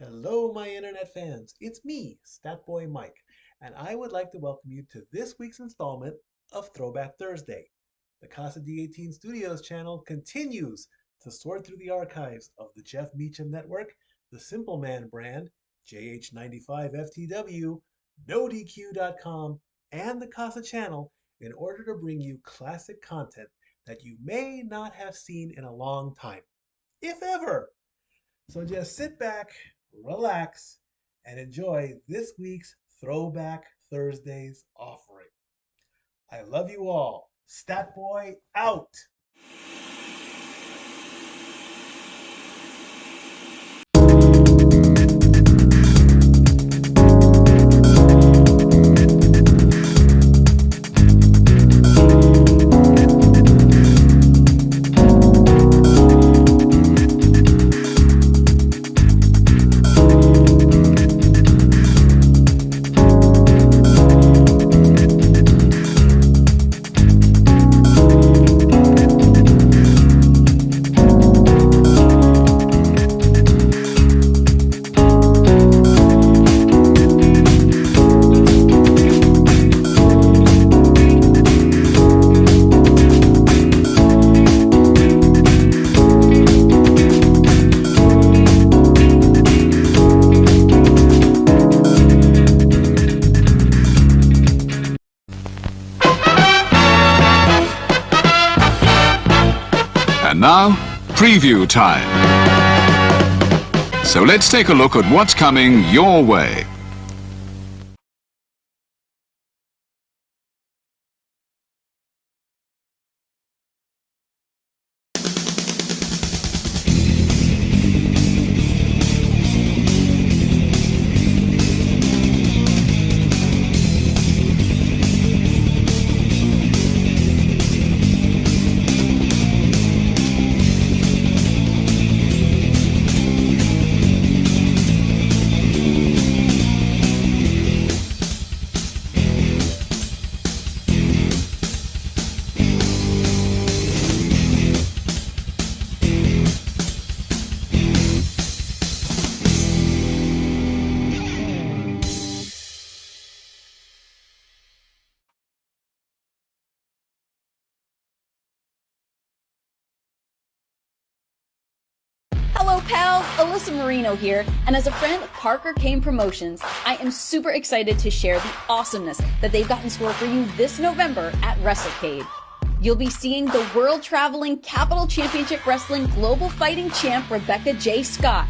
Hello, my internet fans. It's me, Statboy Mike, and I would like to welcome you to this week's installment of Throwback Thursday. The Casa D18 Studios Channel continues to sort through the archives of the Jeff Meacham Network, the Simple Man brand, JH95 FTW, NoDQ.com, and the Casa Channel in order to bring you classic content that you may not have seen in a long time, if ever. So just sit back, relax, and enjoy this week's Throwback Thursdays offering. I love you all. Statboy out. Now, preview time. So let's take a look at what's coming your way. Hello pals, Alyssa Marino here, and as a friend of Parker Kane Promotions, I am super excited to share the awesomeness that they've got in store for you this November at WrestleCade. You'll be seeing the world-traveling Capital Championship Wrestling Global Fighting Champ Rebecca J. Scott,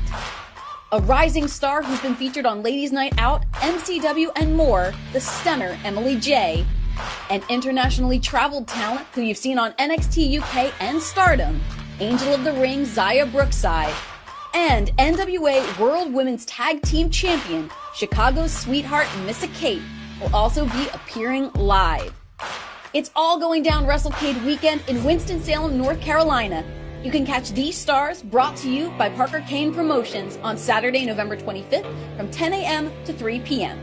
a rising star who's been featured on Ladies Night Out, MCW, and more, the stunner Emily J., an internationally traveled talent who you've seen on NXT UK and Stardom, Angel of the Ring Zaya Brookside, and NWA World Women's Tag Team Champion Chicago's Sweetheart Missa Kate will also be appearing live. It's all going down WrestleCade weekend in Winston-Salem, North Carolina. You can catch these stars brought to you by Parker Kane Promotions on Saturday, November 25th from 10 a.m. to 3 p.m.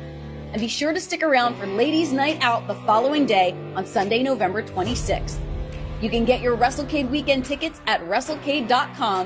And be sure to stick around for Ladies Night Out the following day on Sunday, November 26th. You can get your WrestleCade weekend tickets at WrestleCade.com.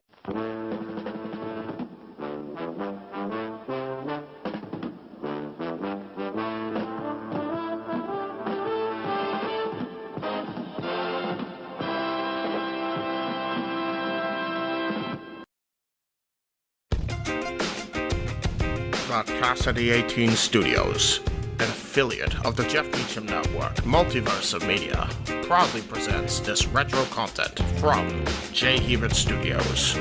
Casa D18 Studios, an affiliate of the Jeff Meacham Network, Multiverse of Media, proudly presents this retro content from J. Hebert Studios.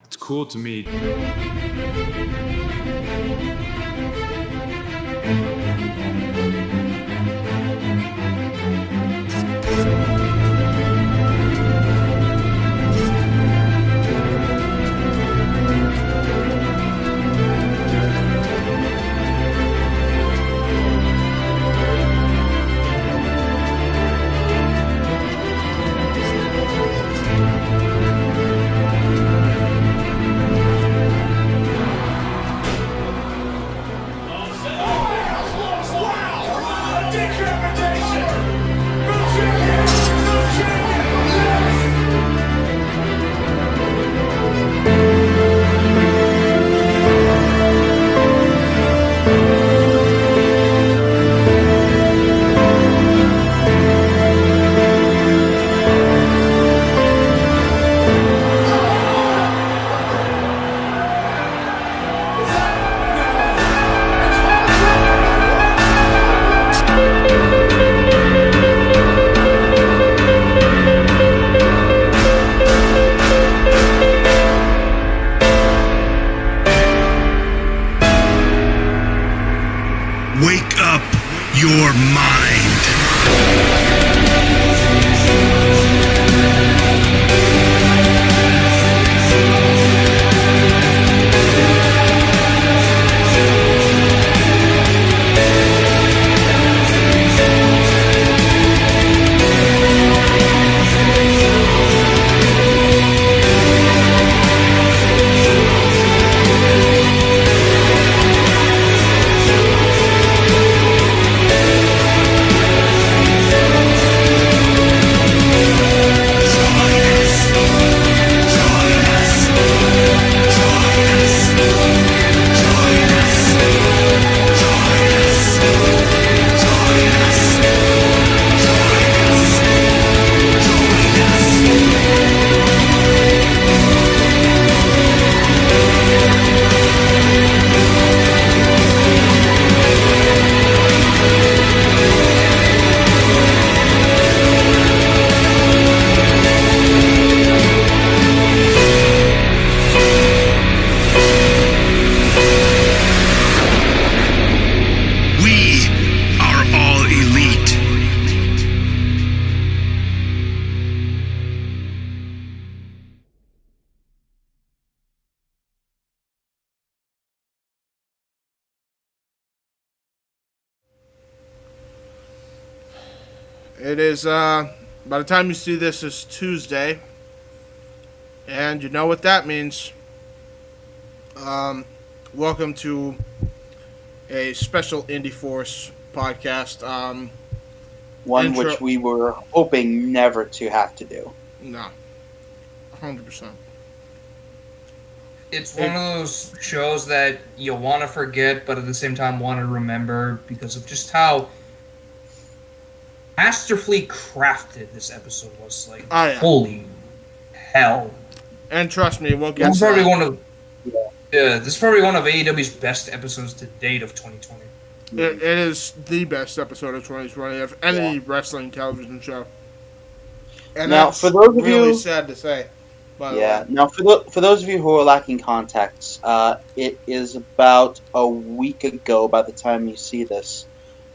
It's cool to meet. It is, by the time you see this, is Tuesday. And you know what that means. Welcome to a special Indy Force podcast. One which we were hoping never to have to do. No. 100%. It's one of those shows that you want to forget, but at the same time want to remember because of just how masterfully crafted this episode was. Like, holy hell! And trust me, we'll get. This is probably one of this is probably one of AEW's best episodes to date of 2020. It is the best episode of 2020 of any wrestling television show. And now, that's for those of really you, sad to say. Now, for those of you who are lacking context, it is about a week ago by the time you see this.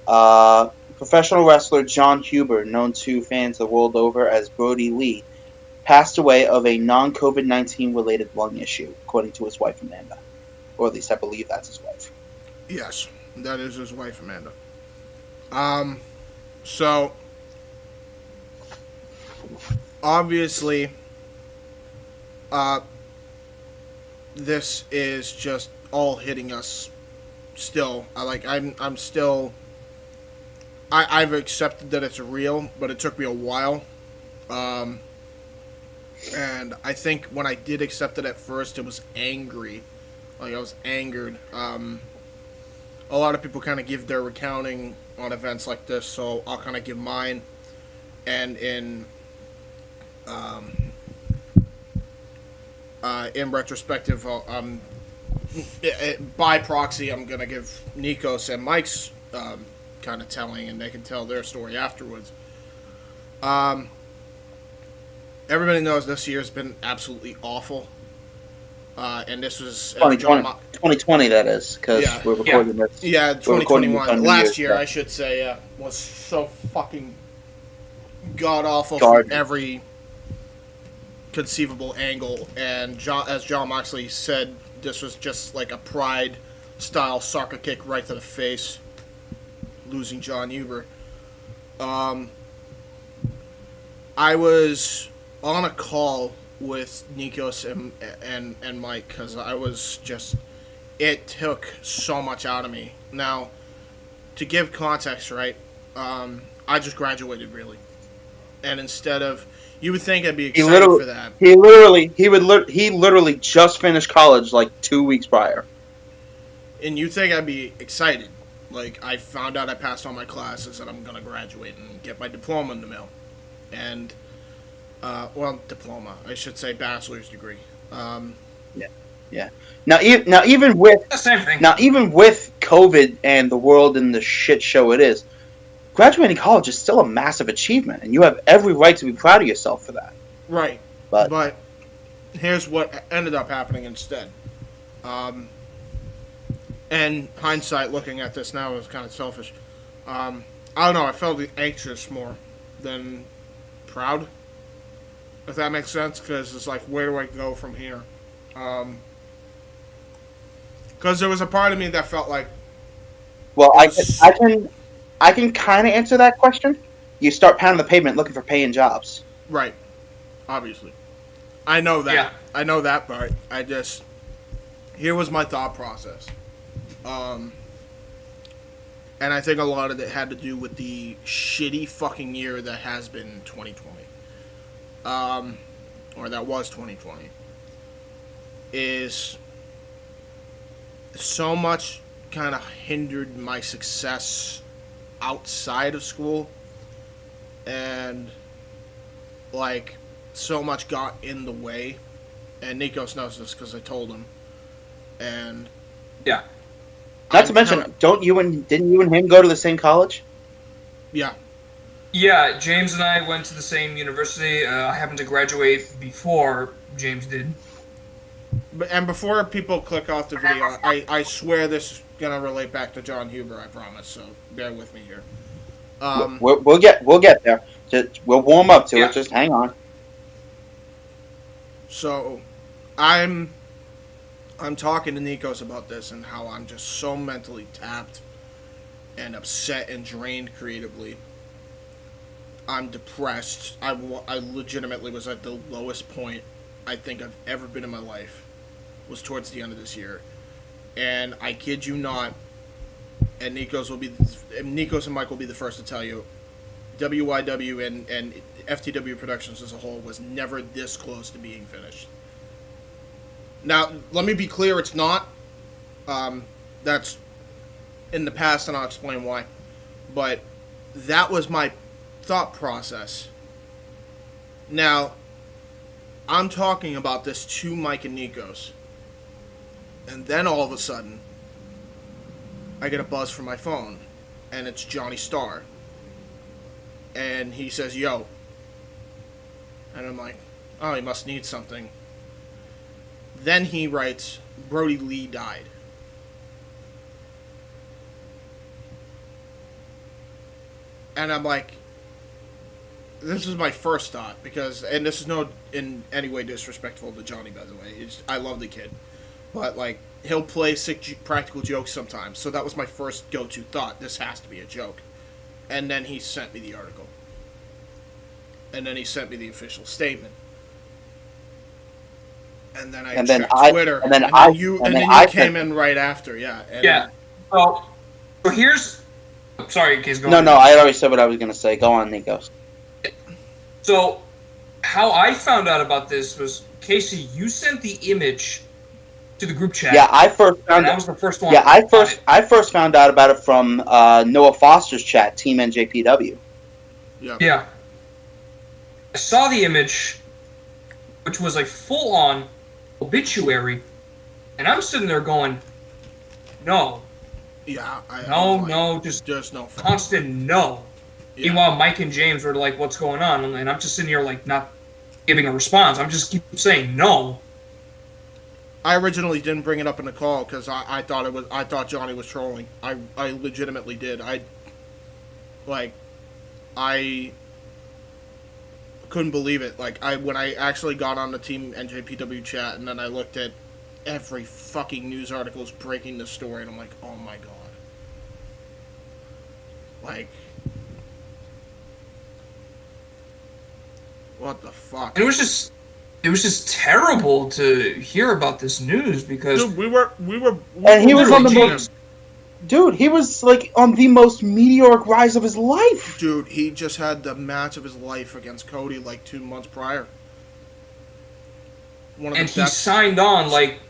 Professional wrestler John Huber, known to fans the world over as Brody Lee, passed away of a non-COVID-19 related lung issue, according to his wife Amanda. Or at least I believe that's his wife. Yes, that is his wife Amanda. So, obviously, this is just all hitting us still. I've accepted that it's real, but it took me a while. And I think when I did accept it at first, it was angry. Like, I was angered. A lot of people kind of give their recounting on events like this, so I'll kind of give mine. And in retrospective, by proxy, I'm going to give Nikos and Mike's kind of telling, and they can tell their story afterwards. Everybody knows this year's been absolutely awful. And this was 2020, that is, because we're recording this. Yeah, 2021. Last year, I should say, was so fucking god-awful from every conceivable angle. And as John Moxley said, this was just like a Pride-style soccer kick right to the face, losing John Huber. I was on a call with Nikos and Mike because I was just, it took so much out of me. Now, to give context, right, I just graduated, really. And instead of, you would think I'd be excited for that. He literally just finished college like 2 weeks prior. And you'd think I'd be excited. Like, I found out I passed all my classes and I'm going to graduate and get my diploma in the mail. And, diploma. I should say bachelor's degree. Yeah. Now even with COVID and the world and the shit show it is, graduating college is still a massive achievement, and you have every right to be proud of yourself for that. Right. But here's what ended up happening instead. And hindsight, looking at this now, is kind of selfish. I don't know. I felt anxious more than proud. If that makes sense, because it's like, where do I go from here? Because there was a part of me that felt like, well, I can kind of answer that question. You start pounding the pavement looking for paying jobs. Right. Obviously. I know that. Yeah. I know that part. Here was my thought process. And I think a lot of it had to do with the shitty fucking year that has been 2020. Or that was 2020. Is so much kind of hindered my success outside of school, and like so much got in the way. And Nikos knows this because I told him. And yeah, not to mention, didn't you and him go to the same college? Yeah. Yeah, James and I went to the same university. I happened to graduate before James did. And before people click off the video, I swear this is gonna relate back to John Huber. I promise. So bear with me here. We'll get there. We'll warm up to it. Just hang on. So, I'm talking to Nikos about this and how I'm just so mentally tapped and upset and drained creatively. I'm depressed. I legitimately was at the lowest point I think I've ever been in my life. Was towards the end of this year, and I kid you not. And Nikos and Mike will be the first to tell you, WYW and FTW Productions as a whole was never this close to being finished. Now, let me be clear, it's not. That's in the past, and I'll explain why. But that was my thought process. Now, I'm talking about this to Mike and Nikos. And then all of a sudden, I get a buzz from my phone, and it's Johnny Starr. And he says, yo. And I'm like, oh, he must need something. Then he writes, Brody Lee died. And I'm like, this is my first thought, because, and this is no in any way disrespectful to Johnny, by the way. I love the kid. But, like, he'll play sick practical jokes sometimes. So that was my first go-to thought. This has to be a joke. And then he sent me the article. And then he sent me the official statement. And then I checked Twitter. And then you came in right after, yeah. Yeah. So here's... Sorry, Case, go on. No, I already said what I was going to say. Go on, Nikos. So, how I found out about this was, Casey, you sent the image to the group chat. Yeah, I first found out. That was the first one. Yeah, I first found out about it from Noah Foster's chat, Team NJPW. Yeah. I saw the image, which was a full-on obituary, and I'm sitting there going, no. Yeah. Just no. Constant no. Yeah. Meanwhile, Mike and James were like, what's going on? And I'm just sitting here, like, not giving a response. I'm just keep saying no. I originally didn't bring it up in the call because I thought Johnny was trolling. I legitimately did. I couldn't believe it. Like, when I actually got on the Team NJPW chat and then I looked at every fucking news articles breaking the story, and I'm like, oh my god. Like, what the fuck? And it was just terrible to hear about this news because dude, we were and he was on the most. Dude, he was like on the most meteoric rise of his life. Dude, he just had the match of his life against Cody like 2 months prior. And he signed on like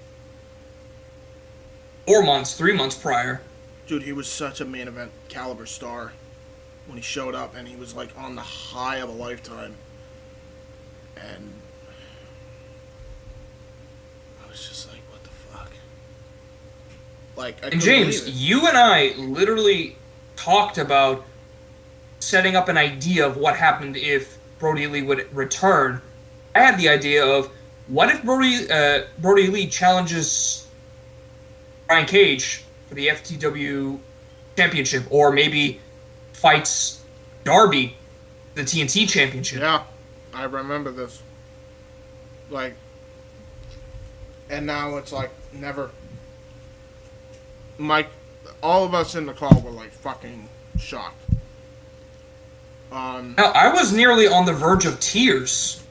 3 months prior. Dude, he was such a main event caliber star when he showed up, and he was like on the high of a lifetime. And I was just like, what the fuck? Like, and James, you and I literally talked about setting up an idea of what happened if Brody Lee would return. I had the idea of, what if Brody Lee challenges Brian Cage for the FTW Championship, or maybe fights Darby for the TNT Championship? Yeah, I remember this. Like, and now it's like, never. Mike, all of us in the call were like fucking shocked. Now, I was nearly on the verge of tears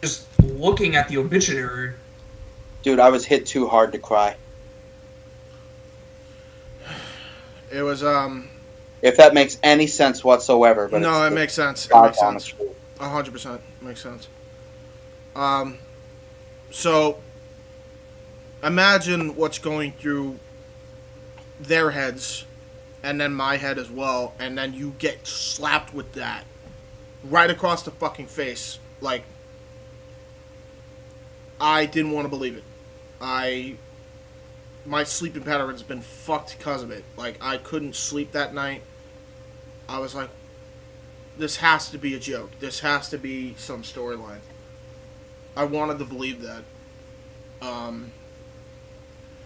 just looking at the obituary. Dude, I was hit too hard to cry. It was, if that makes any sense whatsoever. But no, it makes sense. It makes sense. 100% makes sense. So, imagine what's going through their heads, and then my head as well, and then you get slapped with that right across the fucking face. Like, I didn't want to believe it. My sleeping pattern's been fucked because of it. Like, I couldn't sleep that night. I was like, this has to be a joke. This has to be some storyline. I wanted to believe that.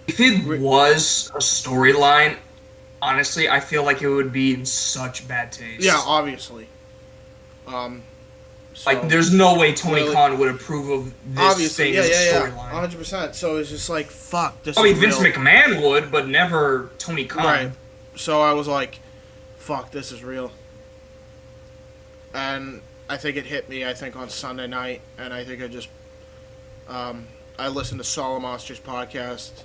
If it was a storyline, honestly, I feel like it would be in such bad taste. Yeah, obviously. Like, there's no way Tony Khan would approve of this thing as a storyline. 100%. So it's just like, fuck, this Probably is Vince real. McMahon would, but never Tony Khan. Right. So I was like, fuck, this is real. And think it hit me, I think, on Sunday night, and I think I just, I listened to Solomonster's podcast,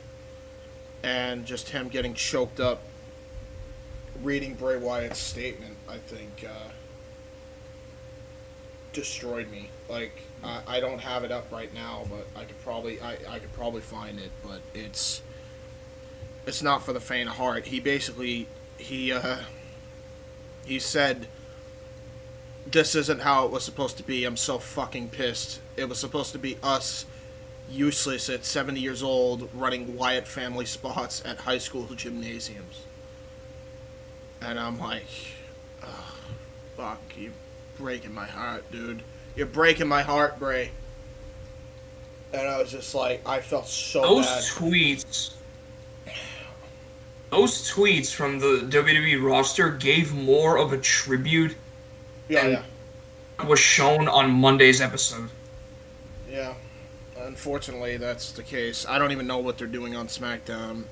and just him getting choked up reading Bray Wyatt's statement, I think, destroyed me. Like, I don't have it up right now, but I could probably find it, but it's not for the faint of heart. He basically, he said, this isn't how it was supposed to be. I'm so fucking pissed. It was supposed to be us, useless at 70 years old, running Wyatt family spots at high school gymnasiums. And I'm like, oh, fuck, you're breaking my heart, dude. You're breaking my heart, Bray. And I was just like, I felt so bad. Those tweets from the WWE roster gave more of a tribute than was shown on Monday's episode. Yeah. Unfortunately, that's the case. I don't even know what they're doing on SmackDown.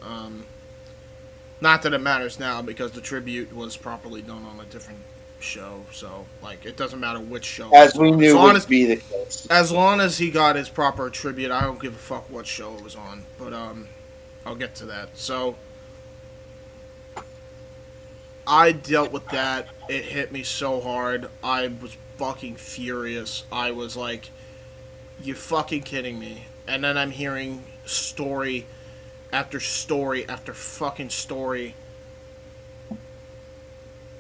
Not that it matters now, because the tribute was properly done on a different show. So, like, it doesn't matter which show. As we knew would be the case. As long as he got his proper tribute, I don't give a fuck what show it was on. But, I'll get to that. So, I dealt with that. It hit me so hard. I was fucking furious. I was like, you fucking kidding me? And then I'm hearing story after story after fucking story.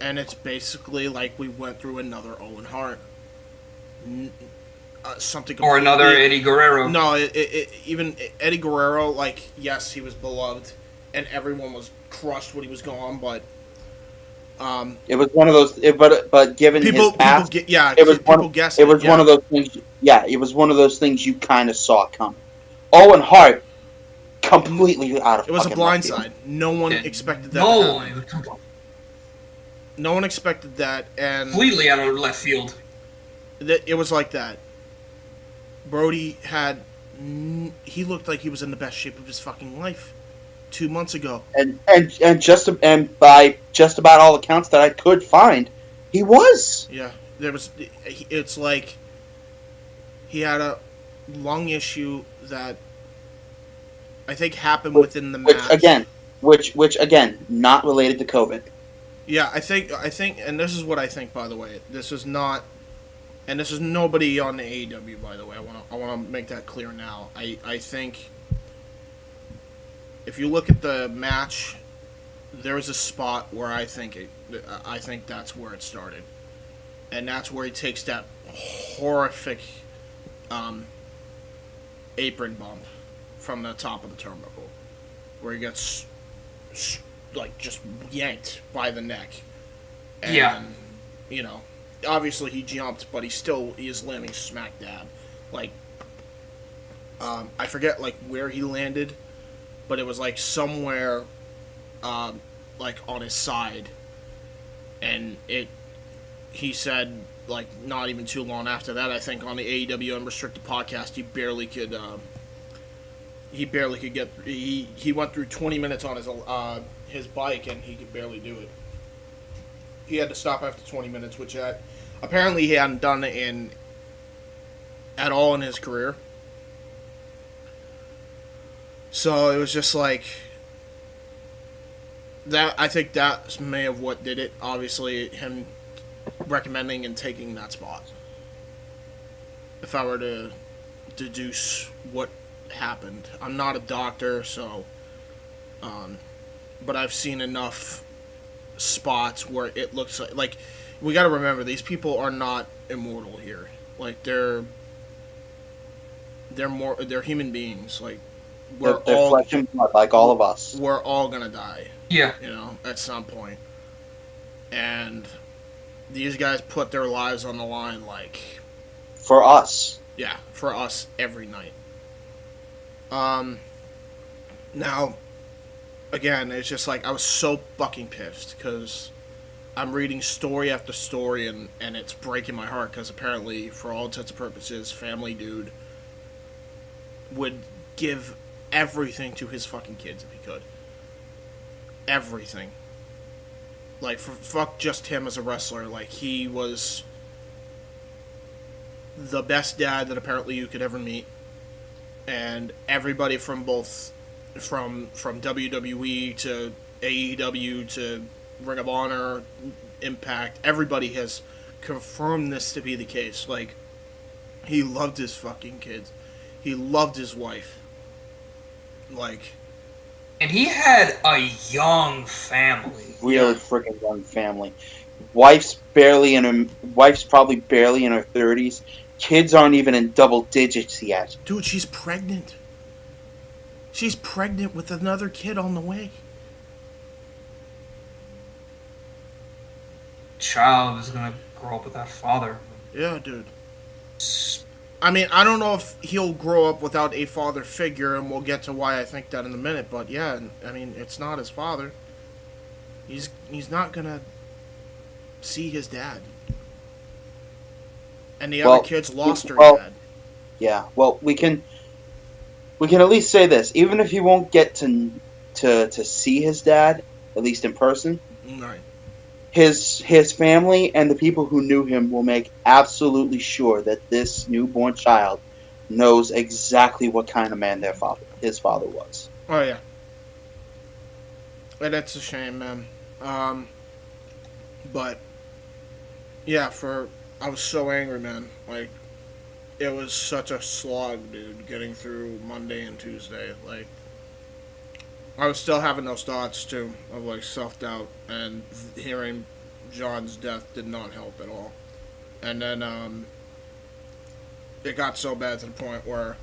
And it's basically like we went through another Owen Hart. Something or another Eddie Guerrero. No, even Eddie Guerrero, like, yes, he was beloved, and everyone was crushed when he was gone, but it was one of those. But given his past, it was one of those things. Yeah, it was one of those things you kind of saw coming. Owen Hart, completely out of. It was a blindside. No one expected that. No one expected that, and completely out of left field. It was like that. Brody he looked like he was in the best shape of his fucking life 2 months ago, and by just about all accounts that I could find, he was. Yeah, it's like he had a lung issue that I think happened within the match. Which again, not related to COVID. Yeah, I think, and this is what I think. By the way, this is not, and this is nobody on the AEW. By the way, I want to make that clear now. I think if you look at the match, there was a spot where I think that's where it started, and that's where he takes that horrific apron bump from the top of the turnbuckle, where he gets like just yanked by the neck. And, you know, obviously he jumped, but he is landing smack dab. Like, I forget like where he landed, but it was like somewhere, like on his side, and he said, like, not even too long after that, I think on the AEW Unrestricted podcast, he barely could get. He went through 20 minutes on his bike, and he could barely do it. He had to stop after 20 minutes, which apparently he hadn't done at all in his career. So it was just like that. I think that may have what did it. Obviously, him recommending and taking that spot. If I were to deduce what happened, I'm not a doctor, so but I've seen enough spots where it looks like we got to remember, these people are not immortal here. Like, they're human beings. Like, they're all flesh and blood, like all of us. We're all gonna die. Yeah, you know, at some point. And these guys put their lives on the line, like, for us. Yeah, for us every night. Now, again, it's just like I was so fucking pissed because I'm reading story after story, and it's breaking my heart because apparently, for all intents and purposes, Family Dude would give everything to his fucking kids if he could. Everything. Like, fuck just him as a wrestler. Like, he was the best dad that apparently you could ever meet. And everybody from both, from WWE to AEW to Ring of Honor, Impact, everybody has confirmed this to be the case. Like, he loved his fucking kids. He loved his wife. Like... And he had a young family. Really freaking young family. Wife's probably barely in her 30s. Kids aren't even in double digits yet. Dude, she's pregnant. She's pregnant with another kid on the way. Child is gonna grow up without a father. Yeah, dude. I mean, I don't know if he'll grow up without a father figure, and we'll get to why I think that in a minute, but yeah, I mean, it's not his father. He's not gonna see his dad. And the other kids lost her dad. Yeah, well, we can at least say this. Even if he won't get to see his dad, at least in person, right, his family and the people who knew him will make absolutely sure that this newborn child knows exactly what kind of man his father was. Oh, yeah. And it's a shame, man. But, yeah, I was so angry, man. Like, it was such a slog, dude, getting through Monday and Tuesday. Like, I was still having those thoughts, too, of, like, self-doubt, and hearing John's death did not help at all. And then, it got so bad to the point where,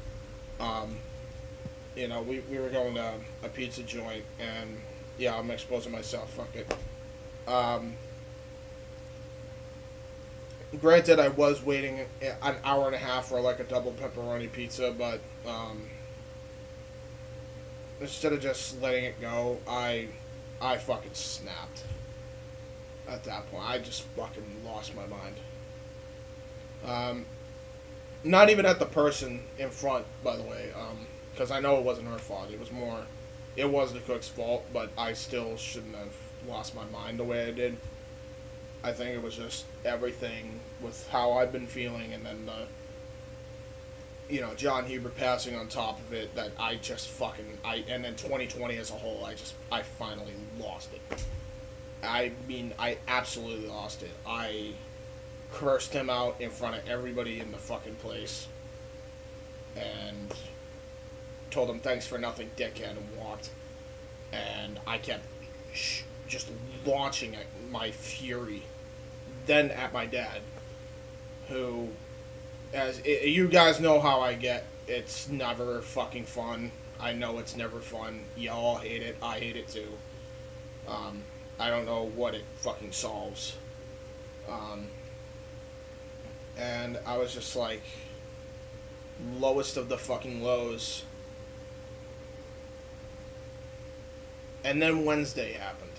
you know, we were going to a pizza joint, and, yeah, I'm exposing myself, fuck it. Granted, I was waiting an hour and a half for, like, a double pepperoni pizza, but, instead of just letting it go, I fucking snapped. At that point, I just fucking lost my mind. Not even at the person in front, by the way, because I know it wasn't her fault. It was the cook's fault, but I still shouldn't have lost my mind the way I did. I think it was just everything with how I've been feeling, and then John Huber passing on top of it, that I just and then 2020 as a whole, I finally lost it. I mean, I absolutely lost it. I cursed him out in front of everybody in the fucking place, and told him thanks for nothing, dickhead, and walked. And I kept just launching at my fury, then at my dad, who, you guys know how I get. It's never fucking fun. I know it's never fun. Y'all hate it. I hate it too. I don't know what it fucking solves. And I was just like, lowest of the fucking lows. And then Wednesday happened.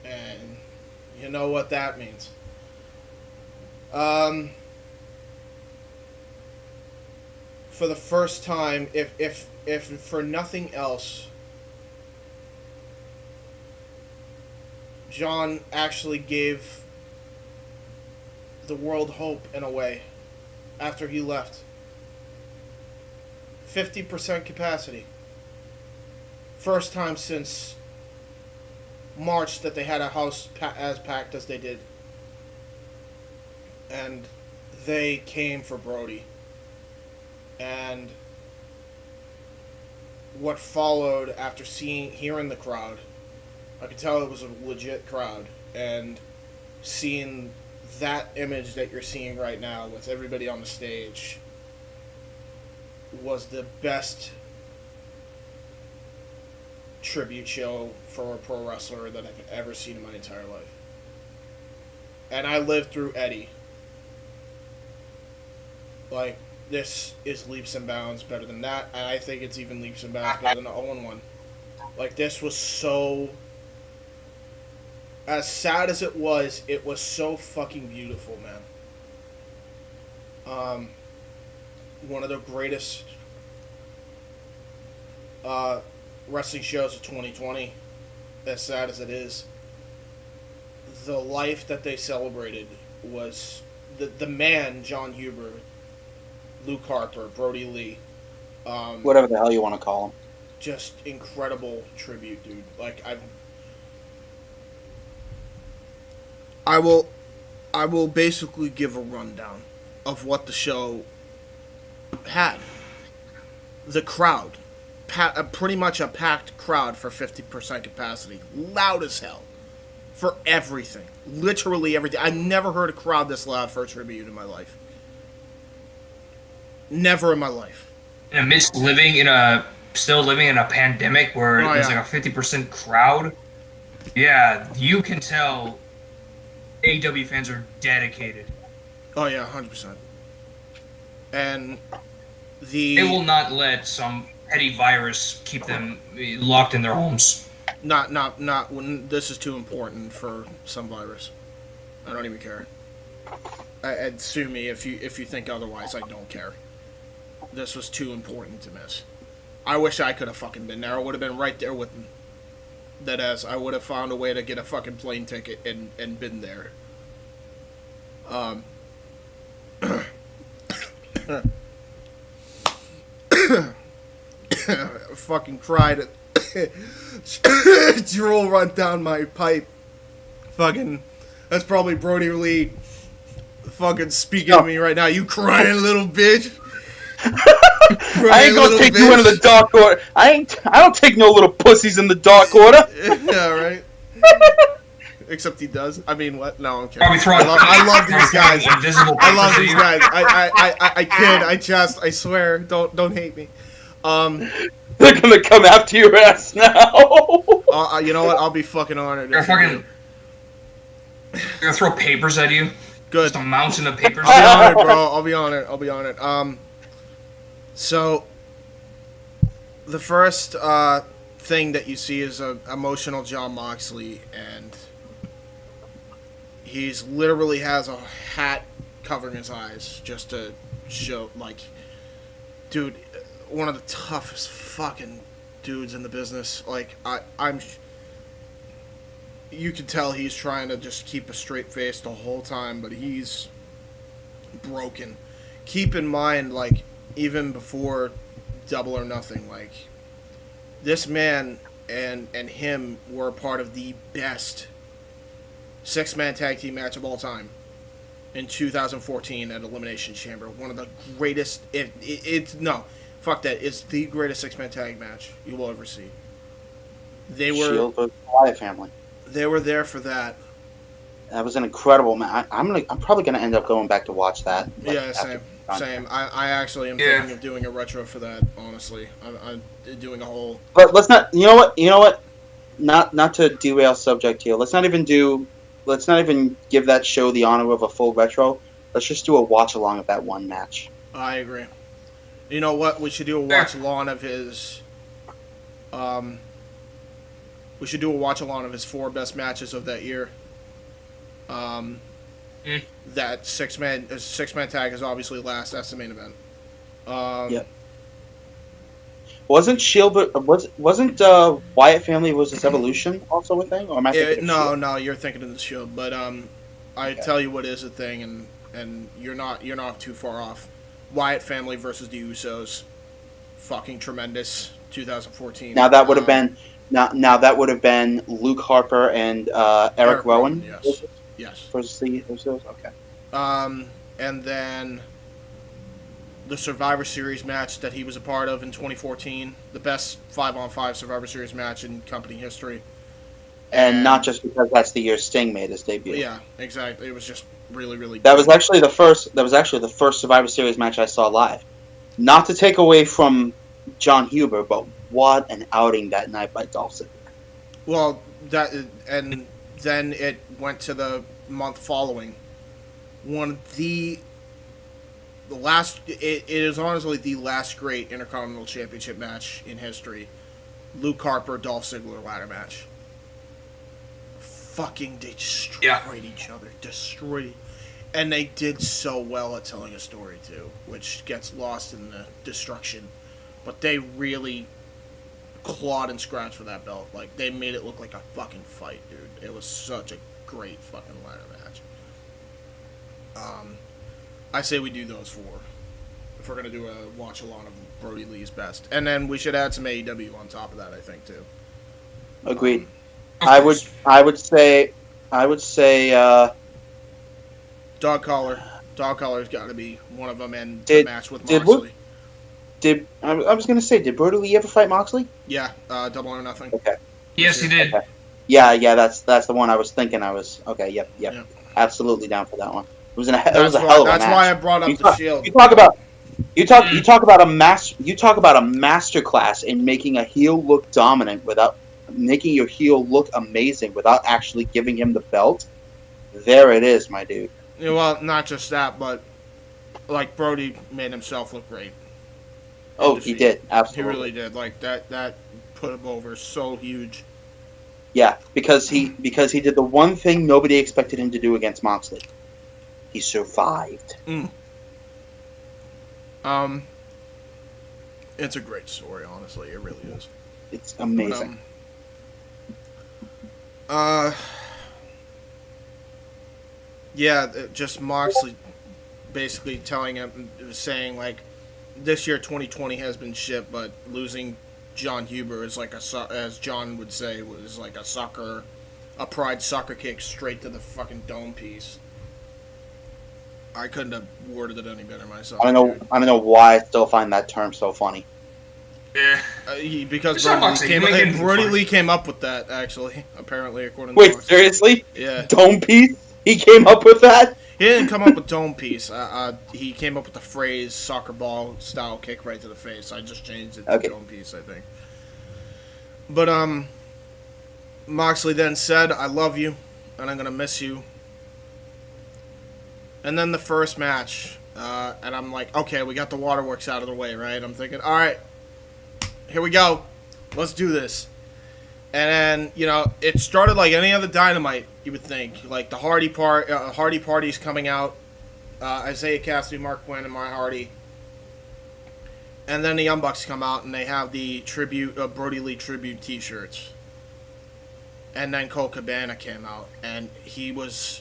And you know what that means. For the first time, if for nothing else, John actually gave the world hope in a way after he left. 50% capacity. First time since March that they had a house as packed as they did. And they came for Brody. And what followed after hearing the crowd, I could tell it was a legit crowd, and seeing that image that you're seeing right now with everybody on the stage was the best tribute show for a pro wrestler that I've ever seen in my entire life. And I lived through Eddie. Like, this is leaps and bounds better than that, and I think it's even leaps and bounds better than the Owen one. Like, this was so... As sad as it was so fucking beautiful, man. One of the greatest wrestling shows of 2020, as sad as it is. The life that they celebrated was the man, John Huber, Luke Harper, Brody Lee. Whatever the hell you want to call him. Just incredible tribute, dude. Like, I will basically give a rundown of what the show had. The crowd. Pretty much a packed crowd for 50% capacity. Loud as hell. For everything. Literally everything. I never heard a crowd this loud for a tribute in my life. Never in my life. And amidst still living in a pandemic where there's like a 50% crowd, yeah, you can tell AEW fans are dedicated. Oh yeah, 100%. And they will not let some petty virus keep them locked in their homes. Not when this is too important for some virus. I don't even care. I'd sue me if you think otherwise. I don't care. This was too important to miss. I wish I could have fucking been there. I would have been right there with them. That as I would have found a way to get a fucking plane ticket and been there. Fucking cried. Drool run down my pipe. Fucking, that's probably Brody Lee fucking speaking to me right now. You crying little bitch. I ain't gonna take you into the dark order. I don't take no little pussies in the dark order. Yeah, right. Except he does. I mean, what? No, I'm kidding. I love these guys. I love these guys. I kid. I swear. Don't hate me. They're gonna come after your ass now. You know what? I'll be fucking honored. They're gonna throw papers at you. Good. Just a mountain of papers. I'll be honored, bro. I'll be honored. So the first thing that you see is a emotional Jon Moxley, and he's literally has a hat covering his eyes just to show, like, dude, one of the toughest fucking dudes in the business. Like, I'm you can tell he's trying to just keep a straight face the whole time, but he's broken. Keep in mind, like, even before Double or Nothing, like, this man and him were part of the best six-man tag team match of all time in 2014 at Elimination Chamber. One of the greatest, it's the greatest six-man tag match you will ever see. They were Shield versus Wyatt family. They were there for that. That was an incredible match. I'm probably gonna end up going back to watch that. Yeah, same. I actually am thinking of doing a retro for that. Honestly, I'm doing a whole. But let's not. You know what? Not to derail subject here. Let's not even give that show the honor of a full retro. Let's just do a watch along of that one match. I agree. You know what? We should do a watch along of his. We should do a watch along of his 4 best matches of that year. That six-man tag is obviously last. That's the main event. Yep. Wasn't Wyatt family versus Evolution also a thing? Or am I thinking no, you're thinking of the Shield. But I tell you what is a thing, and you're not too far off. Wyatt family versus the Usos, fucking tremendous. 2014. Now that would have been. Now that would have been Luke Harper and Eric Rowan. Yes. Versus the Usos. Okay. And then the Survivor Series match that he was a part of in 2014, the best 5-on-5 Survivor Series match in company history. And not just because that's the year Sting made his debut. Yeah, exactly. It was just really, really. That was actually the first Survivor Series match I saw live. Not to take away from John Huber, but what an outing that night by Dolph Ziggler. Well, and then it went to the month following. One of the last, it is honestly the last great Intercontinental Championship match in history. Luke Harper, Dolph Ziggler ladder match. Fucking destroyed each other. And they did so well at telling a story too, which gets lost in the destruction. But they really clawed and scratched for that belt. Like, they made it look like a fucking fight, dude. It was such a great fucking ladder I say we do those 4 if we're gonna do a watch along of Brody Lee's best, and then we should add some AEW on top of that. I think too. Agreed. I would say Dog Collar. Dog Collar's got to be one of them, and the match with Moxley. I was going to say, did Brody Lee ever fight Moxley? Yeah, Double or Nothing. Okay. Yes, he did. Okay. Yeah, that's the one I was thinking. Okay. Yep. Absolutely down for that one. It was a hell of a match. That's why I brought up the Shield. You talk about a master class in making a heel look dominant without making your heel look amazing without actually giving him the belt. There it is, my dude. Yeah, well, not just that, but like Brody made himself look great. Oh, he did. Absolutely. He really did. Like that put him over so huge. Yeah, because he did the one thing nobody expected him to do against Moxley. He survived. It's a great story, honestly. It really is. It's amazing. Yeah, just Moxley basically saying like, this year 2020 has been shit, but losing John Huber is like as John would say, was like a pride soccer kick straight to the fucking dome piece. I couldn't have worded it any better myself. I don't know why I still find that term so funny. Yeah. Because Brody Lee came up with that, actually, apparently, according to Wait, seriously? Yeah. Dome piece? He came up with that? He didn't come up with dome piece. He came up with the phrase soccer ball style kick right to the face. I just changed it to dome piece, I think. But Moxley then said, "I love you, and I'm gonna miss you." And then the first match, and I'm like, okay, we got the waterworks out of the way, right? I'm thinking, all right, here we go, let's do this. And then, it started like any other Dynamite, you would think. Like the Hardy Party's coming out, Isaiah Cassidy, Mark Quinn, and Matt Hardy. And then the Young Bucks come out, and they have the Brody Lee tribute T-shirts. And then Colt Cabana came out, and his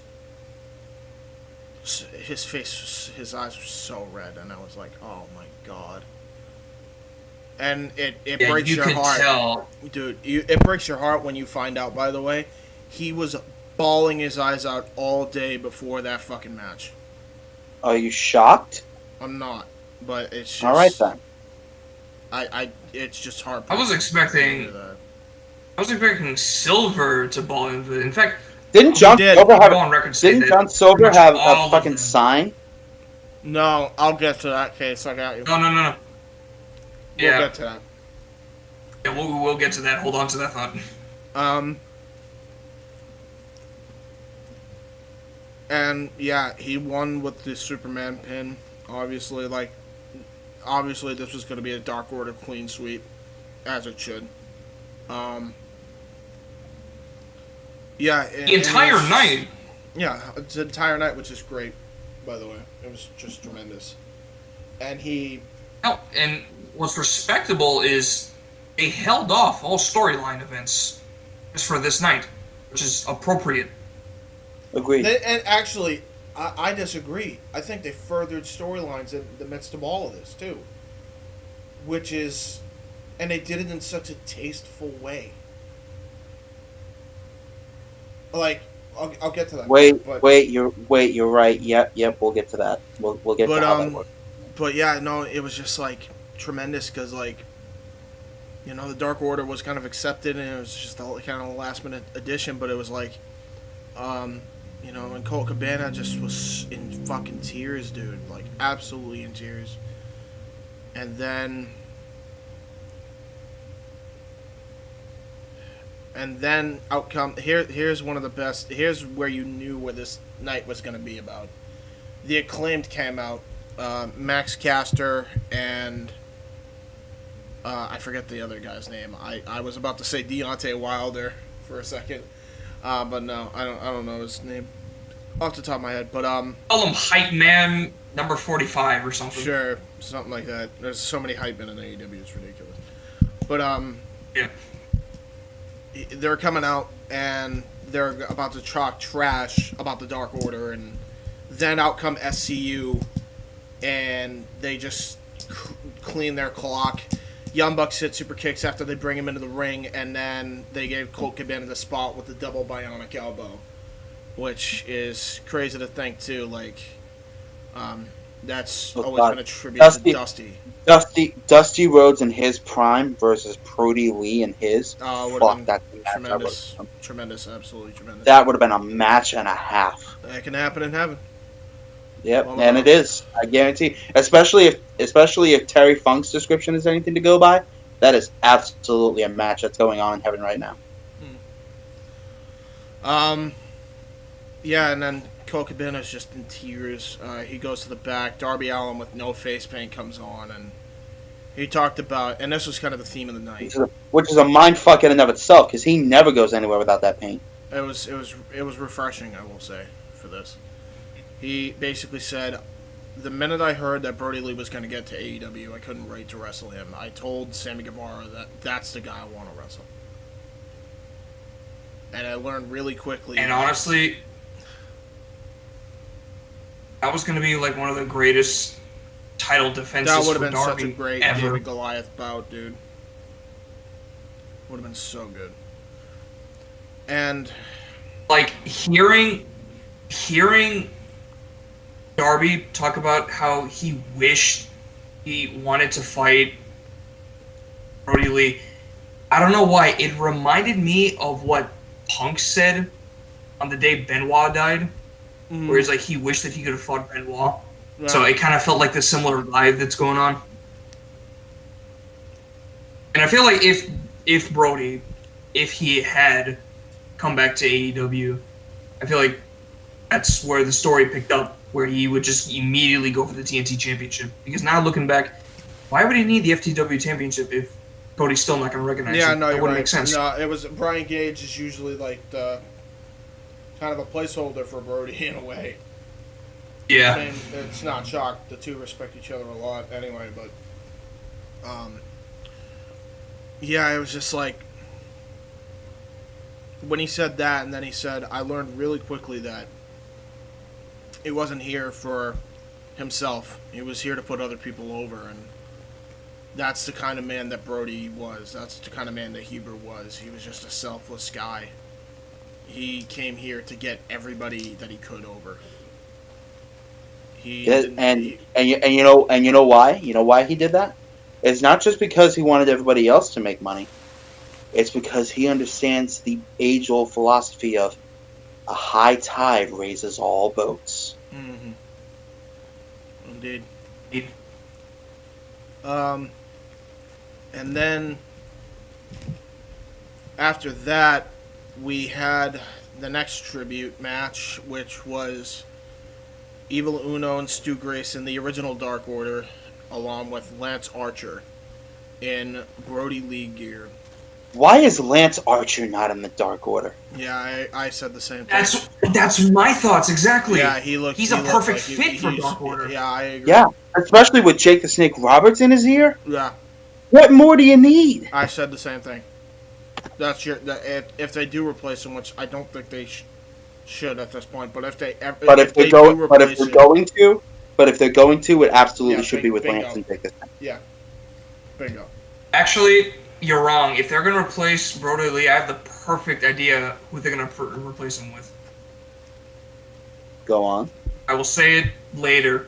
eyes were so red, and I was like, oh my god. And it breaks your heart. Tell. Dude, it breaks your heart when you find out, by the way, he was bawling his eyes out all day before that fucking match. Are you shocked? I'm not, but it's just... Alright then. It's just heartbreaking. I was expecting Silver to bawl in. In fact, didn't John Silver have a fucking sign? No, I'll get to that case. I got you. No. We'll get to that. Yeah, we'll get to that. Hold on to that thought. And yeah, he won with the Superman pin. Obviously, this was going to be a Dark Order clean sweep, as it should. Yeah. The entire night. Yeah, it's the entire night, which is great, by the way. It was just tremendous. And and what's respectable is they held off all storyline events just for this night, which is appropriate. Agreed. And actually, I disagree. I think they furthered storylines in the midst of all of this, too. And they did it in such a tasteful way. Like, I'll get to that. You're right. Yep, we'll get to that. We'll get to how that works. But yeah, no, it was just like tremendous because the Dark Order was kind of accepted and it was just kind of a last minute addition, but it was like, and Colt Cabana just was in fucking tears, dude, like absolutely in tears. And then here's one of the best. Here's where you knew where this night was going to be about. The Acclaimed came out. Max Caster and I forget the other guy's name. I was about to say Deontay Wilder for a second, but no, I don't know his name off the top of my head. But call him Hype Man number 45 or something. Sure, something like that. There's so many hype men in AEW, it's ridiculous. But yeah, they're coming out and they're about to talk trash about the Dark Order and Then out come SCU, and they just clean their clock. Young Bucks hit super kicks after they bring him into the ring, and then they gave Colt Cabana the spot with the double bionic elbow, which is crazy to think too. Like, that's always been a tribute to Dusty. Dusty Rhodes in his prime versus Brody Lee in his. Fuck, that's tremendous, absolutely tremendous. That would have been a match and a half. That can happen in heaven. Yep, and it is. I guarantee. Especially if Terry Funk's description is anything to go by, that is absolutely a match that's going on in heaven right now. Yeah, and then Colt Cabana's just in tears. He goes to the back. Darby Allin with no face paint comes on, and he talked about, and this was kind of the theme of the night, which is a mind fuck in and of itself, because he never goes anywhere without that paint. It was refreshing, I will say, for this. He basically said, the minute I heard that Brody Lee was going to get to AEW, I couldn't wait to wrestle him. I told Sammy Guevara that that's the guy I want to wrestle. And I learned really quickly. And honestly, that was going to be like one of the greatest title defenses for Darby. That would have been such a great David Goliath bout, dude. Would have been so good. And like hearing Darby talk about how he wished he wanted to fight Brody Lee, I don't know why, it reminded me of what Punk said on the day Benoit died, where he's like, he wished that he could have fought Benoit. Right. So it kind of felt like the similar vibe that's going on. And I feel like if Brody, if he had come back to AEW, I feel like that's where the story picked up, where he would just immediately go for the TNT Championship. Because now looking back, why would he need the FTW Championship if Cody's still not going to recognize him? No, that you're wouldn't right. make sense. No, it was Brian Gage is usually like the kind of a placeholder for Brody in a way. Yeah. I mean, it's not shocked. The two respect each other a lot anyway, but yeah, it was just like when he said that, and then he said, I learned really quickly that he wasn't here for himself. He was here to put other people over, and that's the kind of man that Brody was. That's the kind of man that Huber was. He was just a selfless guy. He came here to get everybody that he could over. You know why? You know why he did that? It's not just because he wanted everybody else to make money. It's because he understands the age-old philosophy of a high tide raises all boats. Mm-hmm. Indeed. And then after that, we had the next tribute match, which was Evil Uno and Stu Grayson, the original Dark Order, along with Lance Archer in Brody Lee gear. Why is Lance Archer not in the Dark Order? Yeah, I said the same thing. That's my thoughts, exactly. Yeah, he's a perfect fit for Dark Order. Yeah, I agree. Yeah, especially with Jake the Snake Roberts in his ear. Yeah. What more do you need? I said the same thing. If they do replace him, which I don't think they should at this point, but if they're going to, it absolutely should be with Lance and Jake the Snake. Yeah. Bingo. Actually, you're wrong. If they're going to replace Brody Lee, I have the perfect idea who they're going to replace him with. Go on. I will say it later.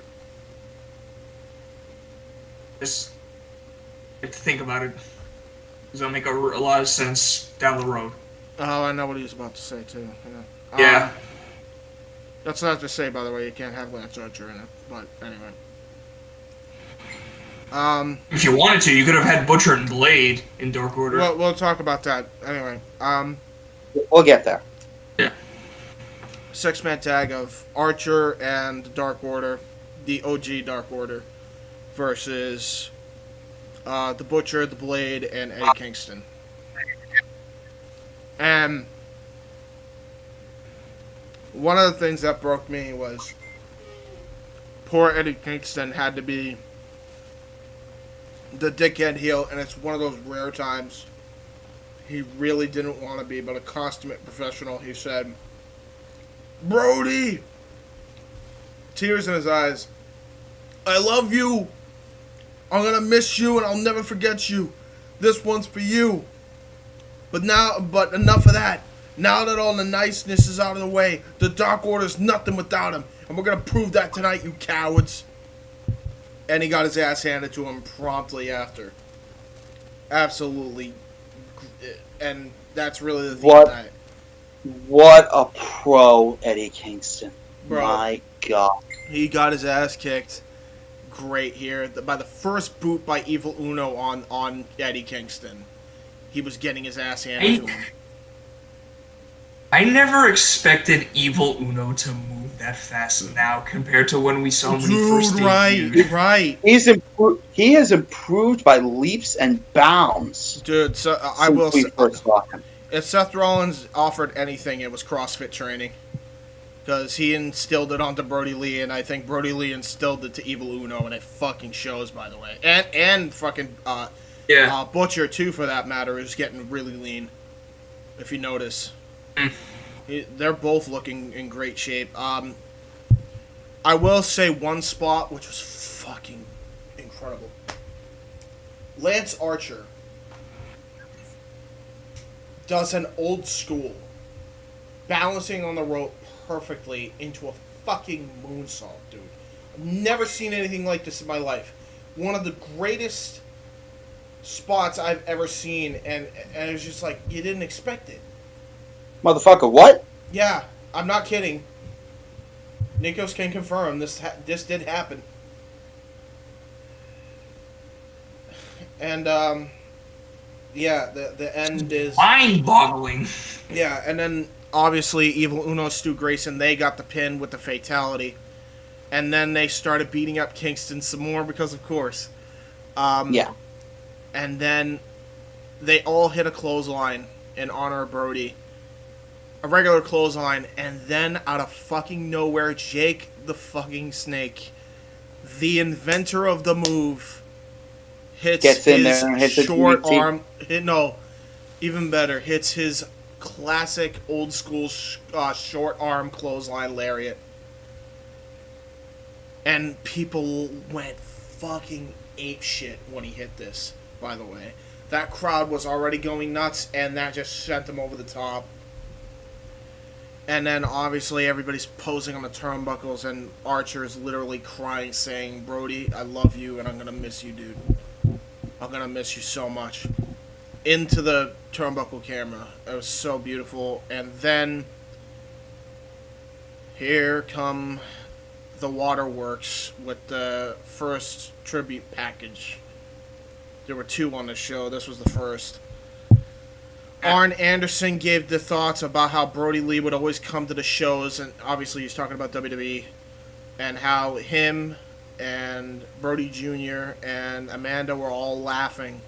Just have to think about it. Because it'll make a lot of sense down the road. Oh, I know what he was about to say, too. Yeah. That's not to say, by the way, you can't have Lance Archer in it. But, anyway. If you wanted to, you could have had Butcher and Blade in Dark Order. Well, we'll talk about that. Anyway. We'll get there. Yeah. 6-man tag of Archer and Dark Order, the OG Dark Order, versus the Butcher, the Blade, and Eddie Kingston. And one of the things that broke me was poor Eddie Kingston had to be the dickhead heel, and it's one of those rare times he really didn't want to be, but a consummate professional. He said, Brody, tears in his eyes. I love you. I'm gonna miss you and I'll never forget you. This one's for you. But enough of that. Now that all the niceness is out of the way, the Dark Order's nothing without him. And we're gonna prove that tonight, you cowards. And he got his ass handed to him promptly after. Absolutely. And that's really the theme of that. What a pro, Eddie Kingston. Bro, my God. He got his ass kicked. Great here. By the first boot by Evil Uno on Eddie Kingston. He was getting his ass handed to him. I never expected Evil Uno to move that fast now compared to when we saw him when he first debuted. Right. He has improved by leaps and bounds. Dude, so I will say, first saw him. If Seth Rollins offered anything, it was CrossFit training. Because he instilled it onto Brody Lee, and I think Brody Lee instilled it to Evil Uno, and it fucking shows, by the way. And fucking Butcher, too, for that matter, is getting really lean, if you notice. They're both looking in great shape. I will say one spot, which was fucking incredible. Lance Archer does an old school, balancing on the rope perfectly into a fucking moonsault, dude. I've never seen anything like this in my life. One of the greatest spots I've ever seen, and it was just like, you didn't expect it. Motherfucker, what? Yeah, I'm not kidding. Nikos can confirm this did happen. And, yeah, the end is... mind-boggling. Yeah, and then, obviously, Evil Uno, Stu Grayson, they got the pin with the fatality. And then they started beating up Kingston some more because, of course. Yeah. And then they all hit a clothesline in honor of Brody. A regular clothesline. And then, out of fucking nowhere, Jake the fucking Snake, the inventor of the move, hits his short arm. Even better, hits his classic old school short arm clothesline lariat. And people went fucking apeshit when he hit this, by the way. That crowd was already going nuts, and that just sent them over the top. And then, obviously, everybody's posing on the turnbuckles, and Archer is literally crying, saying, Brody, I love you, and I'm going to miss you, dude. I'm going to miss you so much. Into the turnbuckle camera. It was so beautiful. And then, here come the Waterworks with the first tribute package. There were two on the show. This was the first. Arn Anderson gave the thoughts about how Brody Lee would always come to the shows, and obviously he's talking about WWE, and how him and Brody Jr. and Amanda were all laughing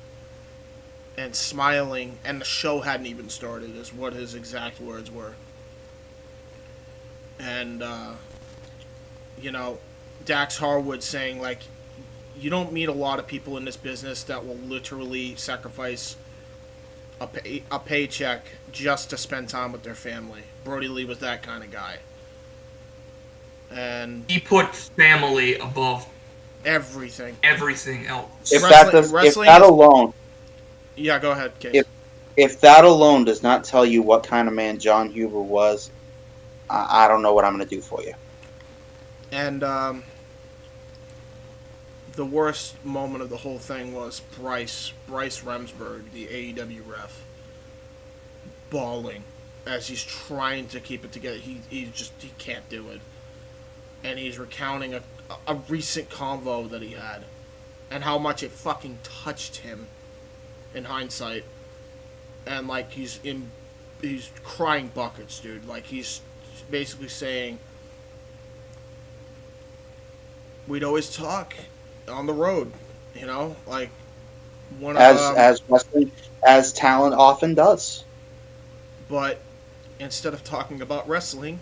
and smiling, and the show hadn't even started, is what his exact words were. And, Dax Harwood saying, like, you don't meet a lot of people in this business that will literally sacrifice a paycheck just to spend time with their family. Brody Lee was that kind of guy. And he put family above everything else. If that alone... Yeah, go ahead, Case. If that alone does not tell you what kind of man John Huber was, I don't know what I'm going to do for you. And the worst moment of the whole thing was Bryce Remsburg, the AEW ref, bawling as he's trying to keep it together. He can't do it. And he's recounting a recent convo that he had and how much it fucking touched him in hindsight. And like he's crying buckets, dude. Like he's basically saying, we'd always talk on the road, like one of as wrestling, as talent often does. But instead of talking about wrestling,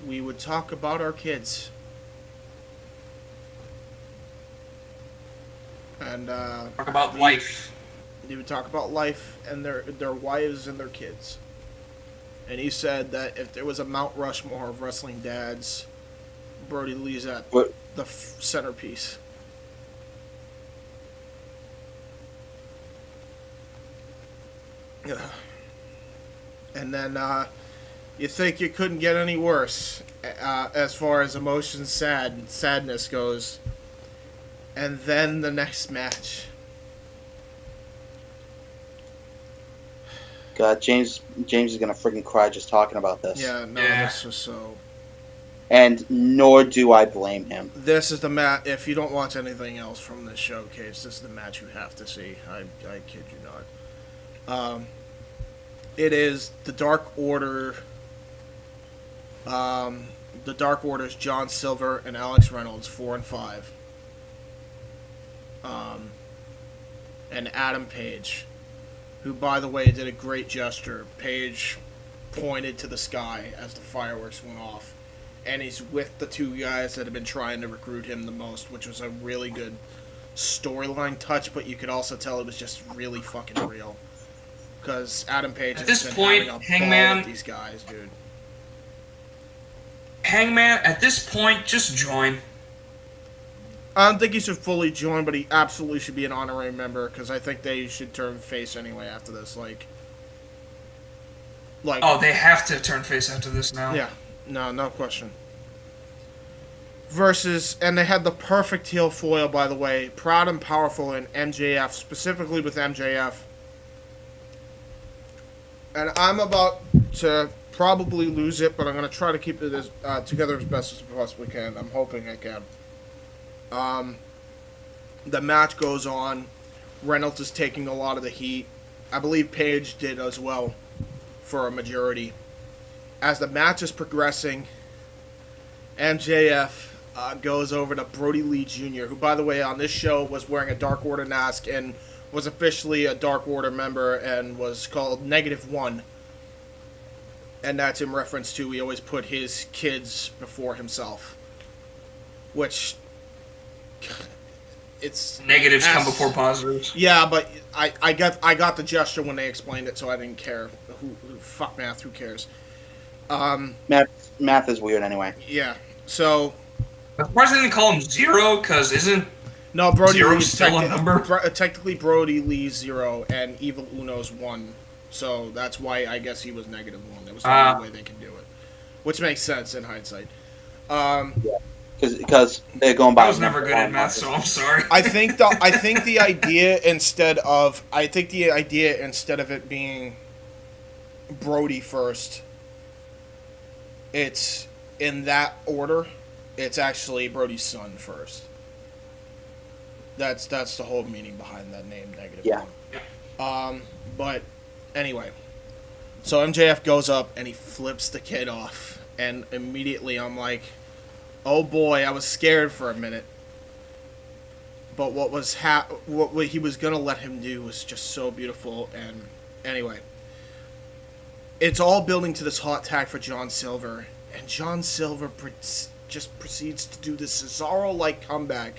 we would talk about our kids. And talk about life. They would talk about life and their wives and their kids. And he said that if there was a Mount Rushmore of wrestling dads, Brody Lee's at the centerpiece. Yeah. And then you think it couldn't get any worse as far as sadness goes. And then the next match. God, James is gonna freaking cry just talking about this. Yeah, no, this was so. And nor do I blame him. This is the match. If you don't watch anything else from this showcase, this is the match you have to see. I kid you not. It is the Dark Order. The Dark Order's John Silver and Alex Reynolds, 4 and 5. And Adam Page, who, by the way, did a great gesture. Page pointed to the sky as the fireworks went off. And he's with the two guys that have been trying to recruit him the most, which was a really good storyline touch, but you could also tell it was just really fucking real. Because Adam Page at this point, Hangman, with these guys, dude. Hangman, at this point, just join. I don't think he should fully join, but he absolutely should be an honorary member, because I think they should turn face anyway after this. Like, oh, they have to turn face after this now. Yeah, no question. Versus, and they had the perfect heel foil, by the way, Proud and Powerful in MJF, specifically with MJF. And I'm about to probably lose it, but I'm going to try to keep it together as best as I possibly can. I'm hoping I can. The match goes on. Reynolds is taking a lot of the heat. I believe Page did as well for a majority. As the match is progressing, MJF goes over to Brody Lee Jr., who, by the way, on this show was wearing a Dark Order mask and was officially a Dark Order member and was called -1. And that's in reference to he always put his kids before himself. Which, it's... Negatives come before positives. Yeah, but I got the gesture when they explained it, so I didn't care. Fuck math, who cares? Math is weird anyway. Yeah, so... I'm surprised they didn't call him 0, because isn't... No, Brody Lee's still a number? Technically, Brody Lee's 0 and Evil Uno's 1. So that's why I guess he was -1. That was the only way they can do it, which makes sense in hindsight. Yeah, because they're going by. I was never good at math, so I'm sorry. I think the idea instead of it being Brody first, it's in that order. It's actually Brody's son first. That's the whole meaning behind that name, -1. But anyway, so MJF goes up and he flips the kid off, and immediately I'm like, oh boy, I was scared for a minute. But what he was gonna let him do was just so beautiful. And anyway, it's all building to this hot tag for John Silver, and John Silver just proceeds to do this Cesaro-like comeback.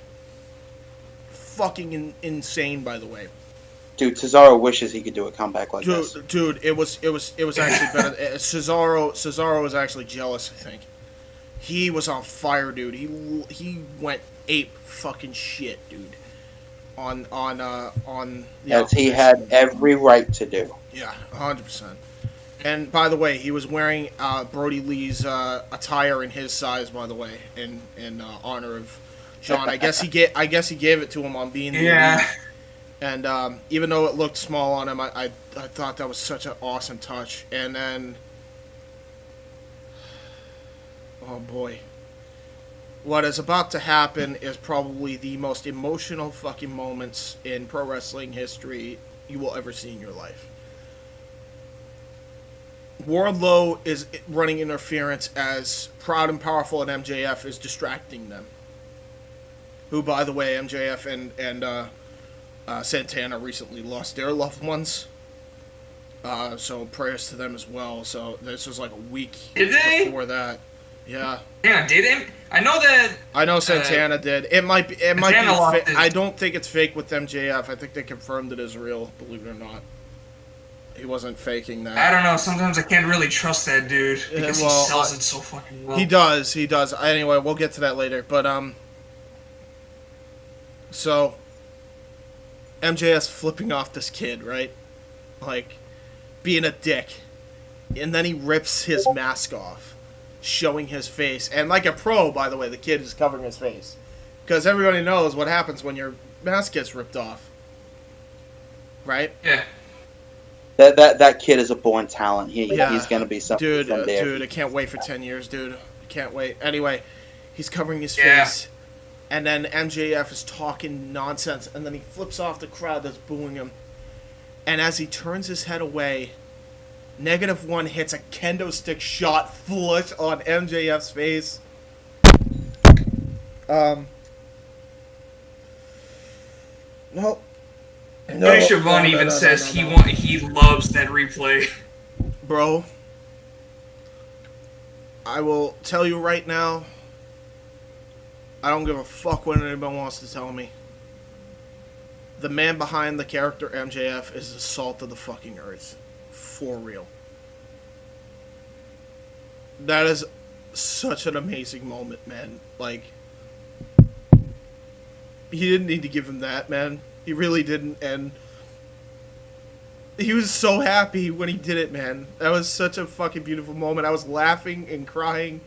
Fucking insane, by the way. Dude, Cesaro wishes he could do a comeback like this. Dude, it was actually better. Cesaro was actually jealous, I think. He was on fire, dude. He went ape fucking shit, dude. On the As he had every right to do. Yeah, 100%. And by the way, he was wearing Brody Lee's attire in his size, by the way, in honor of John. I guess he gave it to him on being the elite. And even though it looked small on him, I thought that was such an awesome touch. And then, oh boy, what is about to happen is probably the most emotional fucking moments in pro wrestling history you will ever see in your life. Wardlow is running interference as Proud and Powerful and MJF is distracting them. Who, by the way, MJF and Santana recently lost their loved ones. So prayers to them as well. So this was like a week before that. Yeah. Yeah, did it? I know Santana did. It might be. I don't think it's fake with MJF. I think they confirmed it as real. Believe it or not. He wasn't faking that. I don't know. Sometimes I can't really trust that dude because he sells it so fucking well. He does. Anyway, we'll get to that later. But so MJF's flipping off this kid, right? Like being a dick, and then he rips his mask off, showing his face. And like a pro, by the way, the kid is covering his face because everybody knows what happens when your mask gets ripped off, right? Yeah. That kid is a born talent. He's going to be something. Dude, I can't wait for 10 years, dude. I can't wait. Anyway, he's covering his face, and then MJF is talking nonsense, and then he flips off the crowd that's booing him. And as he turns his head away, -1 hits a kendo stick shot flush on MJF's face. No. Tony Schiavone even says he loves that replay. Bro, I will tell you right now, I don't give a fuck what anyone wants to tell me. The man behind the character MJF is the salt of the fucking earth. For real. That is such an amazing moment, man. Like, he didn't need to give him that, man. He really didn't, and he was so happy when he did it, man. That was such a fucking beautiful moment. I was laughing and crying.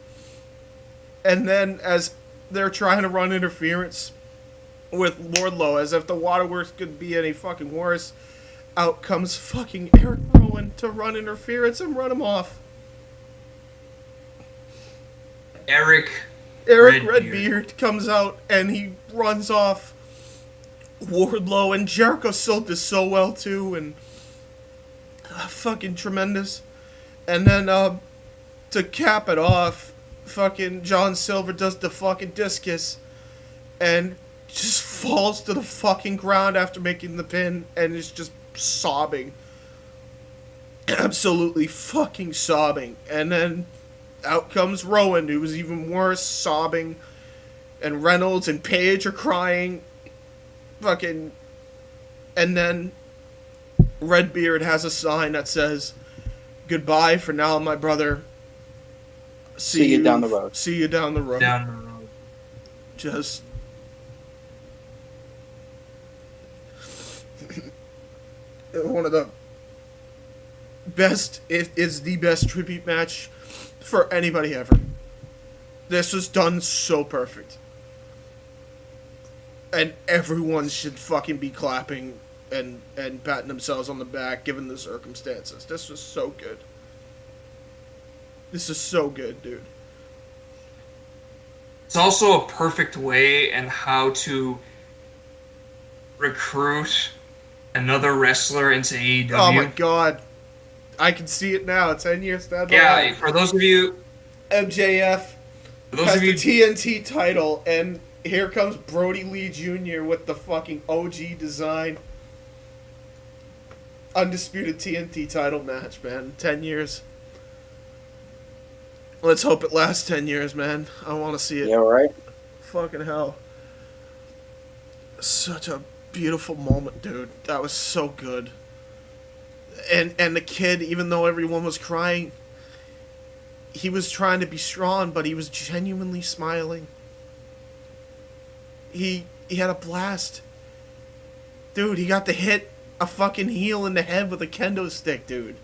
And then as they're trying to run interference with Wardlow, as if the Waterworks could be any fucking worse, out comes fucking Eric Rowan to run interference and run him off. Eric Redbeard comes out and he runs off Wardlow, and Jericho sold this so well too, and fucking tremendous. And then to cap it off, fucking John Silver does the fucking discus and just falls to the fucking ground after making the pin and is just sobbing. Absolutely fucking sobbing. And then out comes Rowan, who was even worse, sobbing. And Reynolds and Page are crying. Fucking. And then Redbeard has a sign that says, "Goodbye for now, my brother. See you down the road." See you down the road. Down the road. Just one of the best, it is the best tribute match for anybody ever. This was done so perfect. And everyone should fucking be clapping and patting themselves on the back given the circumstances. This was so good. This is so good, dude. It's also a perfect way and how to recruit another wrestler into AEW. Oh my god. I can see it now. 10 years down the line. For those of you... MJF has the TNT title, and here comes Brody Lee Jr. with the fucking OG design. Undisputed TNT title match, man. 10 years. Let's hope it lasts 10 years, man. I want to see it. Yeah, right? Fucking hell. Such a beautiful moment, dude. That was so good. And the kid, even though everyone was crying, he was trying to be strong, but he was genuinely smiling. He had a blast. Dude, he got to hit a fucking heel in the head with a kendo stick, dude.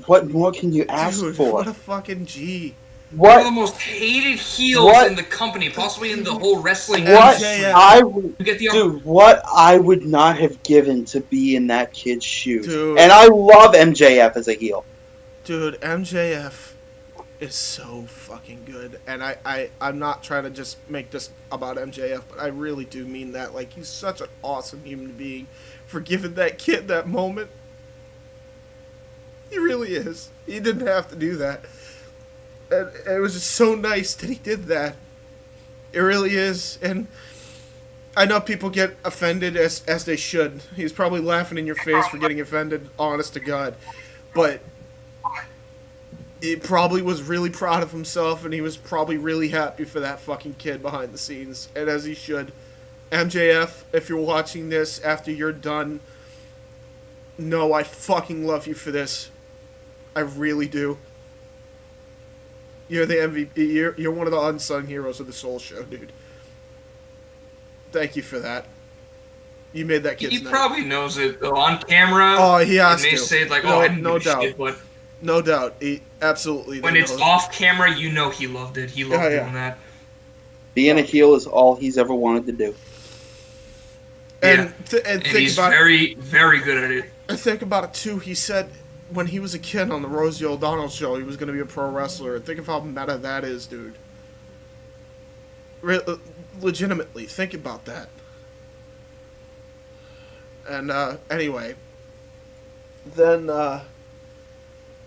What more can you ask for? What a fucking G. One of the most hated heels in the company, possibly in the whole wrestling industry. What I would not have given to be in that kid's shoes. Dude. And I love MJF as a heel. Dude, MJF is so fucking good. And I'm not trying to just make this about MJF, but I really do mean that. Like, he's such an awesome human being for giving that kid that moment. He really is. He didn't have to do that. And it was just so nice that he did that. It really is. And I know people get offended, as they should. He's probably laughing in your face for getting offended, honest to God. But he probably was really proud of himself, and he was probably really happy for that fucking kid behind the scenes. And as he should. MJF, if you're watching this after you're done, No, I fucking love you for this. I really do. You're the MVP. You're one of the unsung heroes of the Soul Show, dude. Thank you for that. You made that kid's He night. probably knows it though on camera. Oh, he has and they to. say like, No- "Oh, I didn't no give a doubt. shit," but No doubt. He absolutely. when it's off camera, you know he loved it. He loved doing that. Being a heel is all he's ever wanted to do. And Yeah. and And think he's about very, very good at it. and think about it too. He said when he was a kid on the Rosie O'Donnell show, he was going to be a pro wrestler. And think of how meta that is, dude. Legitimately, think about that. And anyway, then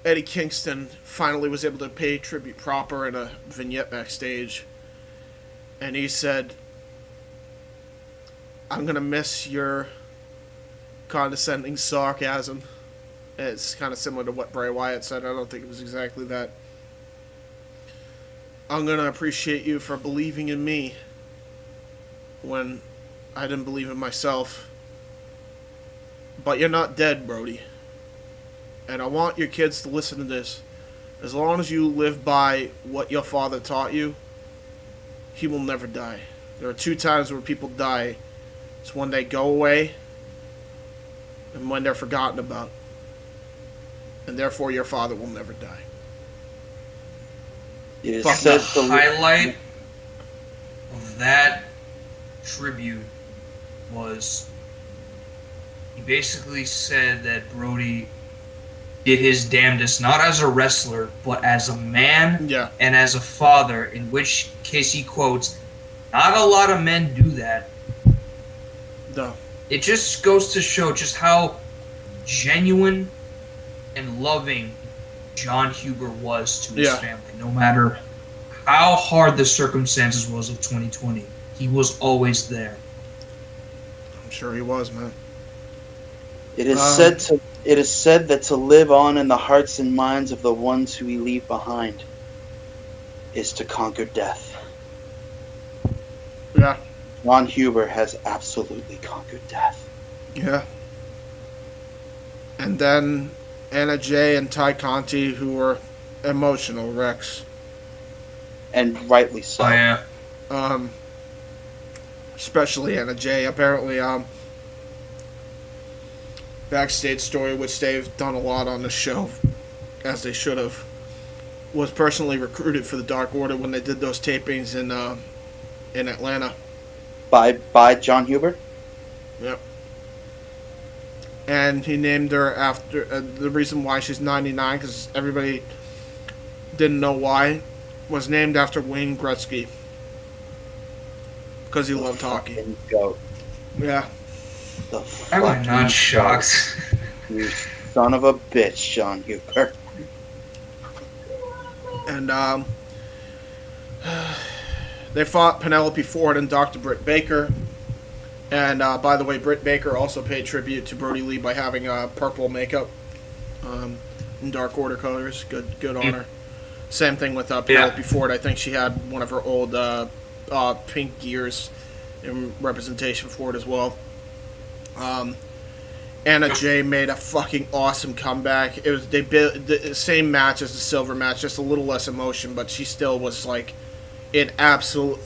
Eddie Kingston finally was able to pay tribute proper in a vignette backstage, and he said, "I'm gonna miss your condescending sarcasm." It's kind of similar to what Bray Wyatt said. I don't think it was exactly that. "I'm gonna appreciate you for believing in me when I didn't believe in myself. But you're not dead, Brody. And I want your kids to listen to this. As long as you live by what your father taught you, he will never die. There are 2 times where people die. It's when they go away and when they're forgotten about. And therefore your father will never die." It is Fuck said The to highlight of that tribute was he basically said that Brody did his damnedest, not as a wrestler, but as a man Yeah. and as a father, in which case he quotes, "Not a lot of men do that." No. It just goes to show just how genuine and loving John Huber was to his Yeah. family. No matter how hard the circumstances was of 2020, he was always there. I'm sure he was, man. It is said that to live on in the hearts and minds of the ones who we leave behind is to conquer death. Yeah. Ron Huber has absolutely conquered death. Yeah. And then Anna Jay and Ty Conti, who were emotional wrecks. And rightly so. Oh yeah. Especially Anna Jay. Apparently, backstage story, which they've done a lot on the show, as they should have, was personally recruited for the Dark Order when they did those tapings in Atlanta. By John Huber? Yep. And he named her after the reason why she's 99, because everybody didn't know why, was named after Wayne Gretzky. Because he loved hockey. Fucking goat. Yeah. The I'm fucking not shocked. You son of a bitch, John Huber. And they fought Penelope Ford and Dr. Britt Baker. And by the way, Britt Baker also paid tribute to Brody Lee by having purple makeup in Dark Order colors. Good on her. Same thing with Penelope Ford. I think she had one of her old pink gears in representation for it as well. Anna Jay made a fucking awesome comeback. It was the same match as the silver match, just a little less emotion, but she still was like an absolute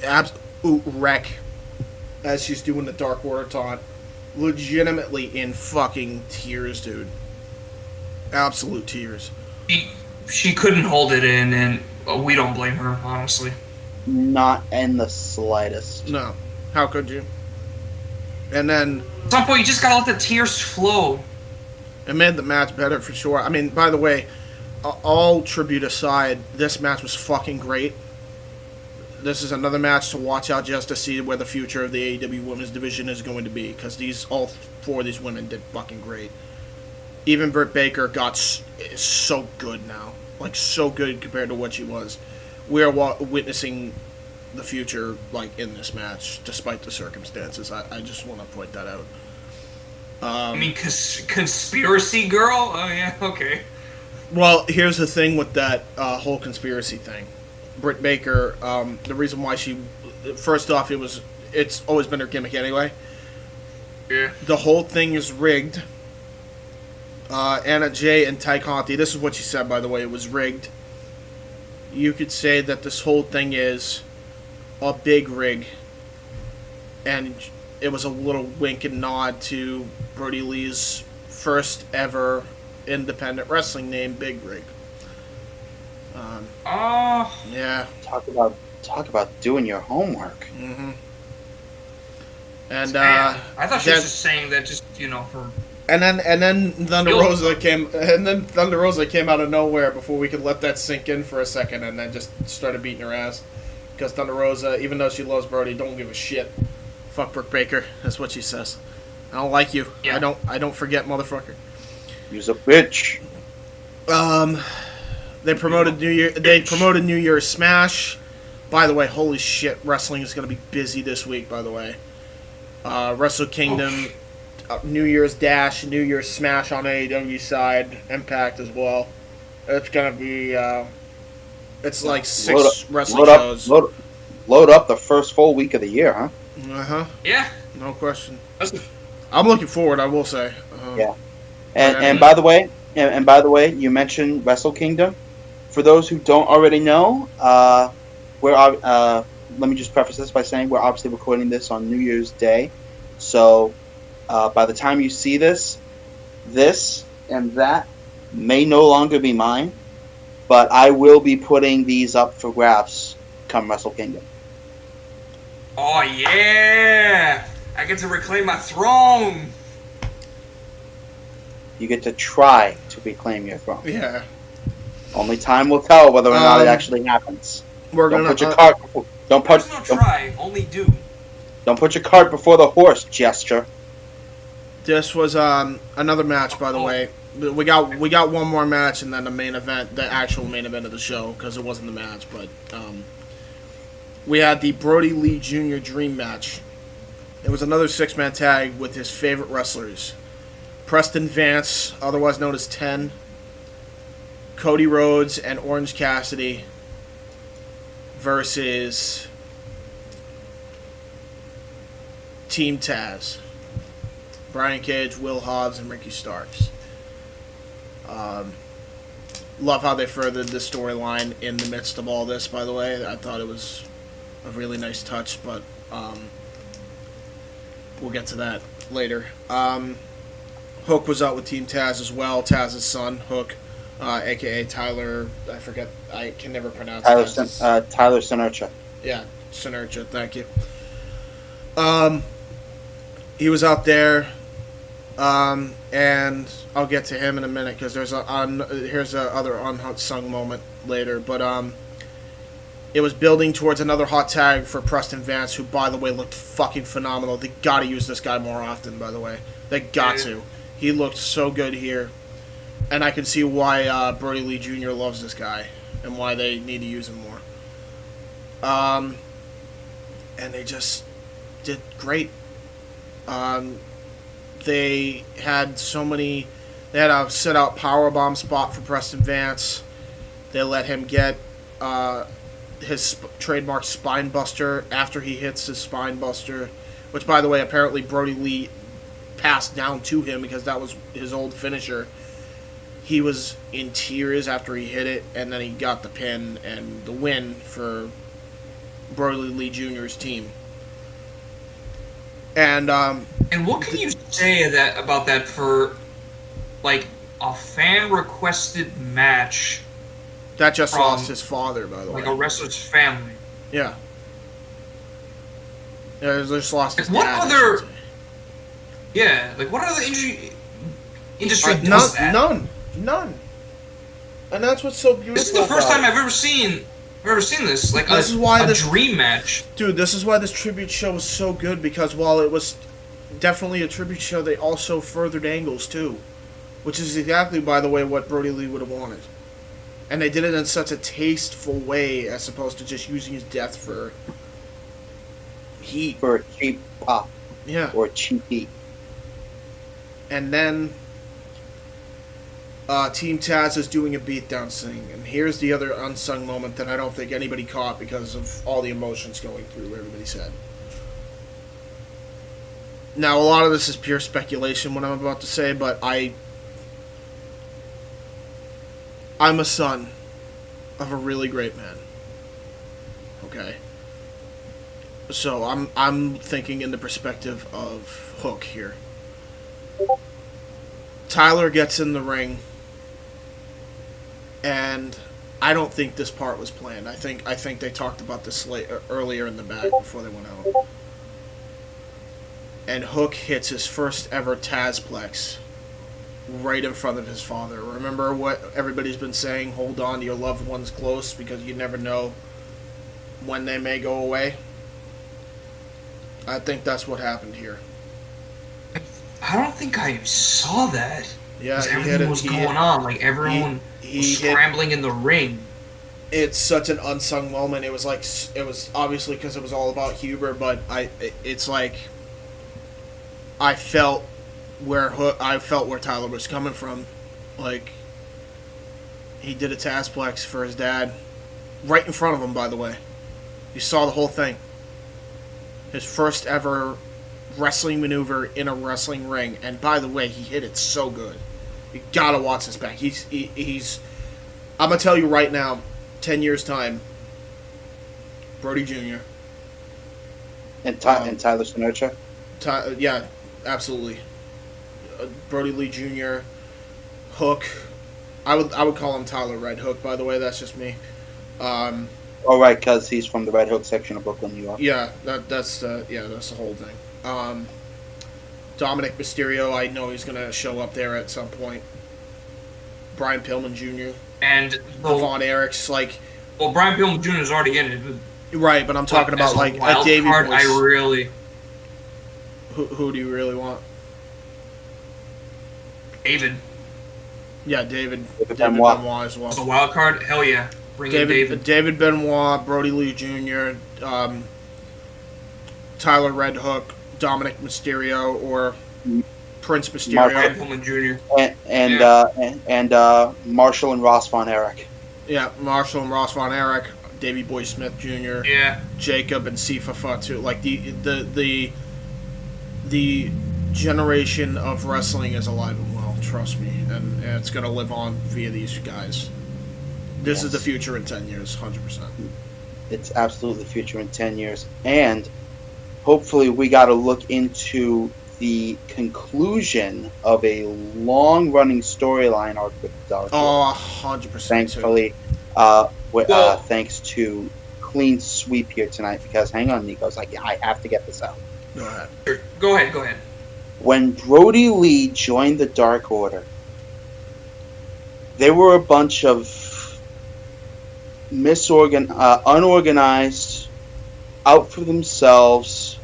wreck as she's doing the Dark Order taunt. Legitimately in fucking tears, dude. Absolute tears. She couldn't hold it in, and we don't blame her, honestly. Not in the slightest. No. How could you? And then At some point, you just gotta let the tears flow. it made the match better for sure. I mean, by the way, all tribute aside, this match was fucking great. This is another match to watch out just to see where the future of the AEW Women's Division is going to be, because all 4 of these women did fucking great. Even Britt Baker is so good now. Like, so good compared to what she was. We are witnessing the future, like, in this match, despite the circumstances. I just want to point that out. I mean, conspiracy girl? Oh, yeah, okay. Well, here's the thing with that whole conspiracy thing. Britt Baker, the reason why first off, it's always been her gimmick anyway. Yeah. The whole thing is rigged Anna Jay and Ty Conti. This is what she said, by the way. It was rigged. You could say that this whole thing is a big rig. And it was a little wink and nod to Brody Lee's first ever independent wrestling name, Big Rig. Yeah. Talk about doing your homework. Mm-hmm. And I thought she was just saying that just for. And then Thunder Rosa came out of nowhere before we could let that sink in for a second, and then just started beating her ass. Because Thunder Rosa, even though she loves Brody, don't give a shit. Fuck Brooke Baker. That's what she says. I don't like you. Yeah. I don't forget, motherfucker. You's a bitch. They promoted New Year's Smash. By the way, holy shit, wrestling is gonna be busy this week. By the way, Wrestle Kingdom, New Year's Dash, New Year's Smash on AEW side, Impact as well. It's gonna be it's like 6 wrestling shows. Load up the first full week of the year, huh? Uh-huh. Yeah. No question. I'm looking forward, I will say. Yeah. And by the way, you mentioned Wrestle Kingdom. For those who don't already know, let me just preface this by saying we're obviously recording this on New Year's Day. So by the time you see this and that may no longer be mine, but I will be putting these up for grabs come Wrestle Kingdom. Oh, yeah! I get to reclaim my throne! You get to try to reclaim your throne. Yeah. Only time will tell whether or not it actually happens. Don't put your cart before the horse, gesture. This was another match, by the way. We got one more match and then the main event, the actual main event of the show, because it wasn't the match, but we had the Brody Lee Jr. Dream match. It was another 6-man tag with his favorite wrestlers. Preston Vance, otherwise known as 10, Cody Rhodes, and Orange Cassidy versus Team Taz. Brian Cage, Will Hobbs, and Ricky Starks. Love how they furthered this storyline in the midst of all this, by the way. I thought it was a really nice touch, but we'll get to that later. Hook was out with Team Taz as well. Taz's son, Hook, a.k.a. Tyler, I can never pronounce it. Tyler Sinercha. Yeah, Sinercha, thank you. He was out there, and I'll get to him in a minute because here's a other unsung moment later. But it was building towards another hot tag for Preston Vance, who, by the way, looked fucking phenomenal. They got to use this guy more often, by the way. They got to. He looked so good here, and I can see why Brody Lee Jr. loves this guy and why they need to use him more. And they just did great. They had a set-out powerbomb spot for Preston Vance. They let him get his trademark spine buster after he hits his spine buster, which, by the way, apparently Brody Lee passed down to him because that was his old finisher. He was in tears after he hit it, and then he got the pin and the win for Brody Lee Jr.'s team. And what can you say about that for, like, a fan-requested match? That just lost his father, by the way. Like a wrestler's family. Yeah. Yeah, they just lost his what dad. Other? Yeah, like what other industry does that? None. And that's what's so beautiful. This is the first time I've ever seen this. Like this is why this dream match. Dude, this is why this tribute show was so good, because while it was definitely a tribute show, they also furthered angles too, which is exactly, by the way, what Brody Lee would have wanted. And they did it in such a tasteful way, as opposed to just using his death for heat. For a cheap pop. Yeah. Or cheap heat. And then Team Taz is doing a beatdown scene. And here's the other unsung moment that I don't think anybody caught because of all the emotions going through, everybody said. Now, a lot of this is pure speculation, what I'm about to say, but I'm a son of a really great man. Okay. So I'm thinking in the perspective of Hook here. Tyler gets in the ring, and I don't think this part was planned. I think they talked about this earlier in the back before they went out. And Hook hits his first ever Tazplex right in front of his father. Remember what everybody's been saying? Hold on to your loved ones close because you never know when they may go away. I think that's what happened here. I don't think I saw that. Yeah, everything was going on. Like everyone was scrambling in the ring. It's such an unsung moment. It was obviously because it was all about Huber, but it's like I felt where Tyler was coming from. Like he did a Tazplex for his dad, right in front of him. By the way, you saw the whole thing. His first ever wrestling maneuver in a wrestling ring, and by the way, he hit it so good. You gotta watch this back. He's. I'm gonna tell you right now, 10 years time, Brody Jr. And Tyler Sinocha. Yeah, absolutely. Brody Lee Jr. Hook. I would call him Tyler Red Hook. By the way, that's just me. Oh right, because he's from the Red Hook section of Brooklyn, New York. Yeah, that's the whole thing. Dominic Mysterio, I know he's gonna show up there at some point. Brian Pillman Jr. And Von Erichs, like. Well, Brian Pillman Jr. is already in it. Right, but I'm talking about like a Davey card, Boy. Who do you really want? David. Yeah, David Benoit as well. The wild card, hell yeah. Bring in David. David Benoit, Brody Lee Jr., Tyler Red Hook, Dominic Mysterio, or Prince Mysterio. Pillman Jr. And Marshall and Ross Von Erich. Yeah, Marshall and Ross Von Erich, Davey Boy Smith Jr. Yeah. Jacob and Sifa Fatu. Like the generation of wrestling is alive and well. Trust me, and it's gonna live on via these guys. This is the future in 10 years, 100%. It's absolutely the future in 10 years. And hopefully we got to look into the conclusion of a long-running storyline arc with Dark. Oh, 100%. Thankfully, thanks to clean sweep here tonight, because hang on, Nico's like, I have to get this out. Go ahead. Go ahead. When Brody Lee joined the Dark Order, they were a bunch of unorganized, out for themselves,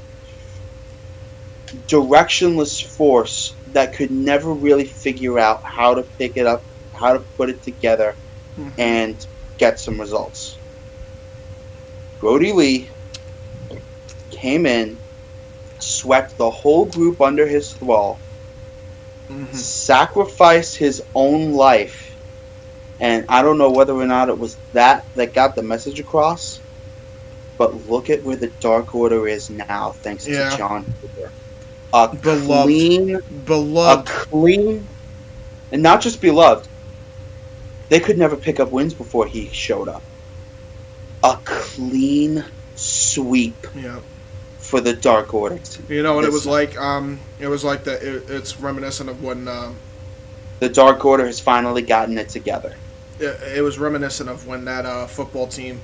directionless force that could never really figure out how to pick it up, how to put it together, and get some results. Brody Lee came in, swept the whole group under his thrall, sacrificed his own life. And I don't know whether or not it was that got the message across, but look at where the Dark Order is now, thanks to John Cooper. Beloved. And not just beloved. They could never pick up wins before he showed up. A clean sweep for the Dark Order. You know what it was like? It was like it's reminiscent of when the Dark Order has finally gotten it together. It was reminiscent of when that football team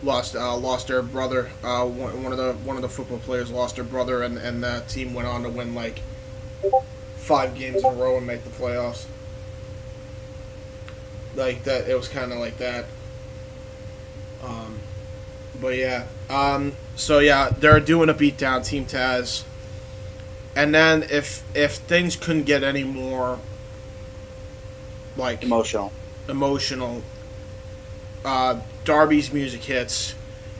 lost their brother. One of the football players lost their brother, and that team went on to win like 5 games in a row and make the playoffs. Like that, it was kind of like that. But yeah, so yeah, they're doing a beatdown, Team Taz, and then if things couldn't get any more like emotional, Darby's music hits,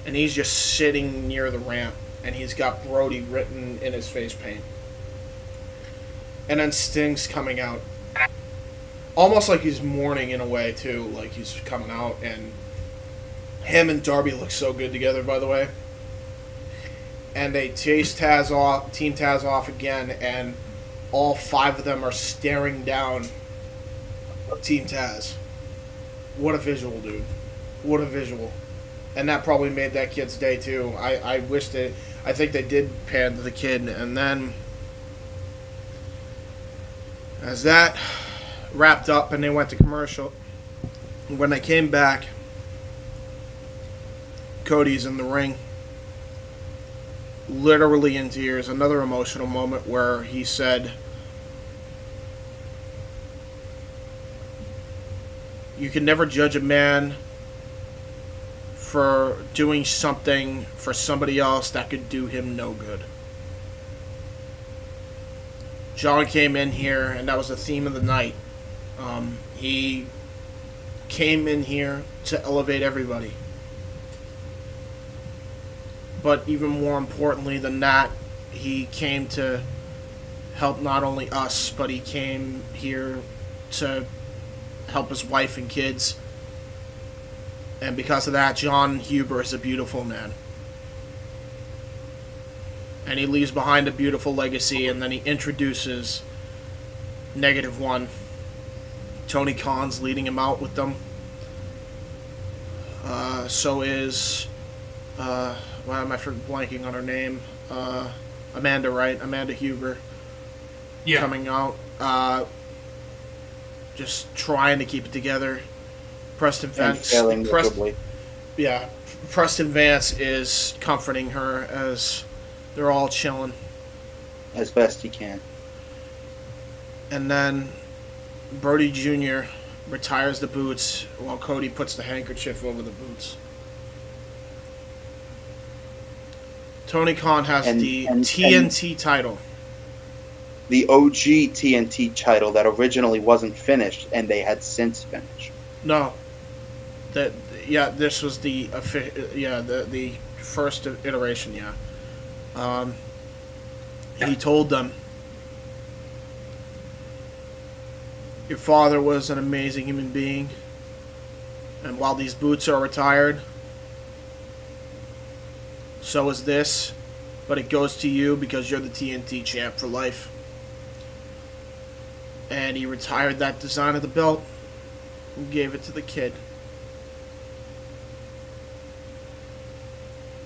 and he's just sitting near the ramp, and he's got Brody written in his face paint, and then Sting's coming out, almost like he's mourning in a way too, like he's coming out, and him and Darby look so good together, by the way. And they chase Team Taz off again, and all 5 of them are staring down Team Taz. What a visual, dude. What a visual. And that probably made that kid's day, too. I think they did pan to the kid. And then, as that wrapped up and they went to commercial, when they came back, Cody's in the ring, literally in tears. Another emotional moment where he said, "You can never judge a man for doing something for somebody else that could do him no good." John came in here, and that was the theme of the night. He came in here to elevate everybody. But even more importantly than that, he came to help not only us, but he came here to help his wife and kids. And because of that, John Huber is a beautiful man. And he leaves behind a beautiful legacy, and then he introduces -1. Tony Khan's leading him out with them. So is, why am I blanking on her name? Amanda, right? Amanda Huber. Yeah. Coming out. Just trying to keep it together. Preston Vance. Preston Vance is comforting her as they're all chilling. As best he can. And then Brody Jr. retires the boots while Cody puts the handkerchief over the boots. Tony Khan has the TNT title. The OG TNT title that originally wasn't finished, and they had since finished. No. This was the first iteration, He told them, "Your father was an amazing human being, and while these boots are retired, so is this, but it goes to you because you're the TNT champ for life." And he retired that design of the belt and gave it to the kid.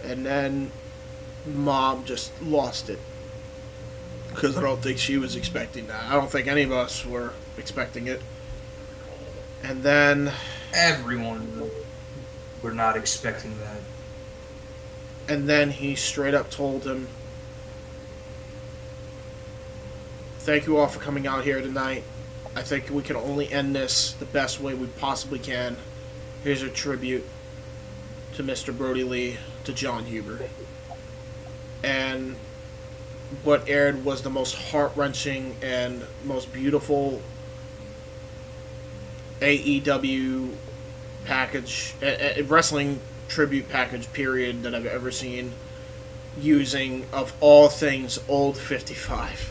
And then Mom just lost it. Because I don't think she was expecting that. I don't think any of us were expecting it. And then... Everyone were not expecting that. And then he straight up told him, "Thank you all for coming out here tonight. I think we can only end this the best way we possibly can. Here's a tribute to Mr. Brody Lee, to John Huber." And what aired was the most heart-wrenching and most beautiful AEW package, wrestling tribute package, period, that I've ever seen, using, of all things, Old 55.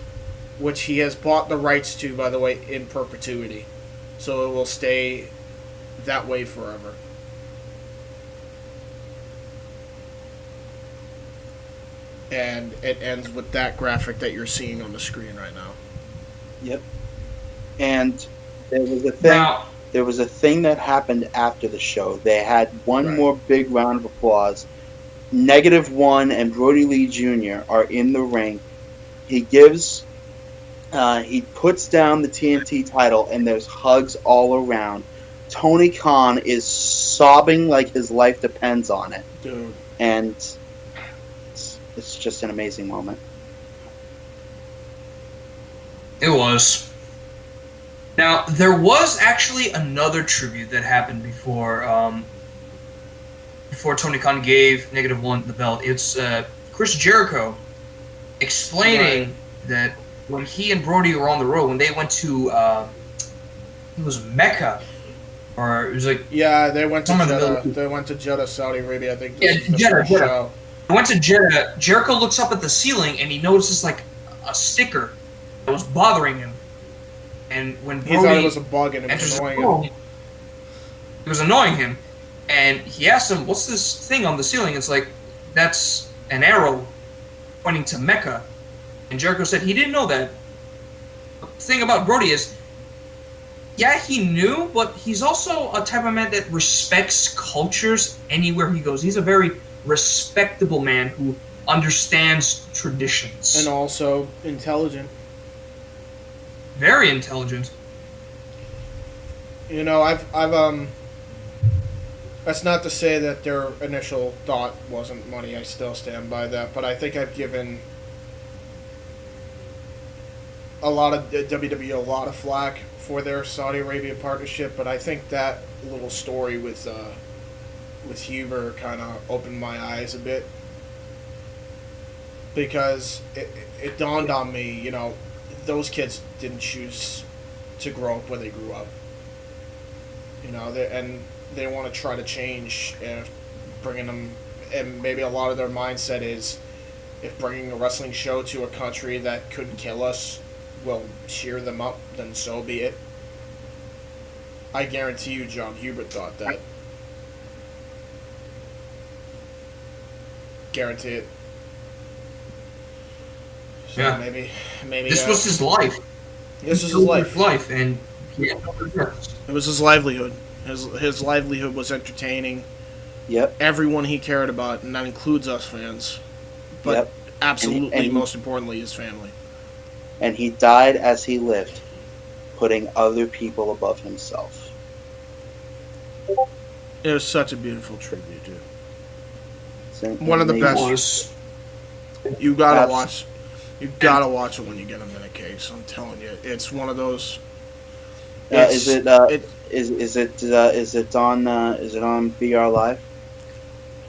Which he has bought the rights to, by the way, in perpetuity. So it will stay that way forever. And it ends with that graphic that you're seeing on the screen right now. Yep. And there was a thing. There was a thing that happened after the show. They had one more big round of applause. -1 and Brody Lee Jr. are in the ring. He gives, he puts down the TNT title, and there's hugs all around. Tony Khan is sobbing like his life depends on it. Dude. And it's just an amazing moment. It was. Now, there was actually another tribute that happened before Tony Khan gave -1 the belt. It's Chris Jericho explaining that when he and Brody were on the road, when they went to, it was Mecca, or it was like... Yeah, they went to Jeddah. They went to Jeddah, Saudi Arabia, I think. Jeddah. They went to Jeddah. Jericho looks up at the ceiling, and he notices, like, a sticker that was bothering him. And when Brody... He thought it was a bug, and it was annoying him. It was annoying him. And he asked him, "What's this thing on the ceiling?" It's like, "That's an arrow pointing to Mecca." And Jericho said he didn't know that. The thing about Brody is, yeah, he knew, but he's also a type of man that respects cultures anywhere he goes. He's a very respectable man who understands traditions. And also intelligent. Very intelligent. You know, I've that's not to say that their initial thought wasn't money. I still stand by that, but I think I've given a lot of WWE a lot of flack for their Saudi Arabia partnership, but I think that little story with Huber kind of opened my eyes a bit, because it dawned on me, you know, those kids didn't choose to grow up where they grew up. You know, they want to try to change, and bringing them, and maybe a lot of their mindset is, if bringing a wrestling show to a country that couldn't kill us will cheer them up, then so be it. I guarantee you John Hubert thought that. Guarantee it. So Yeah. maybe This was his life. This was his life. And yeah, It was his livelihood. His livelihood was entertaining Yep. everyone he cared about, and that includes us fans. But Yep. absolutely, And most importantly, his family. And he died as he lived, putting other people above himself. It was such a beautiful tribute, dude. It's One of the best. was. You gotta That's- watch. You gotta watch it when you get a minute, case. I'm telling you, it's one of those. Is it on BR Live?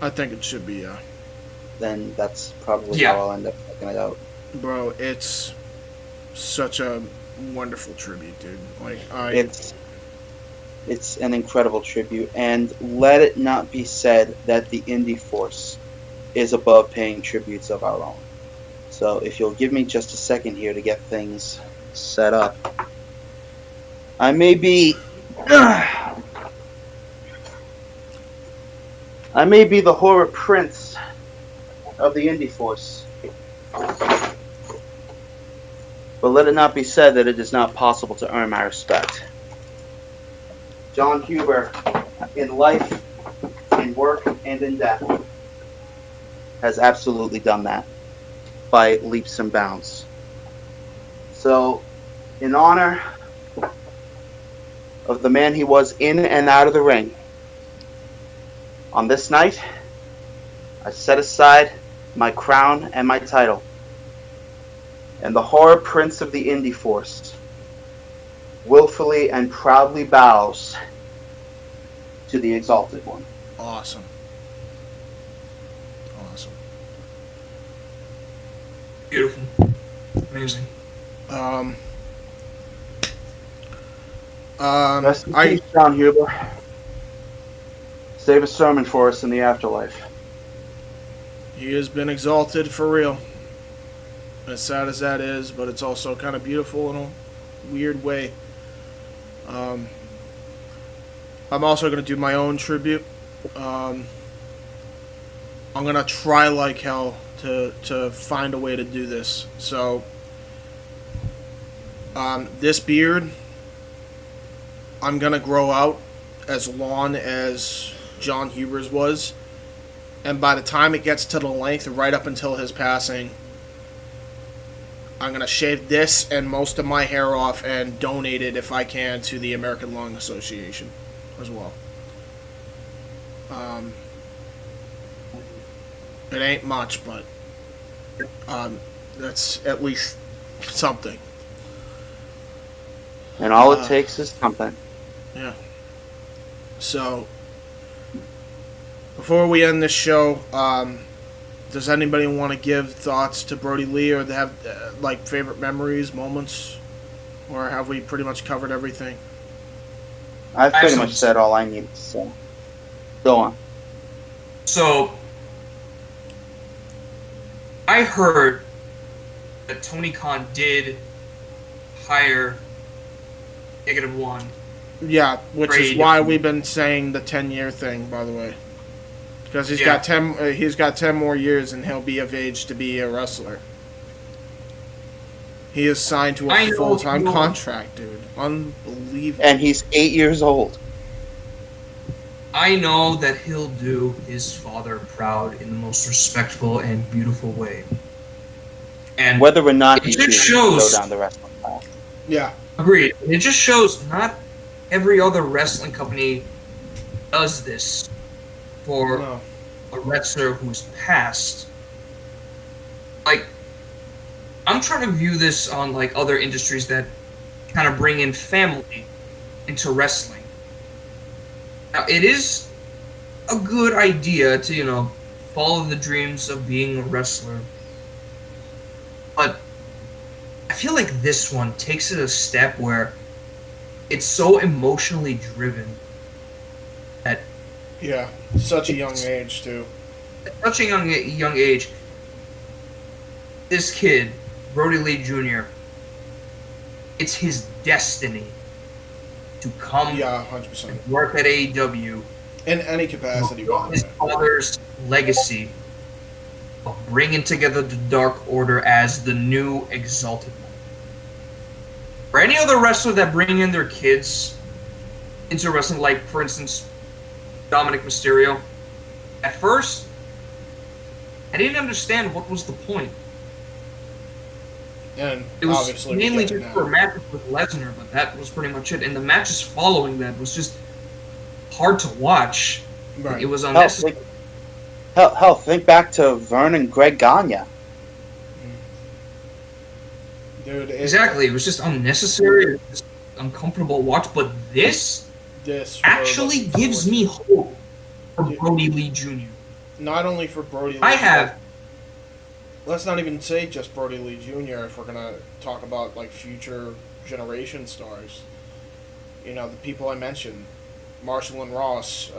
I think it should be, yeah. Then that's probably Yeah. how I'll end up checking it out. Bro, it's such a wonderful tribute, dude. Like It's an incredible tribute, and let it not be said that the Indy Force is above paying tributes of our own. So if you'll give me just a second here to get things set up, I may be the horror prince of the Indy Force. But let it not be said that it is not possible to earn my respect. John Huber, in life, in work, and in death, has absolutely done that by leaps and bounds. So, in honor of the man he was in and out of the ring, on this night, I set aside my crown and my title, and the horror prince of the Indy Force willfully and proudly bows to the Exalted One. awesome. Awesome. Beautiful. Amazing. Rest in peace, John Huber. Save a sermon for us in the afterlife. He has been exalted for real. As sad as that is, but it's also kind of beautiful in a weird way. I'm also going to do my own tribute. I'm going to try like hell to find a way to do this. So, this beard, I'm going to grow out as long as John Huber's was. And by the time it gets to the length, right up until his passing, I'm going to shave this and most of my hair off and donate it, if I can, to the American Lung Association as well. It ain't much, but that's at least something. And all it takes is something. Yeah. So, before we end this show, does anybody want to give thoughts to Brody Lee, or they have like favorite memories, moments, or have we pretty much covered everything? I've pretty much said all I need to say. Go on. So, I heard that Tony Khan did hire -1. Yeah, which is Great. why we've been saying the 10-year thing, by the way, because he's got 10. He's got 10 more years, and he'll be of age to be a wrestler. He is signed to a full-time contract, dude. Unbelievable. And he's 8 years old. I know that he'll do his father proud in the most respectful and beautiful way. And whether or not he just shows go down the wrestling path. Yeah. Agreed. It just shows not every other wrestling company does this for a wrestler who's passed. Like, I'm trying to view this on like other industries that kind of bring in family into wrestling. Now, it is a good idea to, follow the dreams of being a wrestler. But I feel like this one takes it a step where it's so emotionally driven that... Yeah, such a young age, too. At such a young age, this kid, Brody Lee Jr., it's his destiny to come 100%. and work at AEW in any capacity. His father's legacy of bringing together the Dark Order as the new Exalted One. For any other wrestler that bring in their kids into wrestling, like, for instance, Dominic Mysterio, at first, I didn't understand what was the point. And it was mainly just for matches with Lesnar, but that was pretty much it. And the matches following that was just hard to watch. Right. It was unnecessary. Hell, think back to Vern and Greg Gagne. Dude, exactly. It was just unnecessary. It was just uncomfortable to watch. But this actually gives me hope for Brody Lee Jr. Not only for Brody Lee. Let's not even say just Brody Lee Jr. if we're going to talk about like future generation stars. The people I mentioned, Marshall and Ross,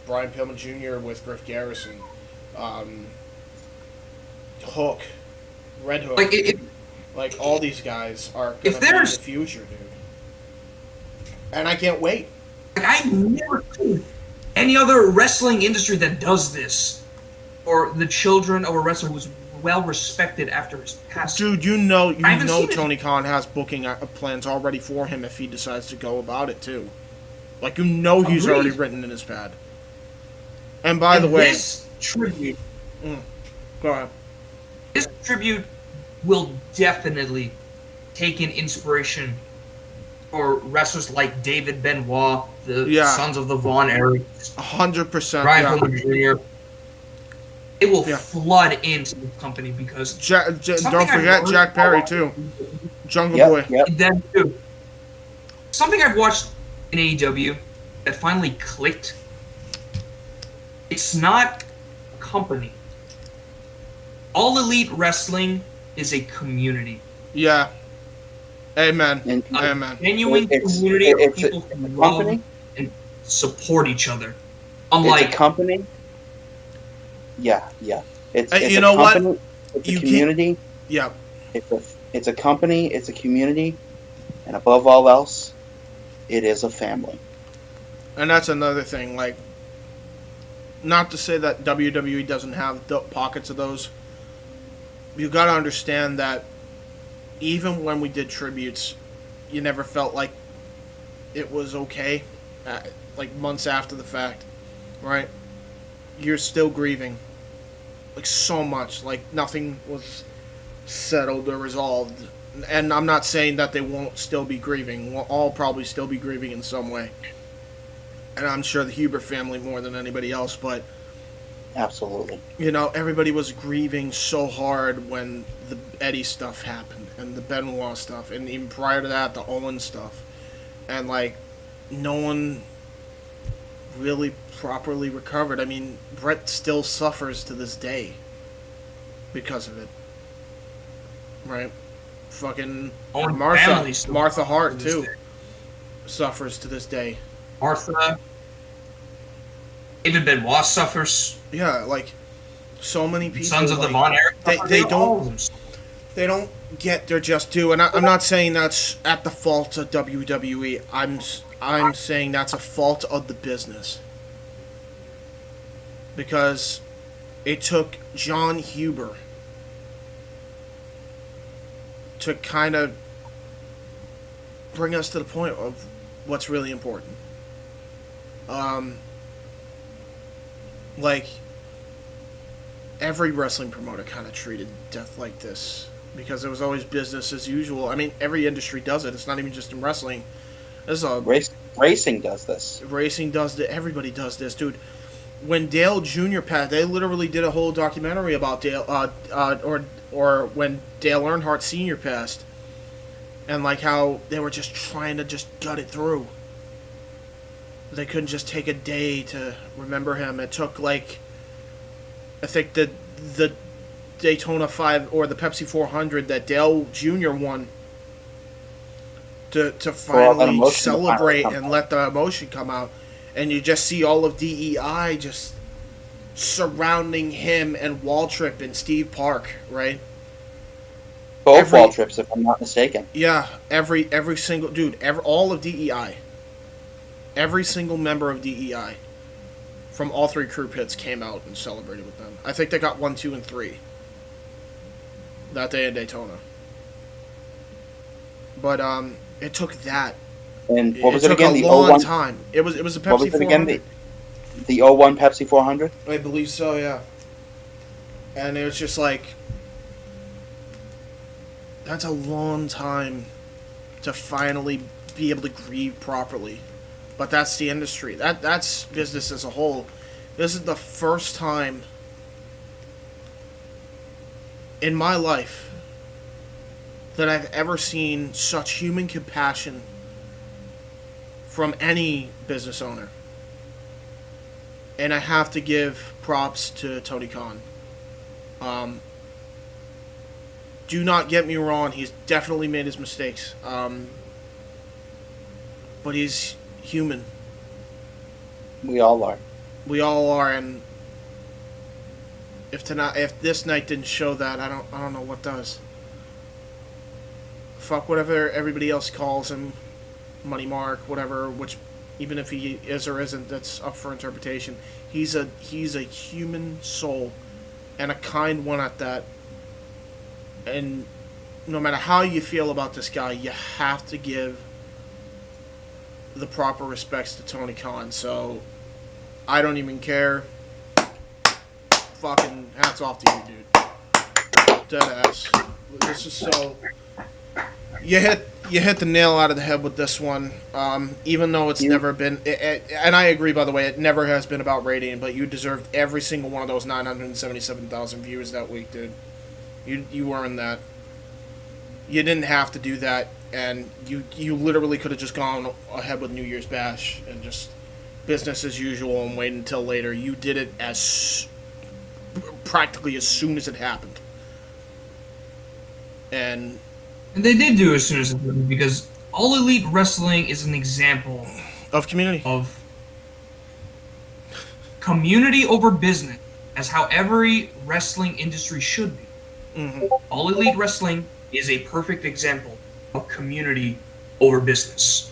Brian Pillman Jr. with Griff Garrison, Hook, Red Hook. Like all these guys are going to be in the future, dude. And I can't wait. Like, I've never seen any other wrestling industry that does this. Or the children of a wrestler who's well respected after his passing. Dude, you know Tony Khan has booking plans already for him if he decides to go about it too. Like he's already written in his pad. And by the way, this tribute. Go ahead. This tribute will definitely take in inspiration for wrestlers like David Benoit, the Sons of the Von Erich, 100%. Brian Pillman Jr. It will flood into the company because don't forget Jack Perry too, Jungle Boy. That too. Something I've watched in AEW that finally clicked. It's not a company. All Elite Wrestling is a community. Yeah. Amen. A genuine community of people who love and support each other. Unlike a company. Yeah. It's you know company, what? It's a community. Yeah. It's a company. It's a community, and above all else, it is a family. And that's another thing. Like, not to say that WWE doesn't have pockets of those. You got to understand that even when we did tributes, you never felt like it was okay. Like months after the fact, right? You're still grieving. Like so much. Like nothing was settled or resolved. And I'm not saying that they won't still be grieving. We'll all probably still be grieving in some way. And I'm sure the Huber family more than anybody else, but absolutely. Everybody was grieving so hard when the Eddie stuff happened and the Benoit stuff, and even prior to that, the Owen stuff. And, like, no one really properly recovered. I mean, Brett still suffers to this day because of it. Right? Fucking Martha Hart, too, suffers to this day. Martha. David Benoit suffers. Yeah, like so many people. Sons of the Von Erich. They don't get their just due, and I'm not saying that's at the fault of WWE. I'm saying that's a fault of the business, because it took John Huber to kind of bring us to the point of what's really important. Like, every wrestling promoter kind of treated death like this because it was always business as usual. I mean, every industry does it. It's not even just in wrestling. This is Racing does this. Racing does it. Everybody does this, dude. When Dale Jr. passed, they literally did a whole documentary about Dale, or when Dale Earnhardt Sr. passed, and like how they were just trying to just gut it through. They couldn't just take a day to remember him. It took like, I think the Daytona 5 or the Pepsi 400 that Dale Jr. won to finally celebrate and let the emotion come out. And you just see all of DEI just surrounding him and Waltrip and Steve Park, right? Both Waltrips, if I'm not mistaken. Yeah, every single dude, all of DEI. Every single member of DEI from all three crew pits came out and celebrated with them. I think they got 1, 2, and 3 that day in Daytona. But it took that. And what was it took again? A The long 01 time. It was a Pepsi What was it again? 400. The 01 Pepsi 400. I believe so. Yeah. And it was just like, that's a long time to finally be able to grieve properly. But that's the industry. That's business as a whole. This is the first time in my life that I've ever seen such human compassion from any business owner. And I have to give props to Tony Khan. Do not get me wrong, he's definitely made his mistakes. But he's human. We all are. We all are, and if this night didn't show that, I don't know what does. Fuck whatever everybody else calls him, Money Mark, whatever. Which, even if he is or isn't, that's up for interpretation. He's a human soul, and a kind one at that. And no matter how you feel about this guy, you have to give the proper respects to Tony Khan. So I don't even care. Fucking hats off to you, dude. Dead ass. This is so. You hit the nail out of the head with this one. Even though it's never been, and I agree, by the way, it never has been about rating. But you deserved every single one of those 977,000 views that week, dude. You earned that. You didn't have to do that, and you literally could have just gone ahead with New Year's Bash and just business as usual and wait until later. You did it practically as soon as it happened. And they did do it as soon as it happened, because All Elite Wrestling is an example of community. Of community over business, as how every wrestling industry should be. Mm-hmm. All Elite Wrestling is a perfect example of community over business.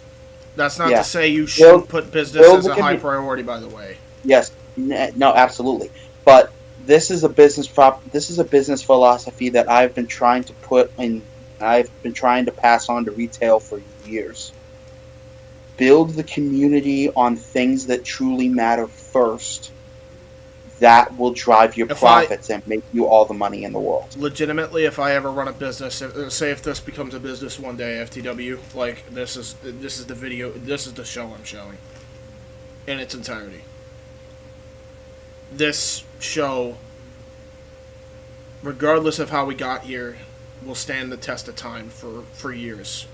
That's not to say you shouldn't put business as a high priority, by the way. Yes, no, absolutely. But this is a business This is a business philosophy that I've been trying to put in. I've been trying to pass on to retail for years. Build the community on things that truly matter first. That will drive your profits and make you all the money in the world. Legitimately, if I ever run a business, say if this becomes a business one day, FTW, like this is the video, this is the show I'm showing in its entirety. This show, regardless of how we got here, will stand the test of time for years.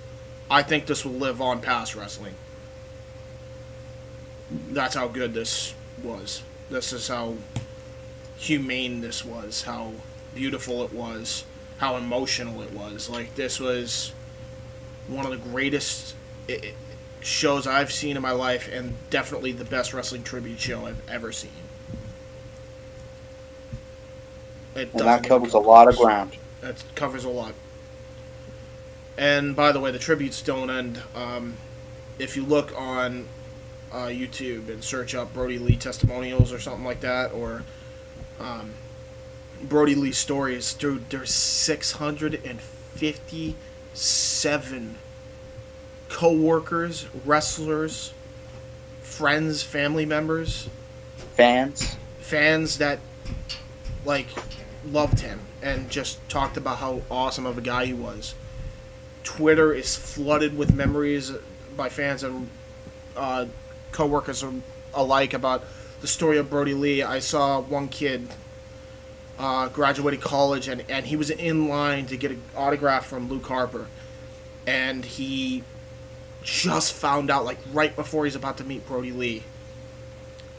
I think this will live on past wrestling. That's how good this was. This is how humane this was, how beautiful it was, how emotional it was. Like, this was one of the greatest shows I've seen in my life, and definitely the best wrestling tribute show I've ever seen. And that covers a lot of ground. It covers a lot. And by the way, the tributes don't end. If you look on YouTube and search up Brody Lee testimonials or something like that, or Brody Lee stories, dude, there's 650 57 co-workers, wrestlers, friends, family members, Fans. that like loved him and just talked about how awesome of a guy he was. Twitter is flooded with memories by fans and co-workers alike about the story of Brody Lee. I saw one kid graduated college, and he was in line to get an autograph from Luke Harper, and he just found out, like, right before he's about to meet Brody Lee,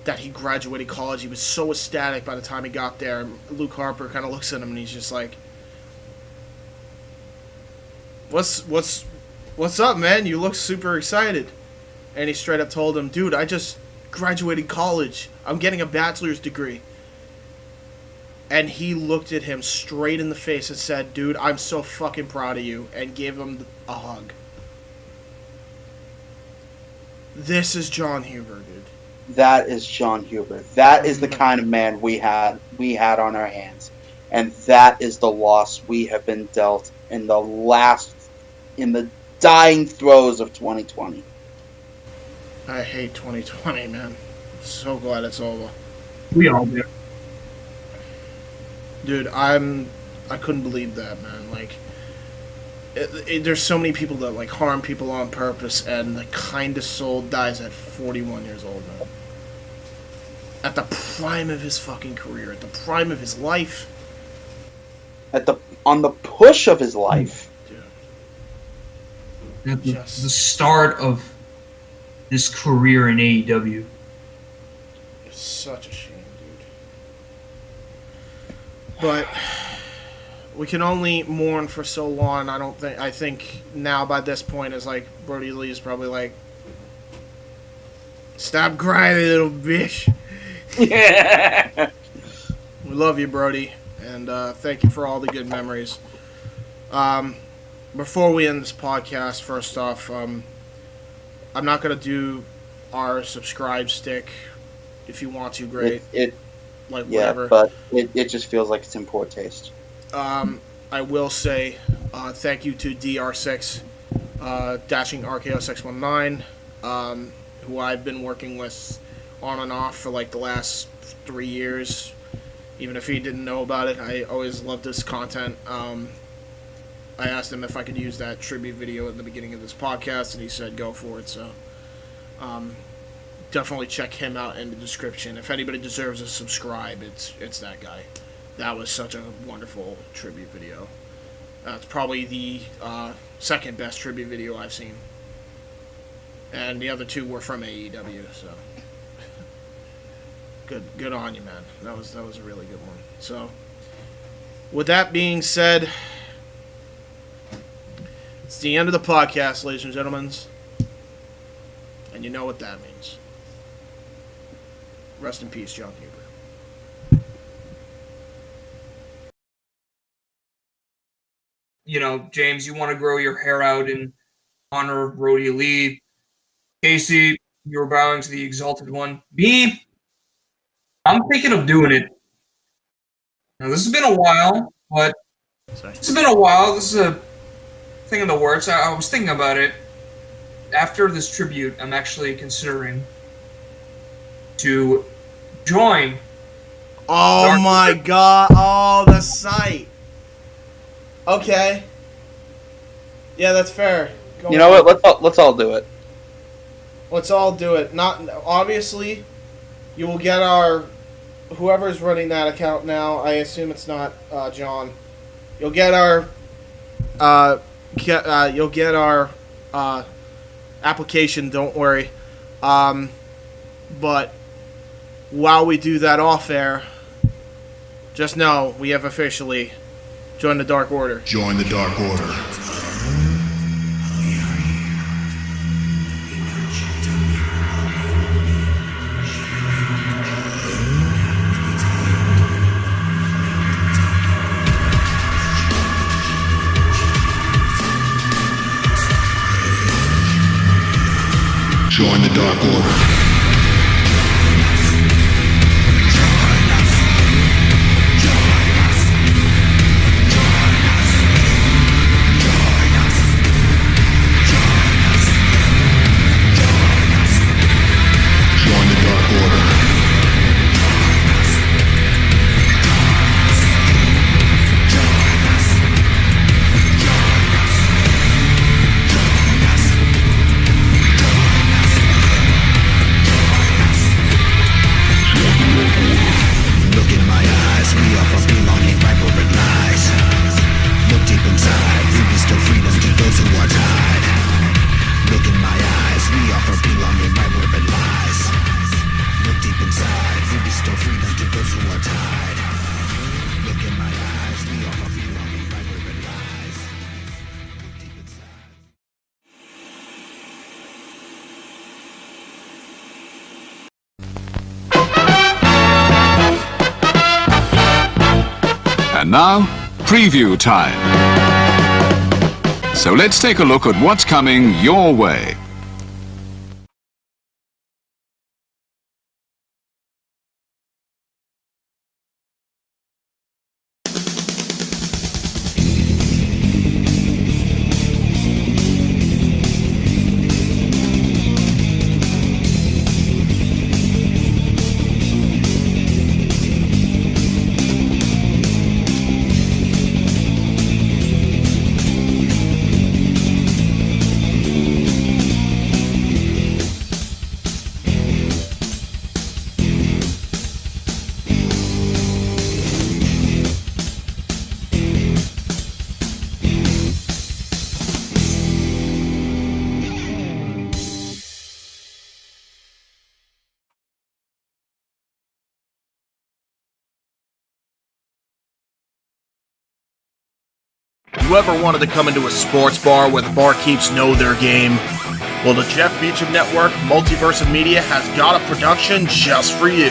that he graduated college. He was so ecstatic by the time he got there. And Luke Harper kind of looks at him, and he's just like, What's up, man? You look super excited. And he straight up told him, dude, I just graduated college. I'm getting a bachelor's degree. And he looked at him straight in the face and said, dude, I'm so fucking proud of you, and gave him a hug. This is John Huber, dude. That is John Huber. That is the kind of man we had on our hands. And that is the loss we have been dealt in the dying throes of 2020. I hate 2020, man. I'm so glad it's over. We all do. Dude, I couldn't believe that, man. Like, there's so many people that, like, harm people on purpose, and the kindest soul dies at 41 years old, man. At the prime of his fucking career, at the prime of his life. On the push of his life. At the start of his career in AEW. It's such a shame, dude. But we can only mourn for so long. I think now by this point is like Brody Lee is probably like, stop crying, little bitch. Yeah. We love you, Brody, and thank you for all the good memories. Before we end this podcast, first off, I'm not going to do our subscribe stick. If you want to, great. Whatever. But it just feels like it's in poor taste. I will say thank you to DR6, Dashing RKO 619, who I've been working with on and off for like the last 3 years. Even if he didn't know about it, I always loved his content. I asked him if I could use that tribute video at the beginning of this podcast, and he said go for it. So definitely check him out in the description. If anybody deserves a subscribe, it's that guy. That was such a wonderful tribute video. It's probably the second best tribute video I've seen. And the other two were from AEW, so good on you, man. That was a really good one. So with that being said, it's the end of the podcast, ladies and gentlemen. And you know what that means. Rest in peace, John Huber. You know, James, you want to grow your hair out in honor of Brody Lee. Casey, you're bowing to the Exalted One. Me, I'm thinking of doing it. Now, this has been a while, but This is a thing in the works. I was thinking about it. After this tribute, I'm actually considering to join. Oh my god! Oh, the site. Okay. Yeah, that's fair. You know what? Let's all do it. Let's all do it. Not obviously, you will get our whoever's running that account now. I assume it's not John. You'll get our application. Don't worry. But while we do that off air, just know we have officially joined the Dark Order. Join the Dark Order. Join the Dark Order. now, preview time. So let's take a look at what's coming your way. You ever wanted to come into a sports bar where the barkeeps know their game? Well, the Jeff Meacham Network, Multiverse of Media, has got a production just for you.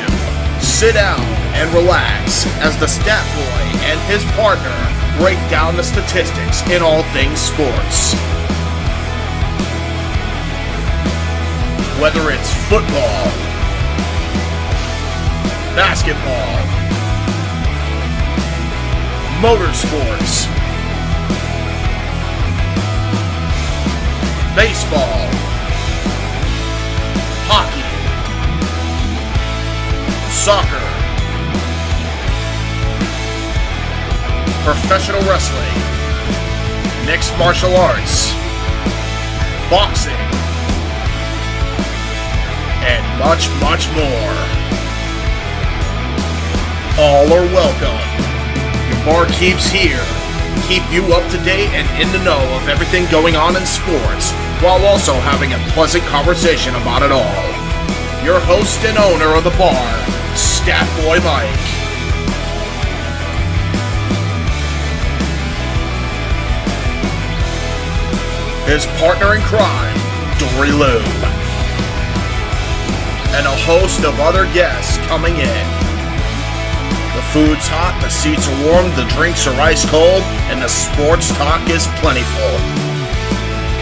Sit down and relax as the stat boy and his partner break down the statistics in all things sports. Whether it's football, basketball, motorsports, baseball, hockey, soccer, professional wrestling, mixed martial arts, boxing, and much, much more. All are welcome. Your barkeeps here keep you up to date and in the know of everything going on in sports, while also having a pleasant conversation about it all. Your host and owner of the bar, Stat Boy Mike. His partner in crime, Dory Lou. And a host of other guests coming in. The food's hot, the seats are warm, the drinks are ice cold, and the sports talk is plentiful.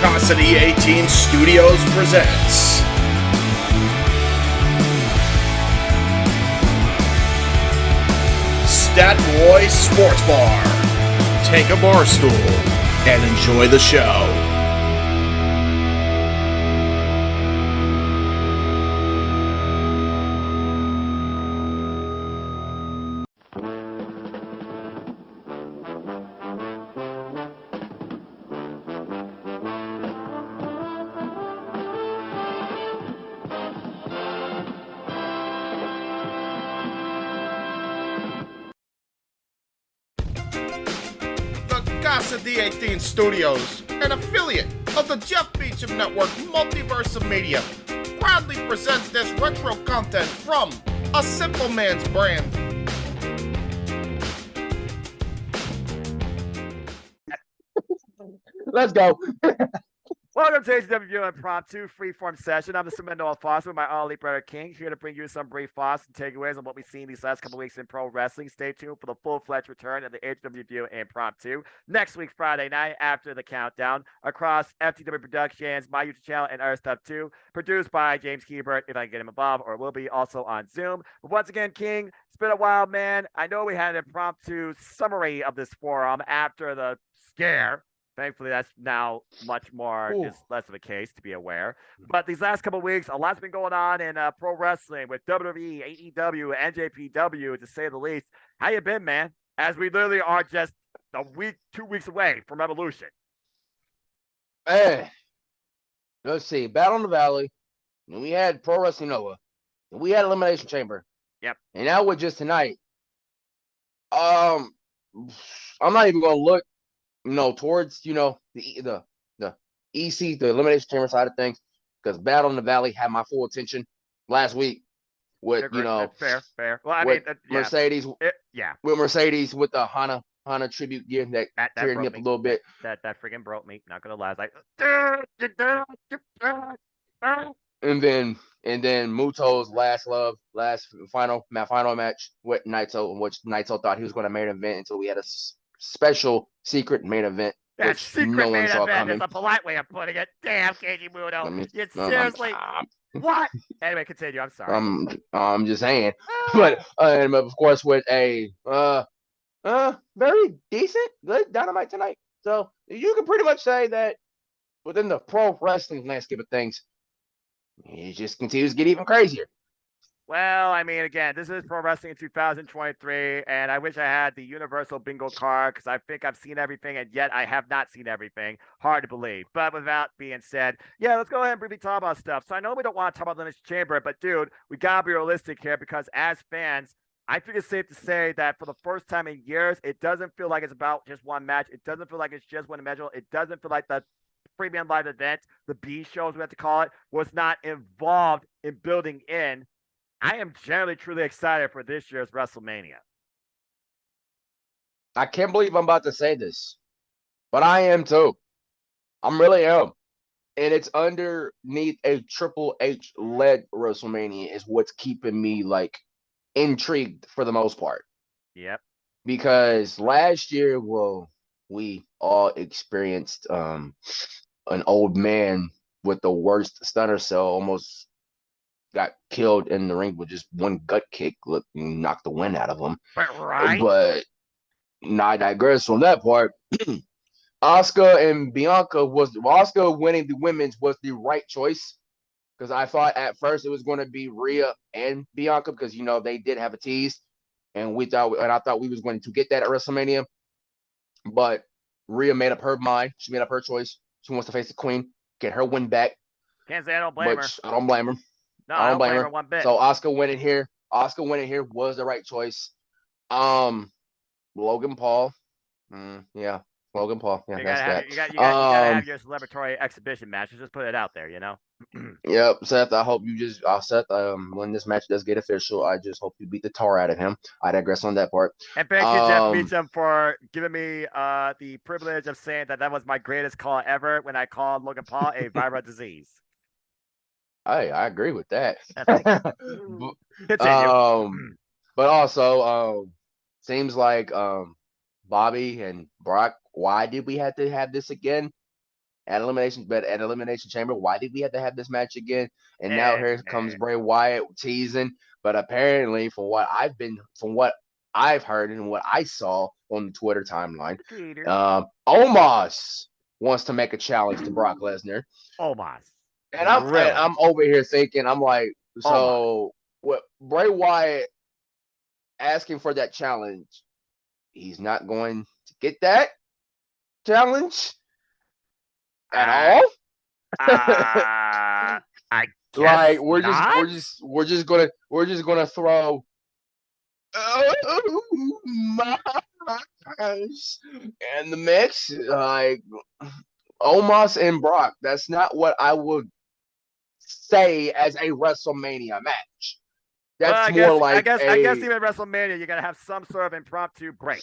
Casa D18 Studios presents Stat Boy Sports Bar. Take a bar stool and enjoy the show. Casa D18 Studios, an affiliate of the Jeff Meacham Network Multiverse of Media, proudly presents this retro content from A Simple Man's Brand. Let's go. Welcome to ATW View Impromptu Freeform Session. I'm the Seminola Foster with my Ollie Brother King, here to bring you some brief thoughts and takeaways on what we've seen these last couple weeks in pro wrestling. Stay tuned for the full-fledged return of the ATW View Impromptu next week, Friday night, after the countdown, across FTW Productions, my YouTube channel, and other stuff too. Produced by James Hebert, if I can get him above, or will be also on Zoom. But once again, King, it's been a while, man. I know we had an impromptu summary of this forum after the scare. Thankfully, that's now much more, is less of a case, to be aware. But these last couple of weeks, a lot's been going on in pro wrestling with WWE, AEW, NJPW, to say the least. How you been, man? As we literally are just a week, 2 weeks away from Evolution. Hey, let's see. Battle in the Valley. And we had Pro Wrestling Nova. And we had Elimination Chamber. Yep. And now with just tonight. I'm not even going to look, towards, the EC, the Elimination Chamber side of things, because Battle in the Valley had my full attention last week with, fair. Well, I with mean, Mercedes, with Mercedes with the Hana tribute gear that teared me up a little bit. That freaking broke me. Not gonna lie, I was like, and then And then Muto's last final match with Naito, in which Naito thought he was going to main event until we had a special secret main event, That which secret no one main saw event coming. is a polite way of putting it. Damn, Keiji Muto. You I'm- seriously. What? Anyway, continue. I'm sorry. I'm just saying, but of course with a very decent, good Dynamite tonight. So you can pretty much say that within the pro wrestling landscape of things, it just continues to get even crazier. Well, I mean, again, this is Pro Wrestling in 2023, and I wish I had the Universal Bingo card because I think I've seen everything, and yet I have not seen everything. Hard to believe. But with that being said, yeah, let's go ahead and briefly talk about stuff. So I know we don't want to talk about the Elimination Chamber, but dude, we gotta be realistic here because as fans, I think it's safe to say that for the first time in years, it doesn't feel like it's about just one match. It doesn't feel like it's just one individual. It doesn't feel like the premium live event, the B shows we have to call it, was not involved in building in. I am generally truly excited for this year's WrestleMania. I can't believe I'm about to say this, but I am too. I really am. And it's underneath a Triple H led WrestleMania is what's keeping me like intrigued for the most part. Yep. Because last year, well, we all experienced an old man with the worst stunner cell almost got killed in the ring with just one gut kick, knocked the wind out of him. But I digress from that part. Asuka and Bianca Asuka winning the women's was the right choice because I thought at first it was going to be Rhea and Bianca because they did have a tease, and I thought we was going to get that at WrestleMania, but Rhea made up her mind. She made up her choice. She wants to face the Queen, get her win back. Can't say I don't blame her. I don't blame her. No, I don't blame her one bit. So Asuka winning here was the right choice. Logan Paul. Yeah, Logan Paul. Yeah, you that's gotta have your celebratory exhibition matches. Just put it out there, Yep, Seth. I hope you just, Seth. When this match does get official, I just hope you beat the tar out of him. I digress on that part. And thank you, Jeff Meacham, for giving me the privilege of saying that was my greatest call ever when I called Logan Paul a viral disease. I agree with that. Continue. But also, seems like Bobby and Brock. Why did we have to have this again at Elimination Chamber? Why did we have to have this match again? And now here comes Bray Wyatt teasing. But apparently, from what I've heard and what I saw on the Twitter timeline, Omos wants to make a challenge to Brock Lesnar. Omos. And I'm over here thinking, I'm like, so what? Bray Wyatt asking for that challenge, he's not going to get that challenge at all. I guess like we're just gonna throw. Oh my gosh! And the mix, like Omos and Brock. That's not what I would say as a WrestleMania match. That's more like I guess even at WrestleMania, you gotta have some sort of impromptu break.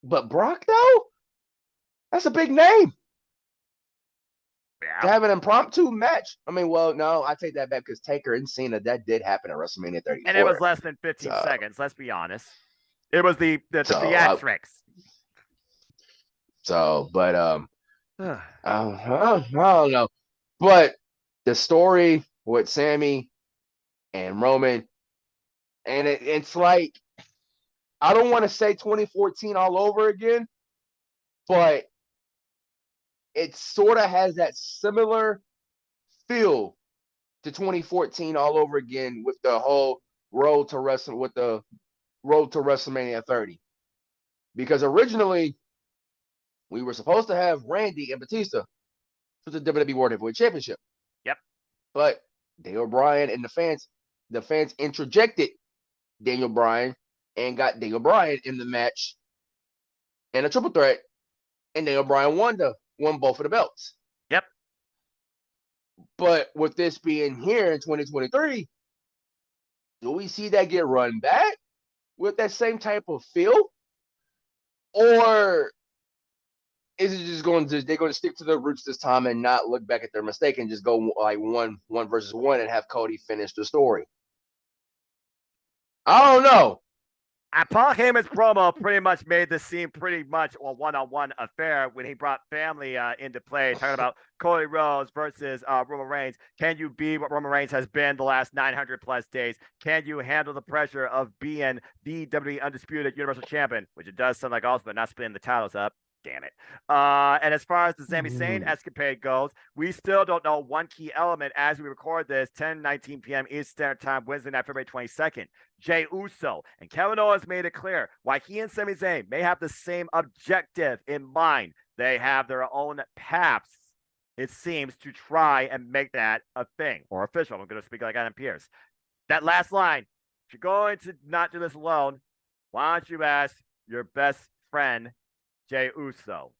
But Brock, though, that's a big name. Yeah. To have an impromptu match. I mean, well, no, I take that back because Taker and Cena, that did happen at WrestleMania 34. And it was less than 15 seconds, let's be honest. It was the theatrics. But I don't know. But the story with Sammy and Roman, and it's like, I don't want to say 2014 all over again, but it sort of has that similar feel to 2014 all over again with the whole road to WrestleMania 30. Because originally we were supposed to have Randy and Batista for the WWE World Heavyweight Championship. Yep. But Daniel Bryan and the fans interjected Daniel Bryan and got Daniel Bryan in the match in a triple threat, and Daniel Bryan won both of the belts. Yep. But with this being here in 2023, do we see that get run back with that same type of feel? Or is it just going to they're going to stick to their roots this time and not look back at their mistake and just go like one versus one and have Cody finish the story? I don't know. Paul Heyman's promo pretty much made this seem pretty much a one-on-one affair when he brought family into play, talking about Cody Rhodes versus Roman Reigns. Can you be what Roman Reigns has been the last 900 plus days? Can you handle the pressure of being the WWE Undisputed Universal Champion, which it does sound like also, but not splitting the titles up? Damn it. And as far as the Sami Zayn escapade goes, we still don't know one key element as we record this 10:19 p.m. Eastern Standard Time, Wednesday night, February 22nd. Jey Uso and Kevin Owens made it clear why he and Sami Zayn may have the same objective in mind. They have their own paths, it seems, to try and make that a thing or official. I'm going to speak like Adam Pearce. That last line, if you're going to not do this alone, why don't you ask your best friend, Jey Uso?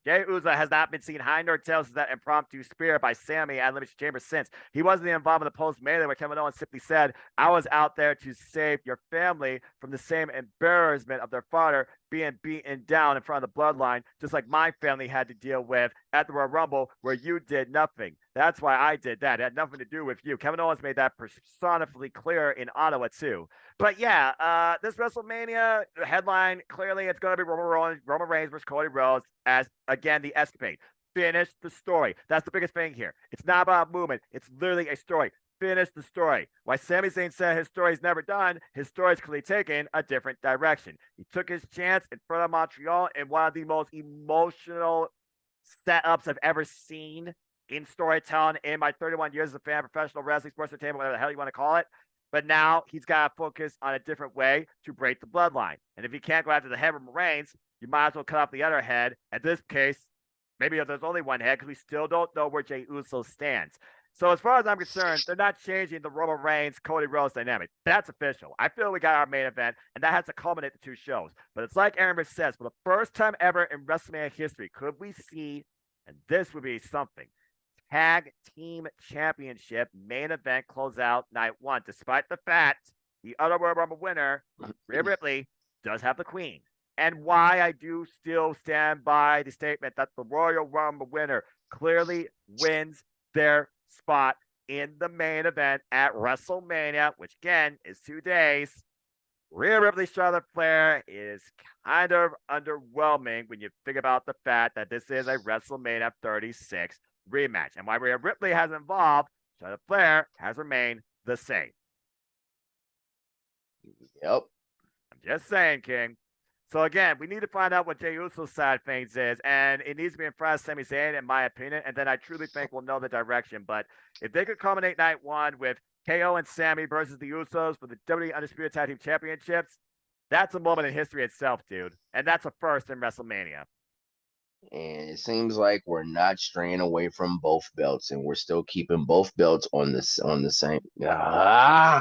Jey Uso has not been seen high nor tails since that impromptu spear by Sammy at Elimination Chamber since. He wasn't involved in the post-melee where Kevin Owens simply said, I was out there to save your family from the same embarrassment of their father being beaten down in front of the bloodline, just like my family had to deal with at the Royal Rumble where you did nothing. That's why I did that. It had nothing to do with you. Kevin Owens made that personificatively clear in Ottawa too. But yeah, this WrestleMania headline, clearly it's going to be Roman Reigns versus Cody Rhodes as, again, the escapade. Finish the story. That's the biggest thing here. It's not about movement. It's literally a story. Finish the story. Why Sami Zayn said his story's never done, his story's clearly taken a different direction. He took his chance in front of Montreal in one of the most emotional setups I've ever seen in storytelling in my 31 years as a fan of professional wrestling, sports entertainment, whatever the hell you want to call it. But now he's got to focus on a different way to break the bloodline. And if he can't go after the head of Reigns, you might as well cut off the other head. In this case, maybe if there's only one head, because we still don't know where Jey Uso stands. So as far as I'm concerned, they're not changing the Roman Reigns, Cody Rhodes dynamic. That's official. I feel we got our main event, and that has to culminate the two shows. But it's like Aaron says, for the first time ever in WrestleMania history, could we see, and this would be something, Tag Team Championship main event closeout night one, despite the fact the other Royal Rumble winner, Rhea Ripley, does have the Queen. And why I do still stand by the statement that the Royal Rumble winner clearly wins their spot in the main event at WrestleMania, which again is 2 days. Rhea Ripley, Charlotte Flair is kind of underwhelming when you think about the fact that this is a WrestleMania 36 rematch. And while Rhea Ripley has evolved, Charlotte Flair has remained the same. Yep. I'm just saying, King. So again, we need to find out what Jey Uso's side of things is, and it needs to be in front of Sami Zayn, in my opinion, and then I truly think we'll know the direction. But if they could culminate night one with KO and Sammy versus the Usos for the WWE Undisputed Tag Team Championships, that's a moment in history itself, dude. And that's a first in WrestleMania. And it seems like we're not straying away from both belts, and we're still keeping both belts on the same. Yeah,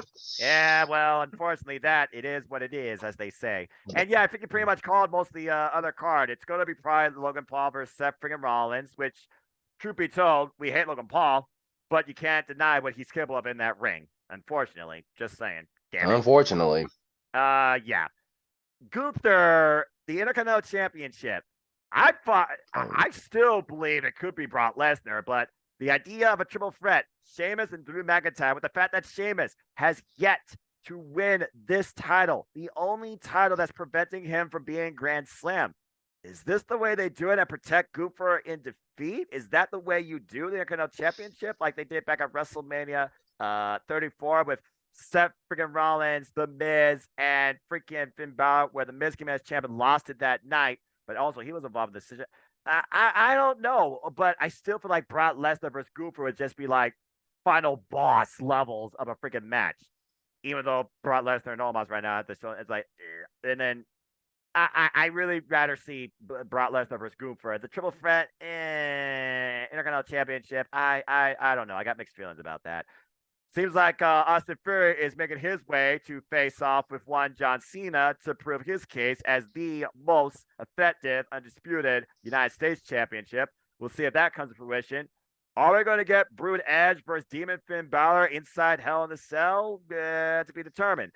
well, unfortunately, it is what it is, as they say. And yeah, I think you pretty much called most of the other card. It's going to be probably Logan Paul versus Seth freaking Rollins, which, truth be told, we hate Logan Paul, but you can't deny what he's capable of in that ring. Unfortunately, just saying. Damn it. Unfortunately. Yeah. Gunther, the Intercontinental Championship. I still believe it could be Brock Lesnar, but the idea of a triple threat, Sheamus and Drew McIntyre, with the fact that Sheamus has yet to win this title, the only title that's preventing him from being Grand Slam. Is this the way they do it and protect Gunther in defeat? Is that the way you do the Intercontinental Championship like they did back at WrestleMania 34 with Seth freaking Rollins, The Miz, and freaking Finn Balor, where The Miz came as champion, lost it that night, but also he was involved in the decision. I don't know, but I still feel like Brock Lesnar versus Gunther would just be like final boss levels of a freaking match. Even though Brock Lesnar and Omos right now, it's like, and then I really rather see Brock Lesnar versus Gunther. The triple threat, Intercontinental Championship. I don't know. I got mixed feelings about that. Seems like Austin Theory is making his way to face off with one John Cena to prove his case as the most effective, undisputed United States Championship. We'll see if that comes to fruition. Are we going to get Brood Edge versus Demon Finn Balor inside Hell in a Cell? To be determined.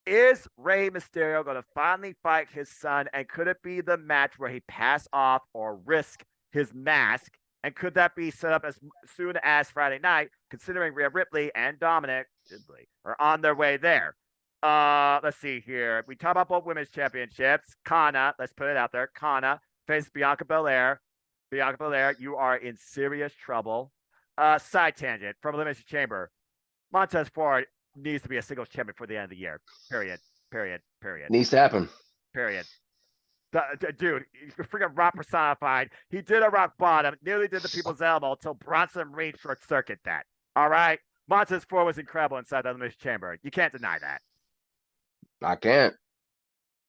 Is Rey Mysterio going to finally fight his son? And could it be the match where he pass off or risk his mask? And could that be set up as soon as Friday night, considering Rhea Ripley and Dominic are on their way there? Let's see here. We talk about both women's championships. Kana, let's put it out there. Kana faces Bianca Belair. Bianca Belair, you are in serious trouble. Side tangent from Elimination Chamber. Montez Ford needs to be a singles champion for the end of the year. Period. Needs to happen. Period. Dude, freaking Rock personified. He did a rock bottom, nearly did the people's elbow until Bronson Reed short circuit that. All right. Montez Ford was incredible inside the Elimination Chamber. You can't deny that. I can't.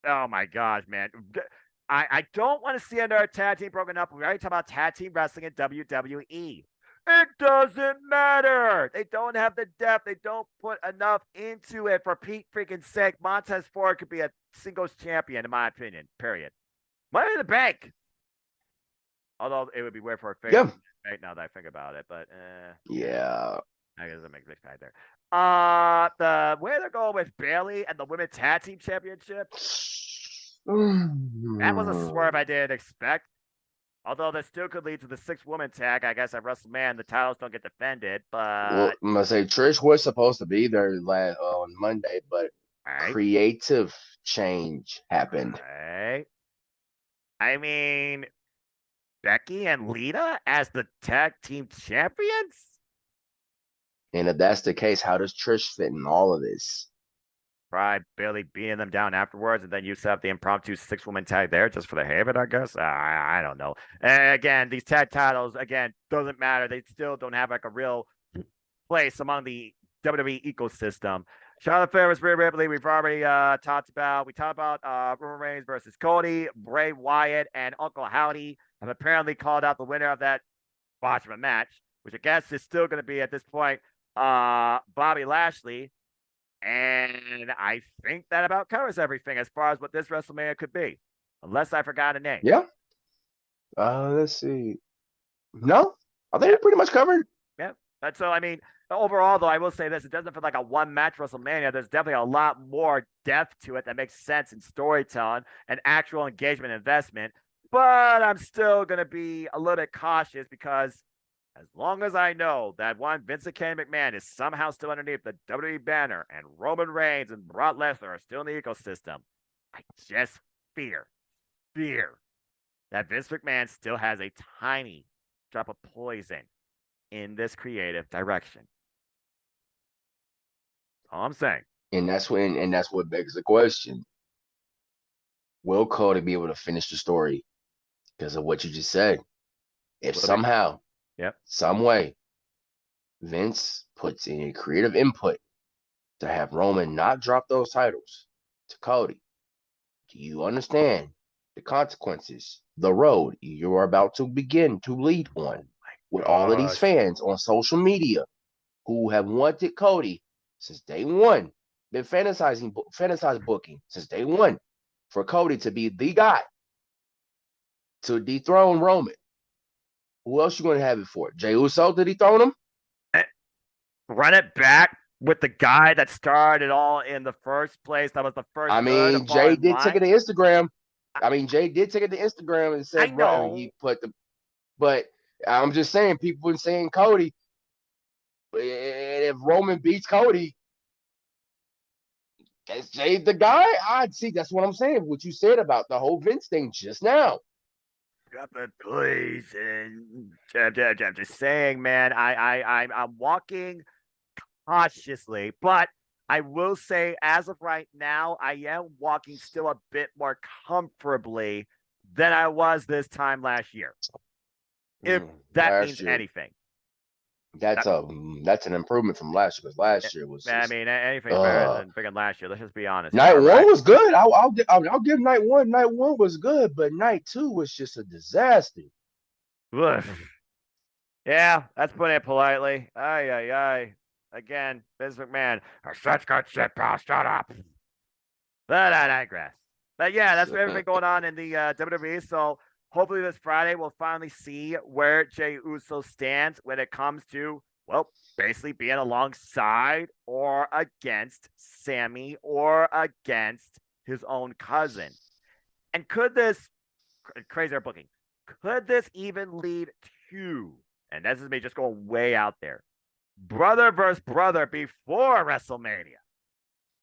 Oh my gosh, man. I don't want to see another tag team broken up. We already talked about tag team wrestling in WWE. It doesn't matter. They don't have the depth. They don't put enough into it. For Pete freaking sake, Montez Ford could be a singles champion, in my opinion. Period. Money in the Bank. Although it would be weird for a face. Yeah. Right now that I think about it, but yeah. I guess it makes sense right there. The way they're going with Bayley and the women's tag team championship. That was a swerve I didn't expect. Although that still could lead to the 6-woman tag, I guess, at WrestleMania. The titles don't get defended, but... Well, I'm going to say Trish was supposed to be there on Monday, but creative change happened. Right. I mean, Becky and Lita as the tag team champions? And if that's the case, how does Trish fit in all of this? Probably Bayley beating them down afterwards, and then you set up the impromptu 6-woman tag there just for the heck of it, I guess. I don't know. And again, these tag titles, doesn't matter. They still don't have like a real place among the WWE ecosystem. Charlotte Flair versus Rhea Ripley, we've already talked about. We talked about Roman Reigns versus Cody. Bray Wyatt and Uncle Howdy have apparently called out the winner of that botch of a match, which I guess is still going to be at this point Bobby Lashley. And I think that about covers everything as far as what this WrestleMania could be, unless I forgot a name. Yeah. Let's see. No, I think we're pretty much covered. Yeah. And so, I mean, overall, though, I will say this: it doesn't feel like a one-match WrestleMania. There's definitely a lot more depth to it that makes sense in storytelling and actual engagement investment. But I'm still going to be a little bit cautious because as long as I know that one Vincent K. McMahon is somehow still underneath the WWE banner and Roman Reigns and Brock Lesnar are still in the ecosystem, I just fear that Vince McMahon still has a tiny drop of poison in this creative direction. That's all I'm saying. And that's what begs the question. Will Cody be able to finish the story because of what you just said? If somehow, some way, Vince puts in a creative input to have Roman not drop those titles to Cody, do you understand the consequences, the road you are about to begin to lead on with all of these fans on social media who have wanted Cody since day one, been fantasizing booking since day one for Cody to be the guy to dethrone Roman? Who else you going to have it for? Jey Uso to dethrone him? Run it back with the guy that started it all in the first place. That was the first. I mean, Jay did take it to Instagram. Jay did take it to Instagram and said, bro, he put the. But I'm just saying, people been saying Cody. If Roman beats Cody, is Jay the guy? I'd see. That's what I'm saying. What you said about the whole Vince thing just now. Drop it, please. And I'm just saying, man, I'm walking cautiously, but I will say, as of right now, I am walking still a bit more comfortably than I was this time last year. If that means anything. That's an improvement from last year, because last year was. I mean, anything better than freaking last year. Let's just be honest. Night one was good. I'll give night one. Night one was good, but night two was just a disaster. Yeah, that's putting it politely. Ay. Again, Vince McMahon. Such good shit, pal. Shut up. But I digress. But yeah, that's everything going on in the WWE. So hopefully this Friday we'll finally see where Jey Uso stands when it comes to, well, basically being alongside or against Sammy or against his own cousin. And could this, crazier booking, could this even lead to, and this is me just going way out there, brother versus brother before WrestleMania?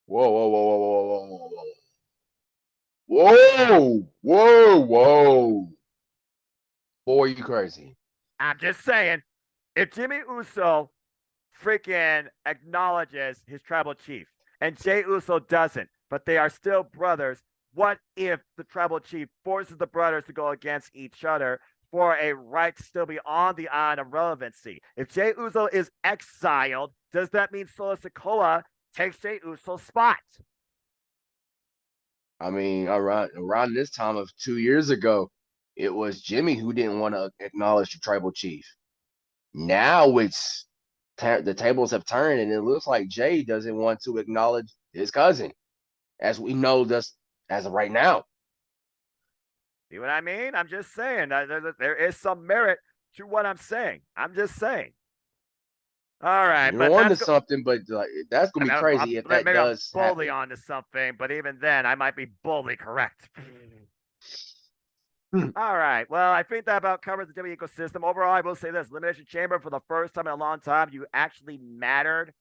Whoa, whoa, whoa, whoa, whoa, whoa, whoa, whoa, whoa, whoa. Boy, you crazy. I'm just saying, if Jimmy Uso freaking acknowledges his tribal chief and Jey Uso doesn't, but they are still brothers, what if the tribal chief forces the brothers to go against each other for a right to still be on the island of relevancy? If Jey Uso is exiled, does that mean Solo Sikoa takes Jey Uso's spot? I mean, around this time of 2 years ago, it was Jimmy who didn't want to acknowledge the tribal chief. Now it's the tables have turned, and it looks like Jay doesn't want to acknowledge his cousin, as we know just as of right now. See what I mean? I'm just saying there is some merit to what I'm saying. I'm just saying. All right, You're but on to something, but that's gonna be crazy if that does I'm boldly onto something, but even then, I might be boldly correct. All right. Well, I think that about covers the W ecosystem. Overall, I will say this: Elimination Chamber, for the first time in a long time, you actually mattered,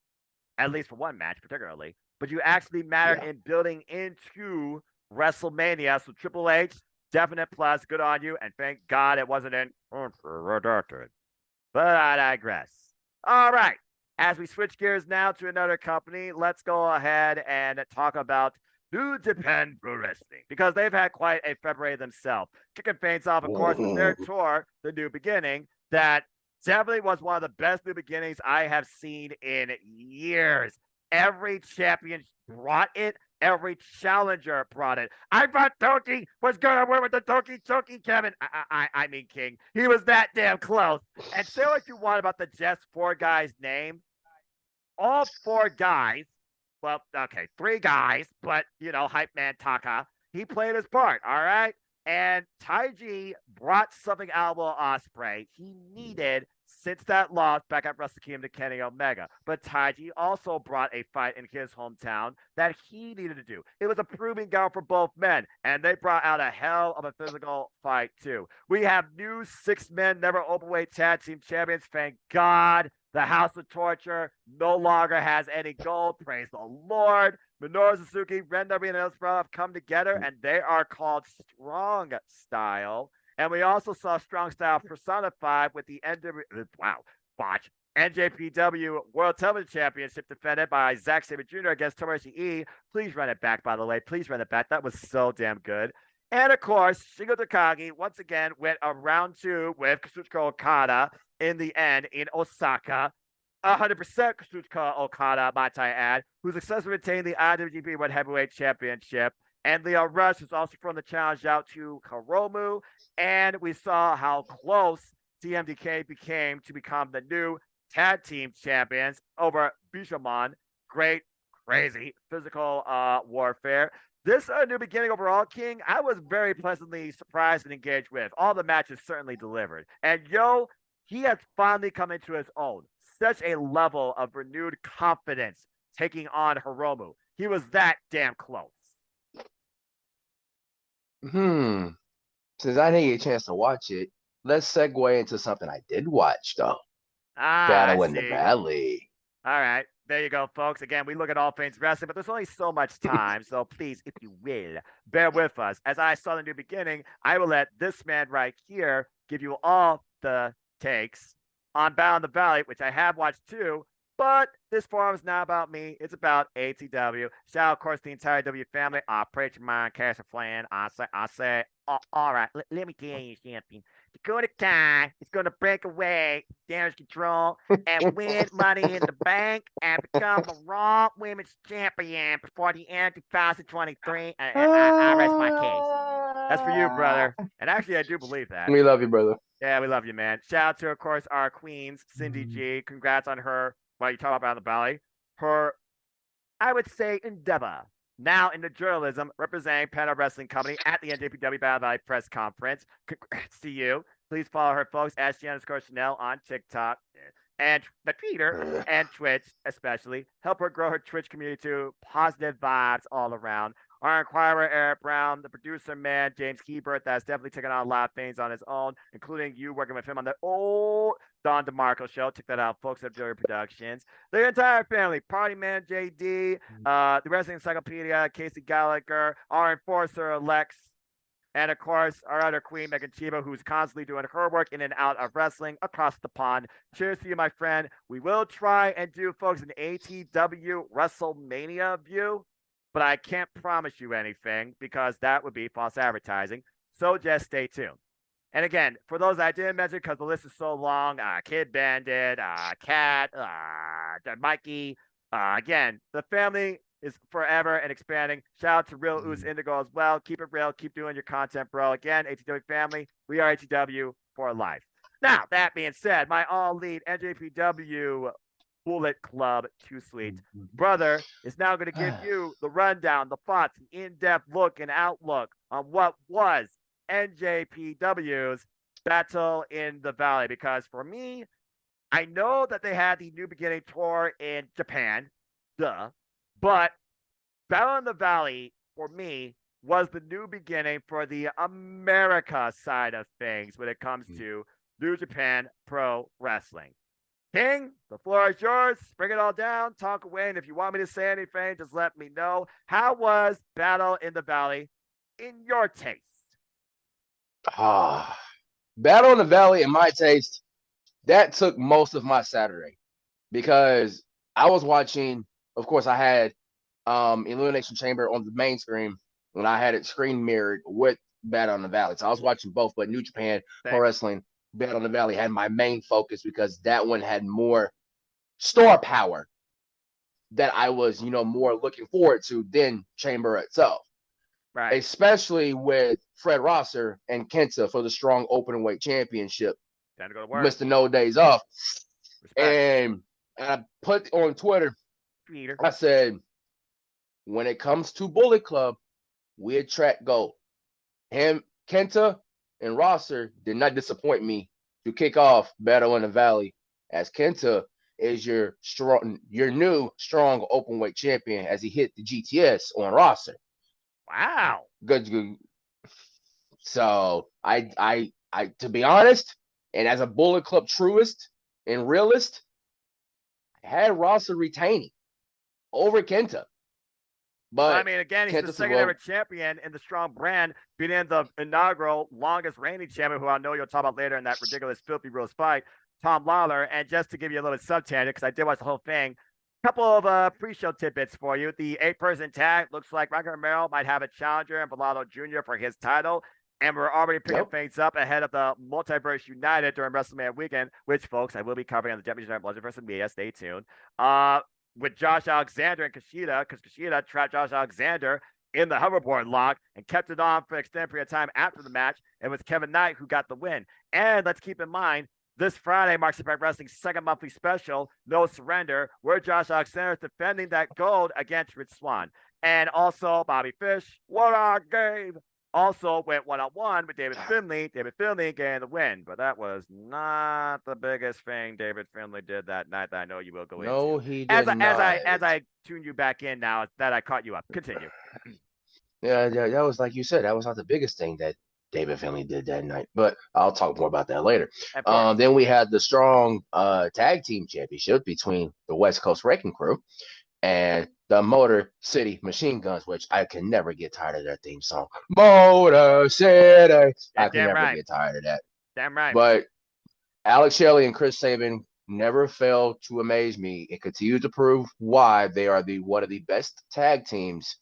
at least for one match particularly, but you actually mattered in building into WrestleMania. So Triple H, definite plus, good on you, and thank God it wasn't in redacted. But I digress. All right. As we switch gears now to another company, let's go ahead and talk about New Japan Pro Wrestling, because they've had quite a February themselves. Kicking things off, of course, with their tour, The New Beginning, that definitely was one of the best new beginnings I have seen in years. Every champion brought it. Every challenger brought it. I thought Toki was going to win with the Toki Choki, Kevin. I mean, King. He was that damn close. And say what you want about the just four guys' name. All four guys, well, okay, three guys, but, you know, Hype Man Taka, he played his part, all right? And Taiji brought something out of Will Ospreay he needed since that loss back at Wrestle Kingdom to Kenny Omega. But Taiji also brought a fight in his hometown that he needed to do. It was a proving ground for both men, and they brought out a hell of a physical fight, too. We have new six-men, never openweight tag team champions, thank God. The House of Torture no longer has any gold. Praise the Lord. Minoru Suzuki, Ren W, and Ellsworth have come together, and they are called Strong Style. And we also saw Strong Style personified with the NJPW World Television Championship defended by Zack Sabre Jr. against Tomoyoshi E. Please run it back, by the way. Please run it back. That was so damn good. And of course, Shingo Takagi once again went a round two with Kazuchika Okada in the end in Osaka. 100% Kazuchika Okada, might I add, who successfully retained the IWGP World Heavyweight Championship. And Leo Rush was also from the challenge out to Hiromu. And we saw how close TMDK became to become the new tag team champions over Bishamon. Great, crazy physical warfare. This New Beginning overall, King, I was very pleasantly surprised and engaged with. All the matches certainly delivered. And he has finally come into his own. Such a level of renewed confidence taking on Hiromu. He was that damn close. Since I didn't get a chance to watch it, let's segue into something I did watch, though. Battle in the Valley. All right. There you go, folks. Again, we look at all things wrestling, but there's only so much time. So please, if you will, bear with us. As I saw the New Beginning, I will let this man right here give you all the takes on Battle in the Valley, which I have watched too. But this forum is not about me. It's about ATW. Shout out, of course, the entire W family. Preacher Man, Cassie Flynn. I say, all right, let me tell you something. Dakota Kai is going to break away damage control and win Money in the Bank and become the Raw Women's Champion before the end of 2023. I rest my case. That's for you, brother. And actually, I do believe that. We love you, brother. Yeah, we love you, man. Shout out to, of course, our queens, Cindy G. Congrats on her. Well, you talk about the Valley. Her, I would say, endeavor. Now in the journalism, representing Panda Wrestling Company at the NJPW Battle Valley press conference. Congrats to you. Please follow her, folks, at She_Chanel on TikTok. and Twitter and Twitch especially. Help her grow her Twitch community to positive vibes all around. Our inquirer, Eric Brown, the producer, man, James Hebert, that's definitely taken on a lot of things on his own, including you working with him on the old Don DeMarco show. Check that out, folks, at FTW Productions. The entire family, Party Man JD, the Wrestling Encyclopedia, Casey Gallagher, our enforcer, Lex, and of course, our other queen, Megan Chiba, who's constantly doing her work in and out of wrestling across the pond. Cheers to you, my friend. We will try and do, folks, an ATW WrestleMania view, but I can't promise you anything because that would be false advertising. So just stay tuned. And again, for those I didn't mention, because the list is so long, Kid Bandit, Cat, Mikey, again, the family is forever and expanding. Shout out to Real Ooze Indigo as well. Keep it real. Keep doing your content, bro. Again, ATW family. We are ATW for life. Now, that being said, my all-lead NJPW Bullet Club 2 Sweet brother is now going to give you the rundown, the thoughts, the in-depth look and outlook on what was NJPW's Battle in the Valley. Because for me, I know that they had the New Beginning tour in Japan. Duh. But Battle in the Valley, for me, was the new beginning for the America side of things when it comes to New Japan Pro Wrestling. King, the floor is yours. Bring it all down. Talk away. And if you want me to say anything, just let me know. How was Battle in the Valley in your taste? Battle in the Valley, in my taste, that took most of my Saturday because I was watching. Of course, I had Elimination Chamber on the main screen when I had it screen mirrored with Battle in the Valley. So I was watching both, but New Japan Pro Wrestling, Battle in the Valley had my main focus because that one had more star power that I was, more looking forward to than Chamber itself. Right. Especially with Fred Rosser and Kenta for the strong open weight championship. Time to go to work. Mr. No Days Off. Respect. And I put on Twitter, I said, when it comes to Bullet Club, we attract gold. Kenta and Rosser did not disappoint me to kick off Battle in the Valley, as Kenta is your new strong open weight champion as he hit the GTS on Rosser. Wow. Good. So I to be honest, and as a Bullet Club truist and realist, I had Rosser retaining over Kenta. But I mean, again, he's the second ever champion in the strong brand, beating the inaugural longest reigning champion, who I know you'll talk about later in that ridiculous Filthy Rules fight, Tom Lawler. And just to give you a little sub-tangent, because I did watch the whole thing, a couple of pre-show tidbits for you. The 8-person tag looks like Rocky Romero might have a challenger in Belado Jr. for his title. And we're already picking things up ahead of the Multiverse United during WrestleMania weekend, which, folks, I will be covering on the Japanese Multiverse Media. Stay tuned. With Josh Alexander and Kushida, because Kushida trapped Josh Alexander in the hoverboard lock and kept it on for an extended period of time after the match. It was Kevin Knight who got the win. And let's keep in mind, this Friday marks Impact Wrestling's second monthly special, No Surrender, where Josh Alexander is defending that gold against Rich Swann. And also Bobby Fish, what I gave, also went one-on-one with David Finlay. David Finlay getting the win, but that was not the biggest thing David Finlay did that night that I know you will go into. No, he did not. As I tune you back in now that I caught you up. Continue. Yeah, that was like you said. That was not the biggest thing that David Finlay did that night, but I'll talk more about that later. Then we had the strong tag team championship between the West Coast Wrecking Crew and the Motor City Machine Guns, which I can never get tired of their theme song. Motor City. I can never get tired of that. Damn right. But Alex Shelley and Chris Sabin never failed to amaze me and continue to prove why they are one of the best tag teams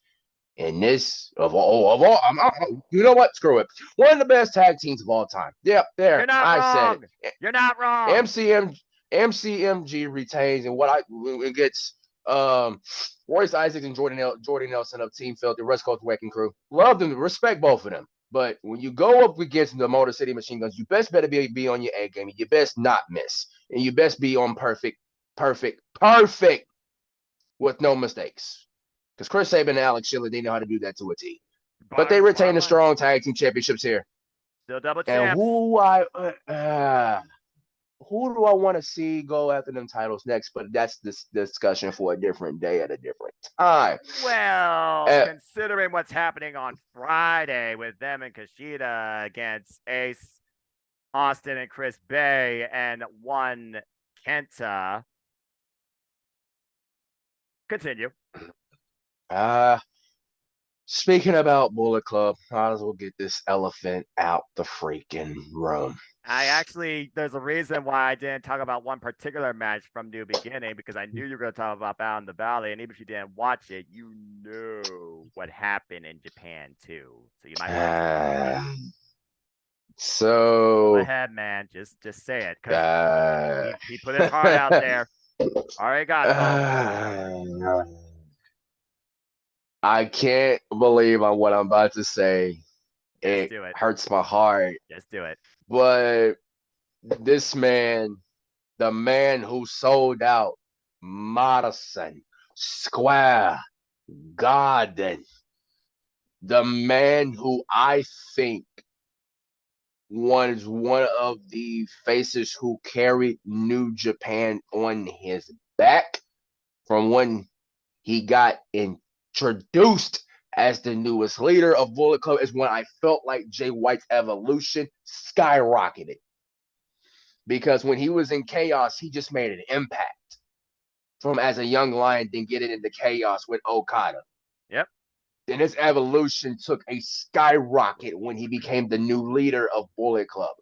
in this of all. You know what? Screw it. One of the best tag teams of all time. Yep, there. You're not wrong. Said it. You're not wrong. MCMG retains, and it gets Royce Isaacs and Jordan Nelson of Team Filth, the West Coast Wrecking Crew. Love them, respect both of them. But when you go up against the Motor City Machine Guns, you best better be on your A game. You best not miss. And you best be on perfect with no mistakes. Because Chris Sabin and Alex Shelley, they know how to do that to a T. But they retain the strong tag team championships here. Still double champs. And who do I want to see go after them titles next? But that's this discussion for a different day at a different time. Well, considering what's happening on Friday with them and Kushida against Ace, Austin, and Chris Bay, and one Kenta. Continue. Speaking about Bullet Club, might as well get this elephant out the freaking room. There's a reason why I didn't talk about one particular match from the beginning, because I knew you were going to talk about Battle in the Valley, and even if you didn't watch it, you know what happened in Japan too. So you might want to So go ahead, man. Just say it, because he put his heart out there. All right, got it. I can't believe on what I'm about to say. It hurts my heart. Just do it. But this man, the man who sold out Madison Square Garden, the man who I think was one of the faces who carried New Japan on his back from when he got introduced as the newest leader of Bullet Club, is when I felt like Jay White's evolution skyrocketed. Because when he was in Chaos, he just made an impact from as a young lion, then getting into Chaos with Okada. Yep. Then his evolution took a skyrocket when he became the new leader of Bullet Club.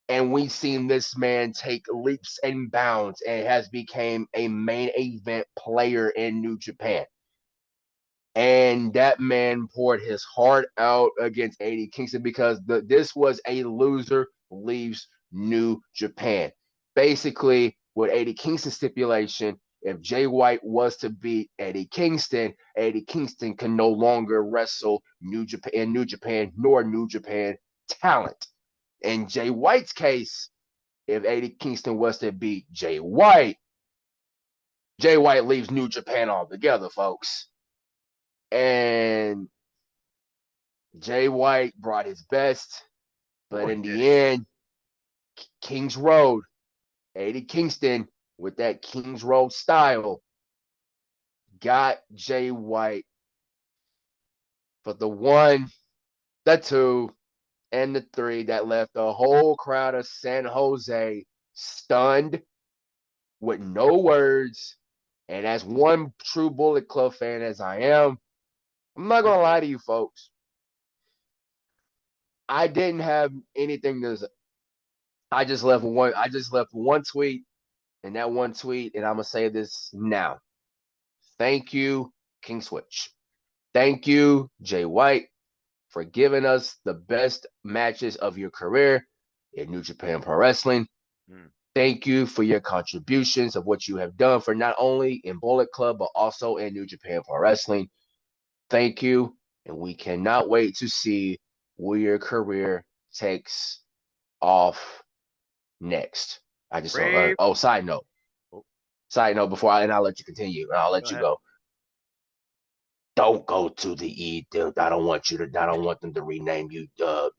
And we've seen this man take leaps and bounds and has become a main event player in New Japan. And that man poured his heart out against Eddie Kingston, because this was a loser leaves New Japan. Basically, with Eddie Kingston's stipulation, if Jay White was to beat Eddie Kingston can no longer wrestle New Japan nor New Japan talent. In Jay White's case, if Eddie Kingston was to beat Jay White leaves New Japan altogether, folks. And Jay White brought his best, but in the end, King's Road, Eddie Kingston with that King's Road style got Jay White for the 1, the 2, and the 3 that left the whole crowd of San Jose stunned with no words. And as one true Bullet Club fan as I am, I'm not going to lie to you folks. I didn't have anything to say. I just left one tweet, and that one tweet, and I'm going to say this now. Thank you, King Switch. Thank you, Jay White, for giving us the best matches of your career in New Japan Pro Wrestling. Thank you for your contributions of what you have done for not only in Bullet Club, but also in New Japan Pro Wrestling. Thank you, and we cannot wait to see where your career takes off next. I just side note. Before I'll let you continue, and I'll let you go. Don't go to the E. I don't want them to rename you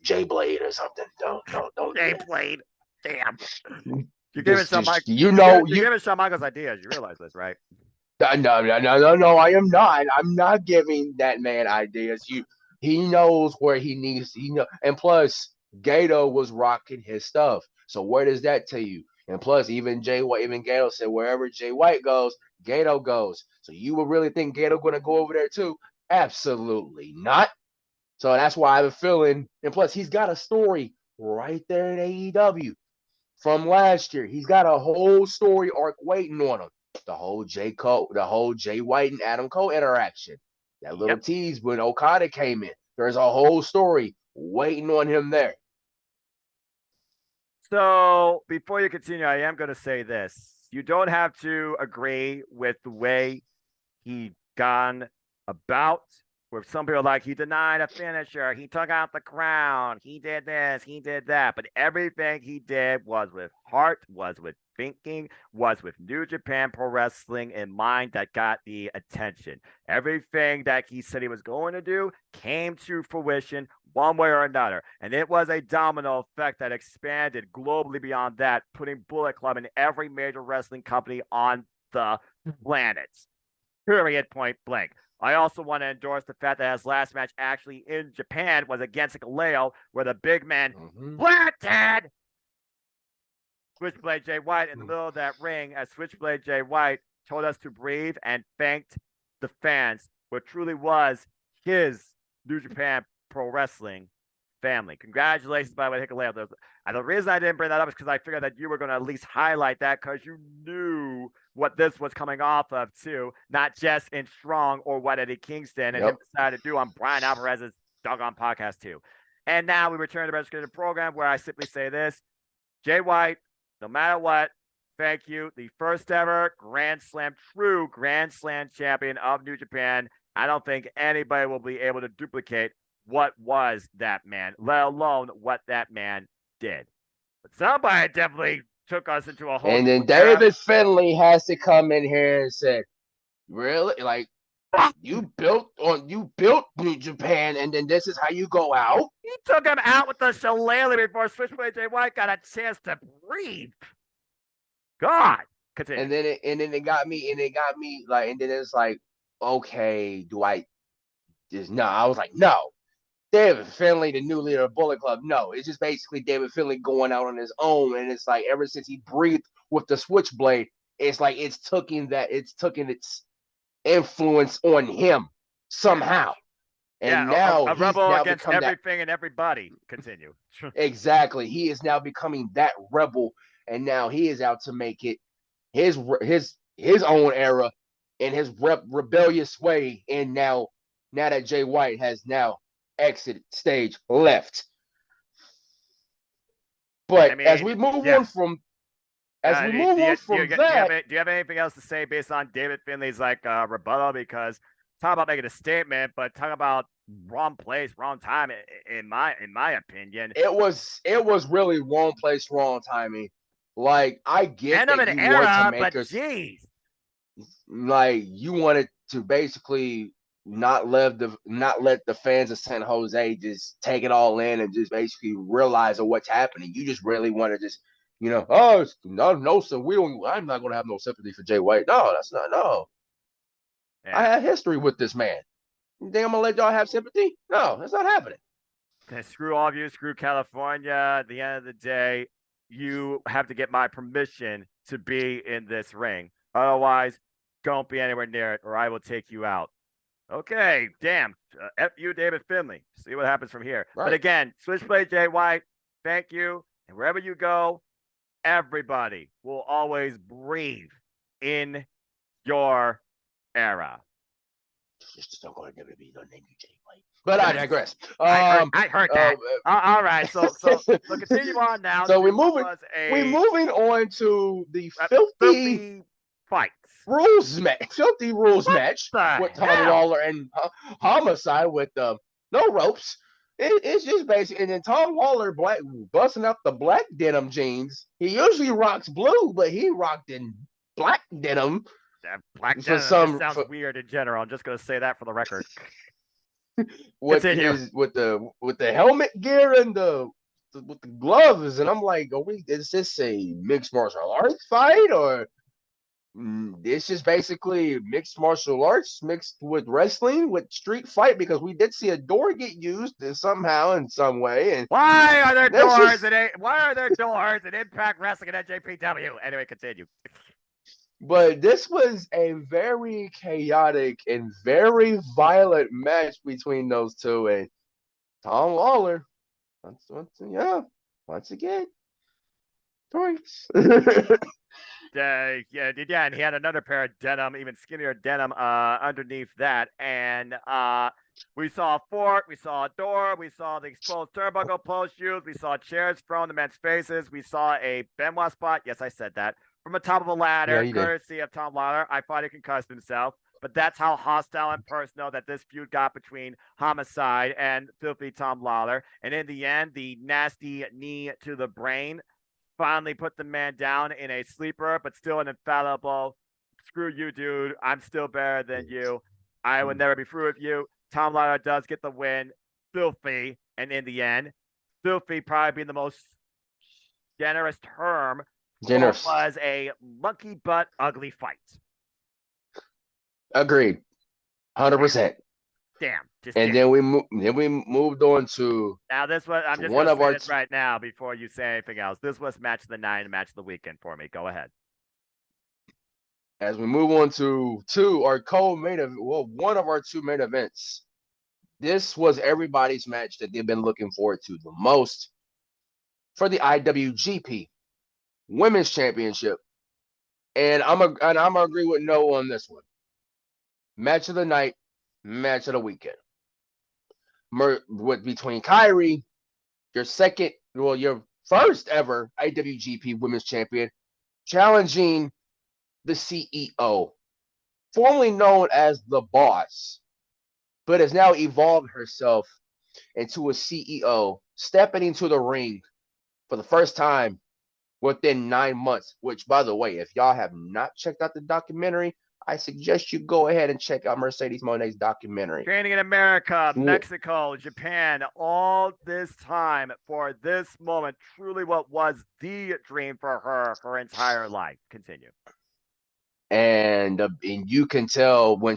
J Blade or something. Don't. J Blade. Damn. You're giving Shawn Michaels ideas. You realize this, right? No, I am not. I'm not giving that man ideas. He knows where he needs. And plus, Gato was rocking his stuff. So where does that tell you? And plus, even Gato said wherever Jay White goes, Gato goes. So you would really think Gato going to go over there too? Absolutely not. So that's why I have a feeling. And plus, he's got a story right there in AEW from last year. He's got a whole story arc waiting on him. The whole Jay White and Adam Cole interaction. That little tease when Okada came in. There's a whole story waiting on him there. So before you continue, I am going to say this. You don't have to agree with the way he gone about. Where some people are like, he denied a finisher, he took out the crown, he did this, he did that. But everything he did was with heart, was with thinking was with New Japan Pro Wrestling in mind that got the attention. Everything that he said he was going to do came to fruition one way or another. And it was a domino effect that expanded globally beyond that, putting Bullet Club in every major wrestling company on the planet. Period, point blank. I also want to endorse the fact that his last match actually in Japan was against Kaleo, where the big man planted Switchblade Jay White in the middle of that ring, as Switchblade Jay White told us to breathe and thanked the fans, what truly was his New Japan Pro Wrestling family. Congratulations, by the way, Hikaleo. And the reason I didn't bring that up is because I figured that you were going to at least highlight that because you knew what this was coming off of, too, not just in Strong or what Eddie Kingston and him decided to do on Brian Alvarez's doggone podcast, too. And now we return to the Registered program where I simply say this: Jay White, no matter what, thank you. The first ever true Grand Slam champion of New Japan. I don't think anybody will be able to duplicate what was that man, let alone what that man did. But somebody definitely took us into a whole. And then David Finlay has to come in here and say, "Really? Like you built New Japan, and then this is how you go out?" He took him out with the shillelagh before Switchblade Jay White got a chance to breathe. God, continue. And then it got me, like, and then it's like, okay, do I just no? I was like, no. David Finlay, the new leader of Bullet Club. No, it's just basically David Finlay going out on his own. And it's like ever since he breathed with the Switchblade, it's like it's taken its influence on him somehow. And now a rebel against everything and everybody. Continue. Exactly. He is now becoming that rebel, and now he is out to make it his own era in his rebellious way. And now that Jay White has now exit stage left. But as we move on from that, do you have anything else to say based on David Finlay's rebuttal? Because talk about making a statement, but talk about wrong place, wrong time. In my opinion, it was really wrong place, wrong timing. Like I get that an era, but jeez, like you wanted to basically not let the fans of San Jose just take it all in and just basically realize what's happening. You just really want to just, I'm not going to have no sympathy for Jay White. No, that's not. No, yeah. I had history with this man. You think I'm gonna let y'all have sympathy? No, that's not happening. Okay, screw all of you. Screw California. At the end of the day, you have to get my permission to be in this ring. Otherwise, don't be anywhere near it, or I will take you out. Okay, damn. F you, David Finlay. See what happens from here. Right. But again, Switchblade Jay White, thank you. And wherever you go, everybody will always breathe in your era. Just don't go to WWE, don't name you Jay White. But I digress. I heard that. All right, so continue on now. So we're moving on to the filthy fight. Filthy rules match with Tom Lawler and Homicide with no ropes. It's just basic. And then Tom Lawler busting up the black denim jeans. He usually rocks blue, but he rocked in black denim. That black denim sounds weird in general. I'm just gonna say that for the record. with the helmet gear and with the gloves, and I'm like, is this a mixed martial arts fight or? It's just basically mixed martial arts mixed with wrestling with street fight, because we did see a door get used somehow in some way. And why are there doors in Impact Wrestling and NJPW? Anyway, continue. But this was a very chaotic and very violent match between those two, and Tom Lawler, once again, points. And he had another pair of denim, even skinnier denim underneath that. And we saw a fork, we saw a door, we saw the exposed turnbuckle post used, we saw chairs thrown in the men's faces, we saw a Benoit spot. Yes, I said that. From the top of a ladder, courtesy of Tom Lawler. I thought he concussed himself. But that's how hostile and personal that this feud got between Homicide and filthy Tom Lawler. And in the end, the nasty knee to the brain finally put the man down in a sleeper, but still an infallible. Screw you, dude. I'm still better than you. I would never be through with you. Tom Lawler does get the win. Filthy, and in the end, filthy probably being the most generous term. Generous. Was a monkey butt ugly fight. Agreed. 100%. Damn. Then we moved on to now this was I'm just one gonna of say our this right now before you say anything else. This was match of the night and match of the weekend for me. Go ahead. As we move on to one of our two main events. This was everybody's match that they've been looking forward to the most for the IWGP Women's Championship. And I'm gonna agree with No on this one. Match of the night, match of the weekend. Between Kyrie, your first ever IWGP Women's Champion, challenging the CEO, formerly known as the Boss, but has now evolved herself into a CEO, stepping into the ring for the first time within 9 months, which, by the way, if y'all have not checked out the documentary, I suggest you go ahead and check out Mercedes Moné's documentary. Training in America, Mexico, Japan, all this time for this moment, truly what was the dream for her entire life. Continue. And you can tell when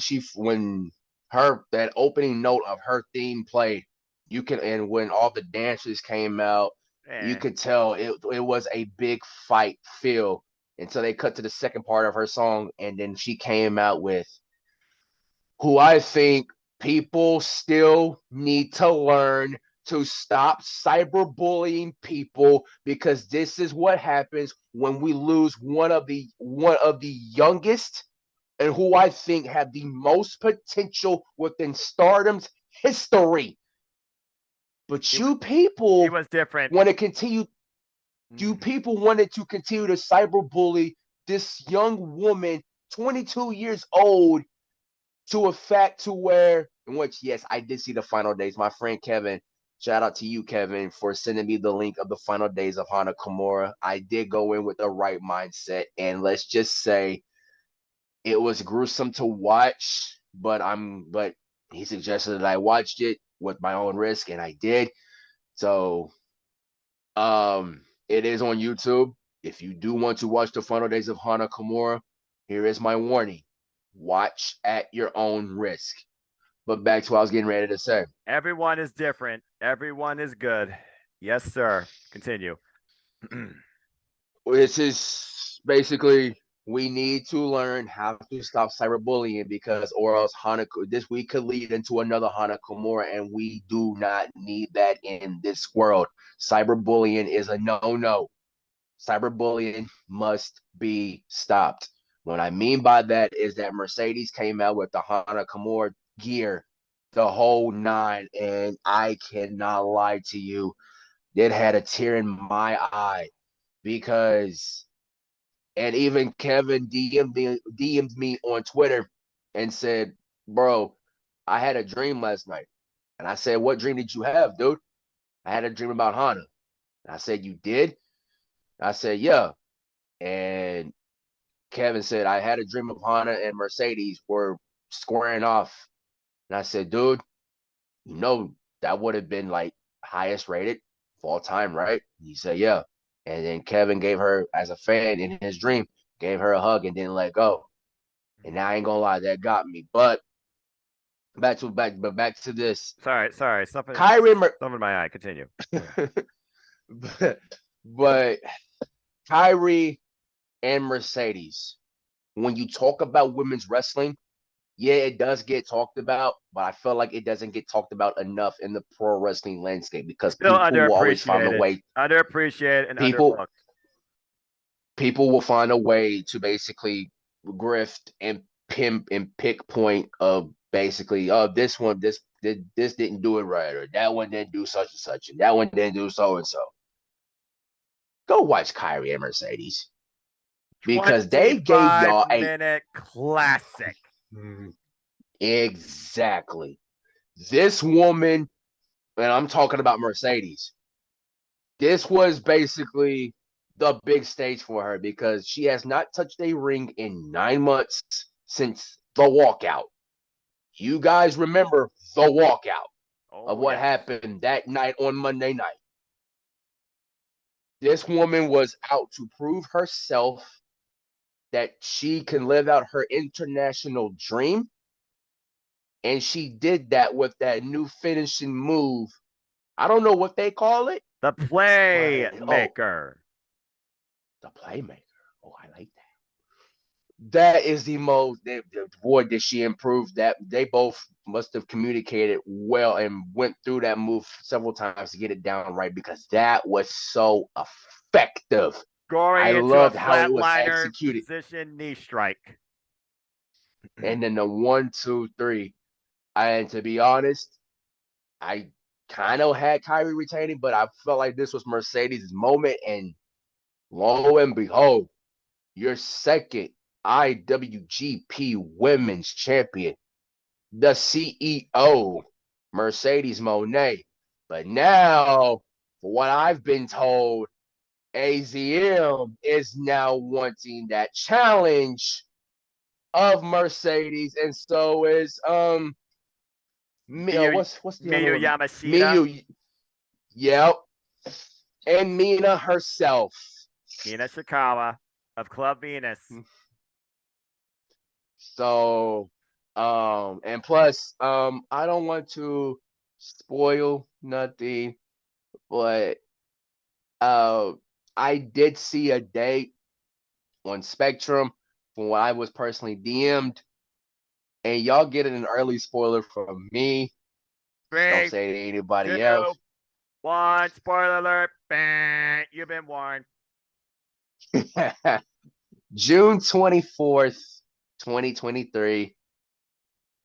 that opening note of her theme played, and when all the dancers came out, you could tell it was a big fight feel until they cut to the second part of her song, and then she came out with who I think people still need to learn to stop cyberbullying people, because this is what happens when we lose one of the youngest and who I think have the most potential within Stardom's history. But you people he was different. Want to continue. You people wanted to continue to cyberbully this young woman, 22 years old, to a fact to where, in which, yes, I did see the final days. My friend Kevin, shout out to you, Kevin, for sending me the link of the final days of Hana Kimura. I did go in with the right mindset, and let's just say it was gruesome to watch, but he suggested that I watched it with my own risk, and I did. So, it is on YouTube. If you do want to watch the final days of Hana Kimura, here is my warning. Watch at your own risk. But back to what I was getting ready to say. Everyone is different. Everyone is good. Yes, sir. Continue. This is basically, we need to learn how to stop cyberbullying, because or else this week could lead into another Hana Kimura, and we do not need that in this world. Cyberbullying is a no-no. Cyberbullying must be stopped. What I mean by that is that Mercedes came out with the Hana Kimura gear, the whole 9, and I cannot lie to you, it had a tear in my eye, because, and even Kevin DM'd me on Twitter and said, bro, I had a dream last night. And I said, what dream did you have, dude? I had a dream about Hana. And I said, you did? I said, yeah. And Kevin said, I had a dream of Hana and Mercedes were squaring off. And I said, dude, that would have been like highest rated of all time, right? He said, yeah. And then Kevin gave her, as a fan in his dream, gave her a hug and didn't let go. And I ain't gonna lie, that got me. But back to this. Sorry. Something in my eye. Continue. but Kyrie and Mercedes, when you talk about women's wrestling, yeah, it does get talked about, but I feel like it doesn't get talked about enough in the pro wrestling landscape, because still people will always find a way. Underappreciated and underbooked. People will find a way to basically grift and pimp and pick point of basically, this didn't do it right, or that one didn't do such and such, and that one didn't do so and so. Go watch Kyrie and Mercedes, because they gave y'all a minute classic. Exactly. This woman, and I'm talking about Mercedes, this was basically the big stage for her because she has not touched a ring in 9 months since the walkout. You guys remember the walkout of what happened that night on Monday night. This woman was out to prove herself that she can live out her international dream. And she did that with that new finishing move. I don't know what they call it. The Playmaker. The Playmaker. Oh, I like that. That is the most. Boy, did she improve that. They both must have communicated well and went through that move several times to get it down right because that was so effective. Gory I into loved a how it was flatliner executed. position knee strike. And then the 1, 2, 3. And to be honest, I kind of had Kyrie retaining, but I felt like this was Mercedes' moment. And lo and behold, your second IWGP Women's Champion, the CEO, Mercedes Moné. But now, for what I've been told, AZM is now wanting that challenge of Mercedes, and so is what's the other Miyu one? Yamashita. Miyu, yep, and Mina herself. Mina Shikawa of Club Venus. So, and plus, I don't want to spoil nothing, but I did see a date on Spectrum from what I was personally DM'd, and y'all get an early spoiler from me. Don't say it to anybody else. 1, spoiler alert. Bang, you've been warned. June 24th, 2023.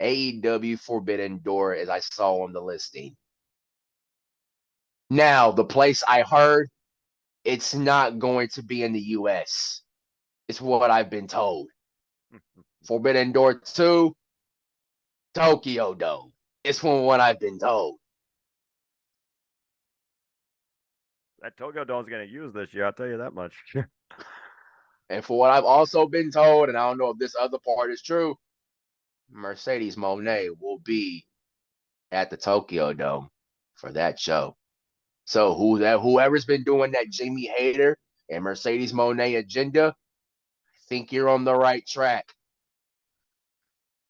AEW Forbidden Door, as I saw on the listing. Now, the place I heard, it's not going to be in the US. It's what I've been told. Forbidden Door 2, Tokyo Dome. It's from what I've been told. That Tokyo Dome's going to use this year, I'll tell you that much. And for what I've also been told, and I don't know if this other part is true, Mercedes Moné will be at the Tokyo Dome for that show. So whoever's been doing that Jamie Hayter and Mercedes Moné agenda, I think you're on the right track.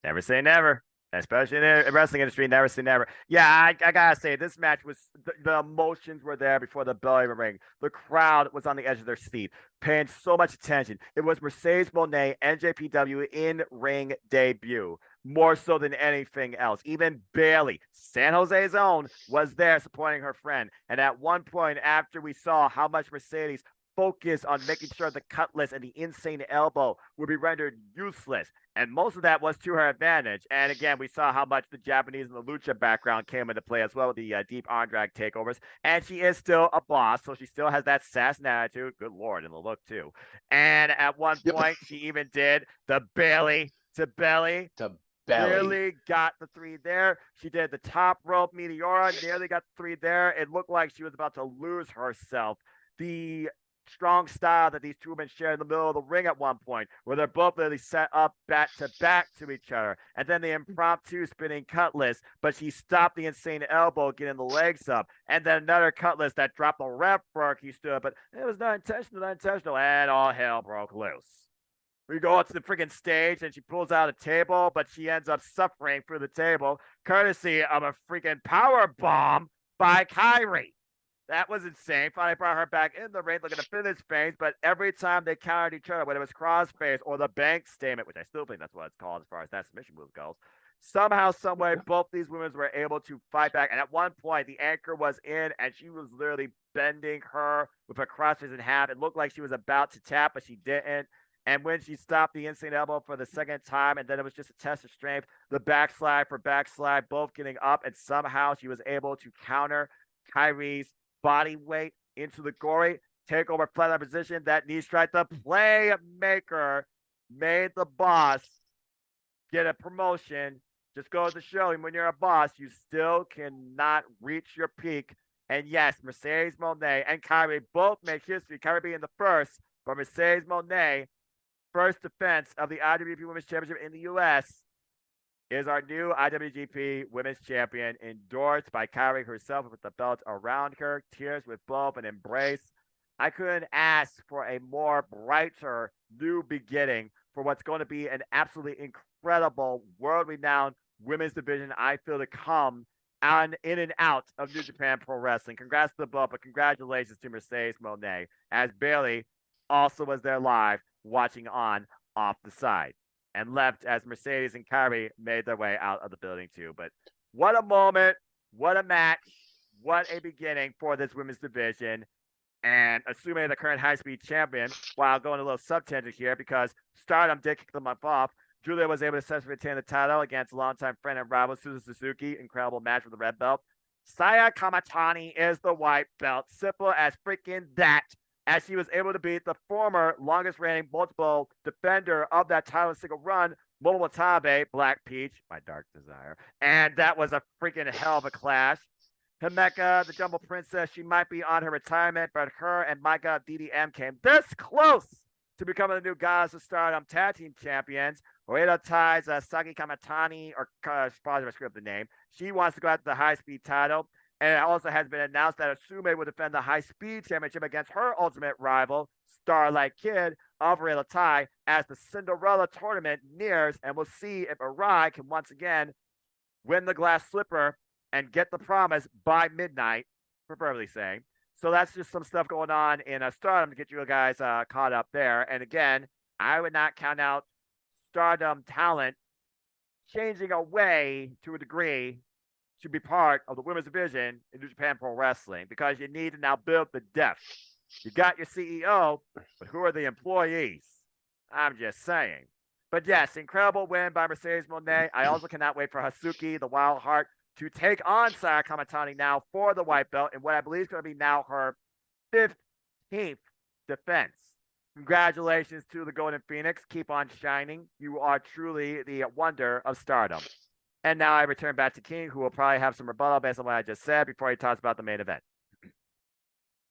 Never say never. Especially in the wrestling industry, never say never. Yeah, I gotta say, this match was, the emotions were there before the bell even rang. The crowd was on the edge of their seat, paying so much attention. It was Mercedes Moné, NJPW in-ring debut, more so than anything else. Even Bailey, San Jose's own, was there supporting her friend. And at one point, after we saw how much Mercedes focused on making sure the cutlass and the insane elbow would be rendered useless, and most of that was to her advantage. And again, we saw how much the Japanese and the lucha background came into play as well with the deep arm drag takeovers. And she is still a boss, so she still has that sass and attitude. Good Lord, and the look too. And at one point, she even did the Bailey to belly. Nearly got the 3 there. She did the top rope Meteora, nearly got the 3 there. It looked like she was about to lose herself. The strong style that these two women share in the middle of the ring at one point, where they're both literally set up back to each other, and then the impromptu spinning cutlass, but she stopped the insane elbow, getting the legs up, and then another cutlass that dropped the ref work. He stood, but it was not intentional, and all hell broke loose. We go up to the freaking stage, and she pulls out a table, but she ends up suffering through the table, courtesy of a freaking power bomb by Kyrie. That was insane. Finally brought her back in the ring, looking to finish things, but every time they countered each other, whether it was crossface or the bank statement, which I still think that's what it's called as far as that submission move goes, somehow, someway, both these women were able to fight back. And at one point, the anchor was in, and she was literally bending her with her crossface in half. It looked like she was about to tap, but she didn't. And when she stopped the insane elbow for the second time, and then it was just a test of strength, the backslide for backslide, both getting up, and somehow she was able to counter Kyrie's body weight into the gory takeover flat position. That knee strike, the Playmaker, made the boss get a promotion. Just goes to show him, when you're a boss, you still cannot reach your peak And yes, Mercedes Moné and Kairi both make history. Kairi being the first, but Mercedes Moné, first defense of the IWGP Women's Championship in the U.S., is our new IWGP Women's Champion, endorsed by Kairi herself with the belt around her, tears with both, an embrace. I couldn't ask for a more brighter new beginning for what's going to be an absolutely incredible, world-renowned women's division, I feel, to come on in and out of New Japan Pro Wrestling. Congrats to the belt, but congratulations to Mercedes Moné, as Bayley also was there live watching on off the side, and left as Mercedes and Kairi made their way out of the building too. But what a moment, what a match, what a beginning for this women's division. And assuming the current high-speed champion, while going a little sub-tangent here, because Stardom did kick them off, Julia was able to successfully retain the title against longtime friend and rival Suzu Suzuki. Incredible match with the red belt. Saya Kamatani is the white belt. Simple as freaking that, as she was able to beat the former longest-reigning multiple defender of that title single run, Momo Watabe, Black Peach, my dark desire. And that was a freaking hell of a clash. Himeka, the Jumbo Princess, she might be on her retirement, but her and Micah DDM came this close to becoming the new Goddess of Stardom Tag Team Champions. Oedo ties Saki Kamatani, or probably I screwed up the name. She wants to go after the high-speed title. And it also has been announced that Asume will defend the high-speed championship against her ultimate rival, Starlight Kid of Oedo Tai, as the Cinderella tournament nears. And we'll see if Arai can once again win the glass slipper and get the promise by midnight, preferably saying. So that's just some stuff going on in Stardom to get you guys caught up there. And again, I would not count out Stardom talent changing away to a degree to be part of the women's division in New Japan Pro Wrestling, because you need to now build the depth. You got your CEO, but who are the employees? I'm just saying. But yes, incredible win by Mercedes Moné. I also cannot wait for Hasuki, the Wild Heart, to take on Saya Kamatani now for the white belt in what I believe is going to be now her 15th defense. Congratulations to the Golden Phoenix. Keep on shining. You are truly the wonder of Stardom. And now I return back to King, who will probably have some rebuttal based on what I just said before he talks about the main event.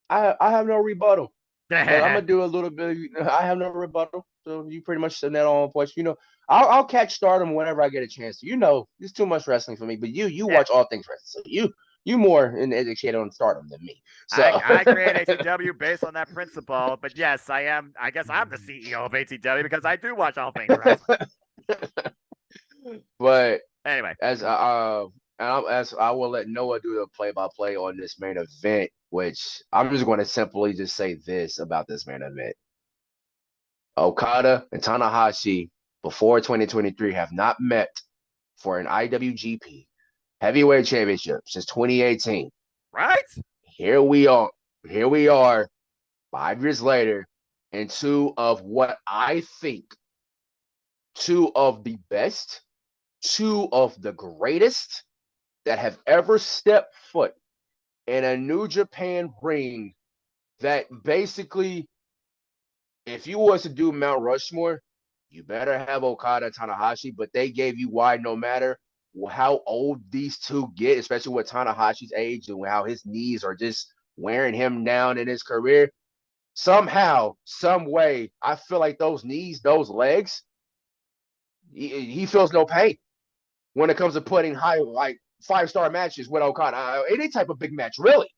I have no rebuttal. But I'm gonna do a little bit. I have no rebuttal, so you pretty much said that on point. You know, I'll catch Stardom whenever I get a chance. You know, it's too much wrestling for me. But you watch all things wrestling, so you more educated on Stardom than me. So I create ATW based on that principle. But yes, I am. I guess I'm the CEO of ATW because I do watch all things wrestling. But anyway, as I will let Noah do the play-by-play on this main event, which I'm just going to simply just say this about this main event. Okada and Tanahashi before 2023 have not met for an IWGP Heavyweight Championship since 2018. Right? Here we are 5 years later, and two of what I think two of the best, two of the greatest that have ever stepped foot in a New Japan ring, that basically, if you was to do Mount Rushmore, you better have Okada and Tanahashi, but they gave you why no matter how old these two get, especially with Tanahashi's age and how his knees are just wearing him down in his career, somehow, some way, I feel like those knees, those legs, he feels no pain when it comes to putting high, like 5-star matches with Okada, any type of big match, really.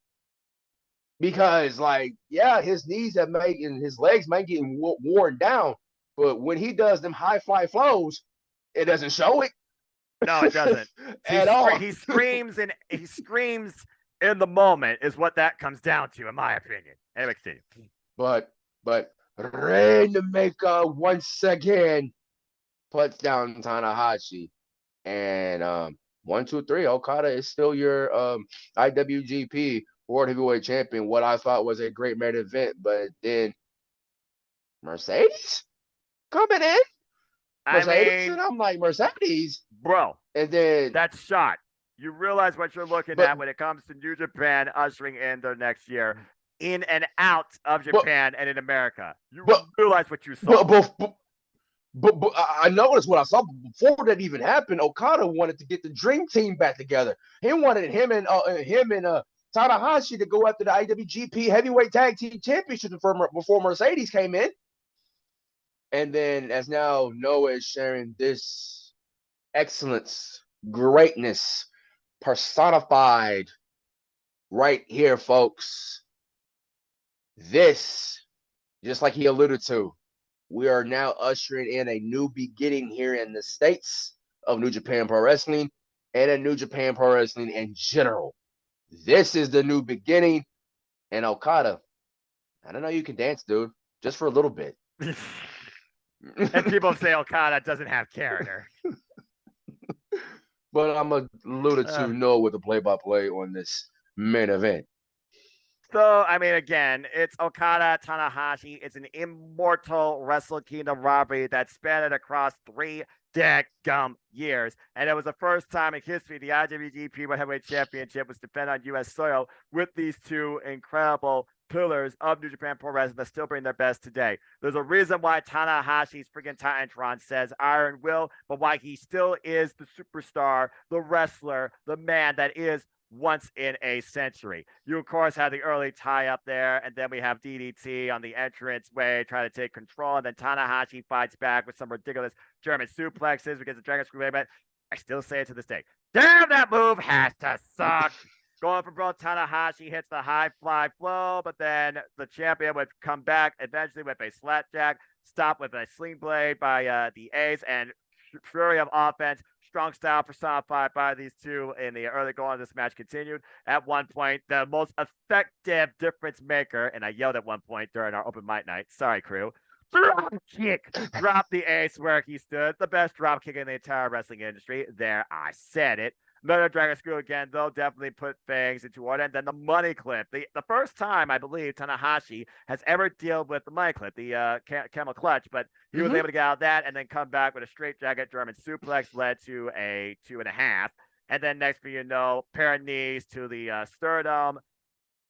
Because, like, yeah, his knees and his legs might get worn down, but when he does them high fly flows, it doesn't show it. No, it doesn't. At all. He screams in the moment is what that comes down to, in my opinion. Anyway, continue. But Rainmaker once again puts down Tanahashi, and 1, 2, 3, Okada is still your IWGP World Heavyweight Champion. What I thought was a great main event, but then Mercedes coming in. And I'm like, Mercedes, bro. And then that shot. You realize what you're looking at when it comes to New Japan ushering in their next year, in and out of Japan and in America. You realize what you saw. But I noticed what I saw before that even happened. Okada wanted to get the Dream Team back together. He wanted him and Tanahashi to go after the IWGP Heavyweight Tag Team Championship before Mercedes came in. And then as now Noah is sharing this excellence, greatness personified right here, folks. This, just like he alluded to, we are now ushering in a new beginning here in the States of New Japan Pro Wrestling and in New Japan Pro Wrestling in general. This is the new beginning. And Okada, I don't know, you can dance, dude, just for a little bit. And people say Okada doesn't have character. But I'm alluded to Noah with the play-by-play on this main event. So, I mean, again, it's Okada Tanahashi. It's an immortal Wrestle Kingdom robbery that spanned across 3 dadgum years. And it was the first time in history the IWGP World Heavyweight Championship was defended on U.S. soil with these 2 incredible pillars of New Japan Pro Wrestling that still bring their best today. There's a reason why Tanahashi's freaking Titantron says Iron Will, but why he still is the superstar, the wrestler, the man that is once in a century. You, of course, have the early tie-up there, and then we have DDT on the entrance way trying to take control, and then Tanahashi fights back with some ridiculous German suplexes because the Dragon Screw. But I still say it to this day. Damn, that move has to suck. Going for broke, Tanahashi hits the high fly flow, but then the champion would come back eventually with a slapjack, stop with a sling blade by the Ace, and fury of offense. Strong style personified by these 2 in the early going of this match continued. At one point, the most effective difference maker, and I yelled at one point during our open mic night. Sorry, crew. Drop kick. Drop the Ace where he stood. The best drop kick in the entire wrestling industry. There, I said it. Another Dragon Screw again, though, definitely put things into order. And then the money clip. The first time, I believe, Tanahashi has ever dealt with the money clip, the camel clutch, but he was able to get out of that and then come back with a straight jacket German suplex, led to a 2.5. And then next thing you know, pair of knees to the sternum.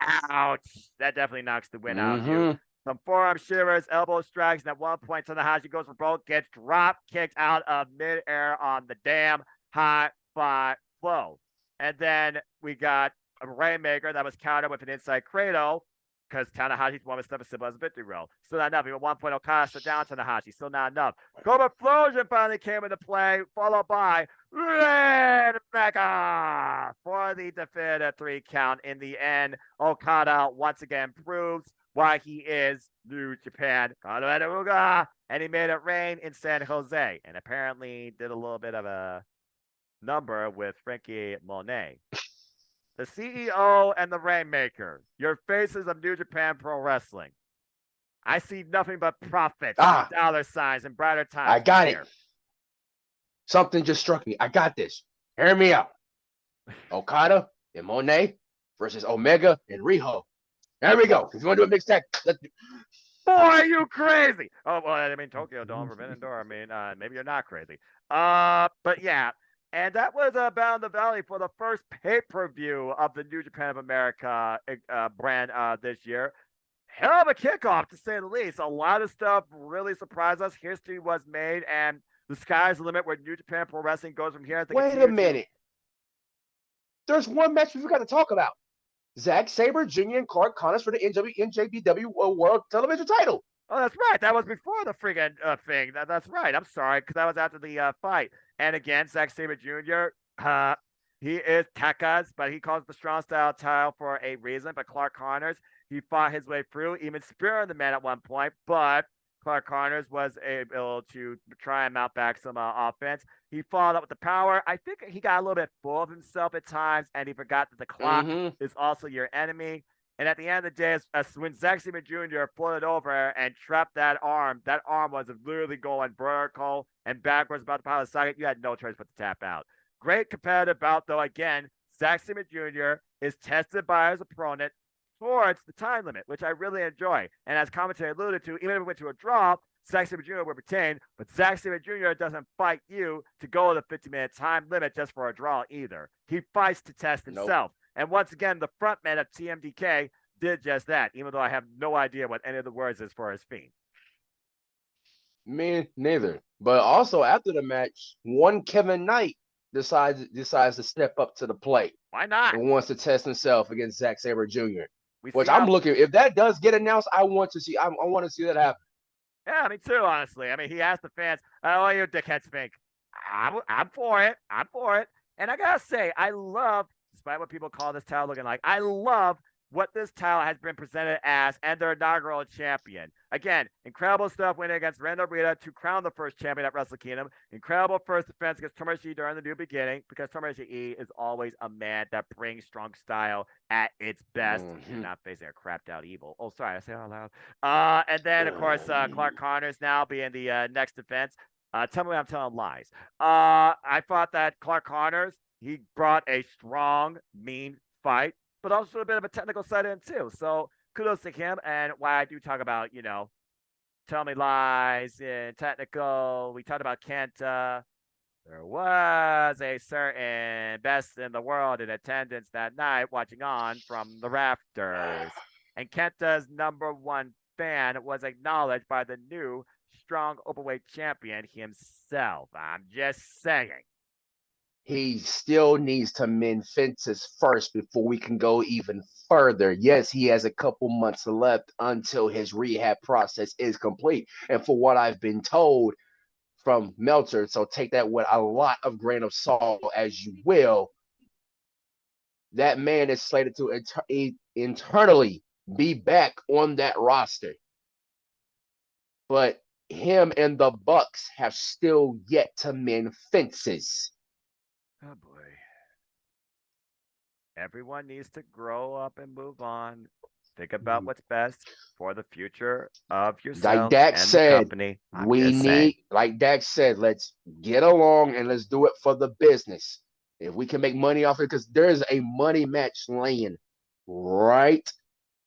Ouch. That definitely knocks the wind out of you. Some forearm shivers, elbow strikes, and at one point, Tanahashi goes for broke, gets drop kicked out of midair on the damn high fly flow. And then we got a Rainmaker that was countered with an inside cradle because Tanahashi's one with stuff as simple as a victory roll. Still not enough. Even at one point, Okada stood down Tanahashi. Still not enough. Cobra Explosion finally came into play, followed by Rainmaker for the definitive 3 count. In the end, Okada once again proves why he is New Japan. And he made it rain in San Jose. And apparently did a little bit of a number with Frankie Monet. The CEO and the Rainmaker, your faces of New Japan Pro Wrestling. I see nothing but profits, dollar signs, and brighter times. I got it. Something just struck me. I got this. Hear me out. Okada and Monet versus Omega and Riho. There we go. If you want to do a mixed tag, boy, are you crazy? Oh, well, I mean, Tokyo Dome, Forbidden Door. I mean, maybe you're not crazy. But yeah. And that was Bound the Valley for the first pay-per-view of the New Japan of America brand this year. Hell of a kickoff, to say the least. A lot of stuff really surprised us. History was made, and the sky's the limit where New Japan Pro Wrestling goes from here. Wait a minute. There's one match we forgot to talk about. Zack Sabre Jr. and Clark Connors for the NJPW World Television title. Oh, that's right. That was before the friggin' thing. That's right. I'm sorry, because that was after the fight. And again, Zack Sabre Jr., he is Taka's, but he calls the strong style title for a reason. But Clark Connors, he fought his way through, even spearing the man at one point. But Clark Connors was able to try and mount back some offense. He followed up with the power. I think he got a little bit full of himself at times, and he forgot that the clock is also your enemy. And at the end of the day, when Zack Sabre Jr. floated over and trapped that arm was literally going vertical and backwards about the power of the socket. You had no choice but to tap out. Great competitive bout, though. Again, Zack Sabre Jr. is tested by his opponent towards the time limit, which I really enjoy. And as commentary alluded to, even if it went to a draw, Zack Sabre Jr. would retain, but Zack Sabre Jr. doesn't fight you to go the 50-minute time limit just for a draw either. He fights to test himself. And once again, the frontman of TMDK did just that, even though I have no idea what any of the words is for his fiend. Me neither. But also after the match, one Kevin Knight decides to step up to the plate. Why not? And wants to test himself against Zack Sabre Jr. Which I'm looking. If that does get announced, I want to see. I want to see that happen. Yeah, me too. Honestly, I mean, he asked the fans, "Oh, you dickheads think." I'm for it. I'm for it. And I gotta say, I love, despite what people call this title looking like, I love what this title has been presented as and their inaugural champion. Again, incredible stuff winning against Rando Rita to crown the first champion at Wrestle Kingdom. Incredible first defense against Tomoshi during the new beginning, because Tomoshi is always a man that brings strong style at its best. You're not facing a crapped out evil. Oh, sorry, I say it out loud. And then, of course, Clark Connors now being the next defense. Tell me when I'm telling lies. I thought that Clark Connors, he brought a strong, mean fight, but also a bit of a technical side in too. So kudos to him. And why I do talk about, tell me lies and technical. We talked about Kenta. There was a certain best in the world in attendance that night watching on from the rafters. And Kenta's #1 fan was acknowledged by the new strong openweight champion himself. I'm just saying. He still needs to mend fences first before we can go even further. Yes, he has a couple months left until his rehab process is complete. And for what I've been told from Meltzer, so take that with a lot of grain of salt as you will, that man is slated to internally be back on that roster. But him and the Bucks have still yet to mend fences. Oh boy. Everyone needs to grow up and move on. Think about what's best for the future of yourself and the company. Like Dak said, let's get along and let's do it for the business. If we can make money off it, because there's a money match laying right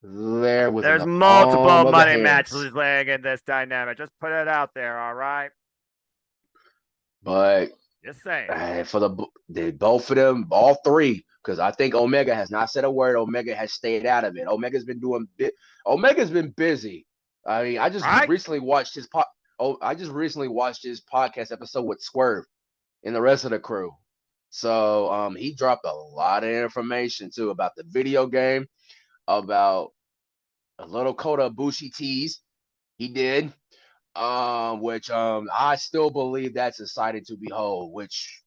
there. There's multiple money matches laying in this dynamic. Just put it out there, all right? But just saying. For both of them, all three, because I think Omega has not said a word. Omega has stayed out of it. Omega's been busy. I mean, I just recently watched his podcast episode with Swerve and the rest of the crew. So he dropped a lot of information too about the video game, about a little Kota Ibushi tease he did. Which I still believe that's a sighting to behold, which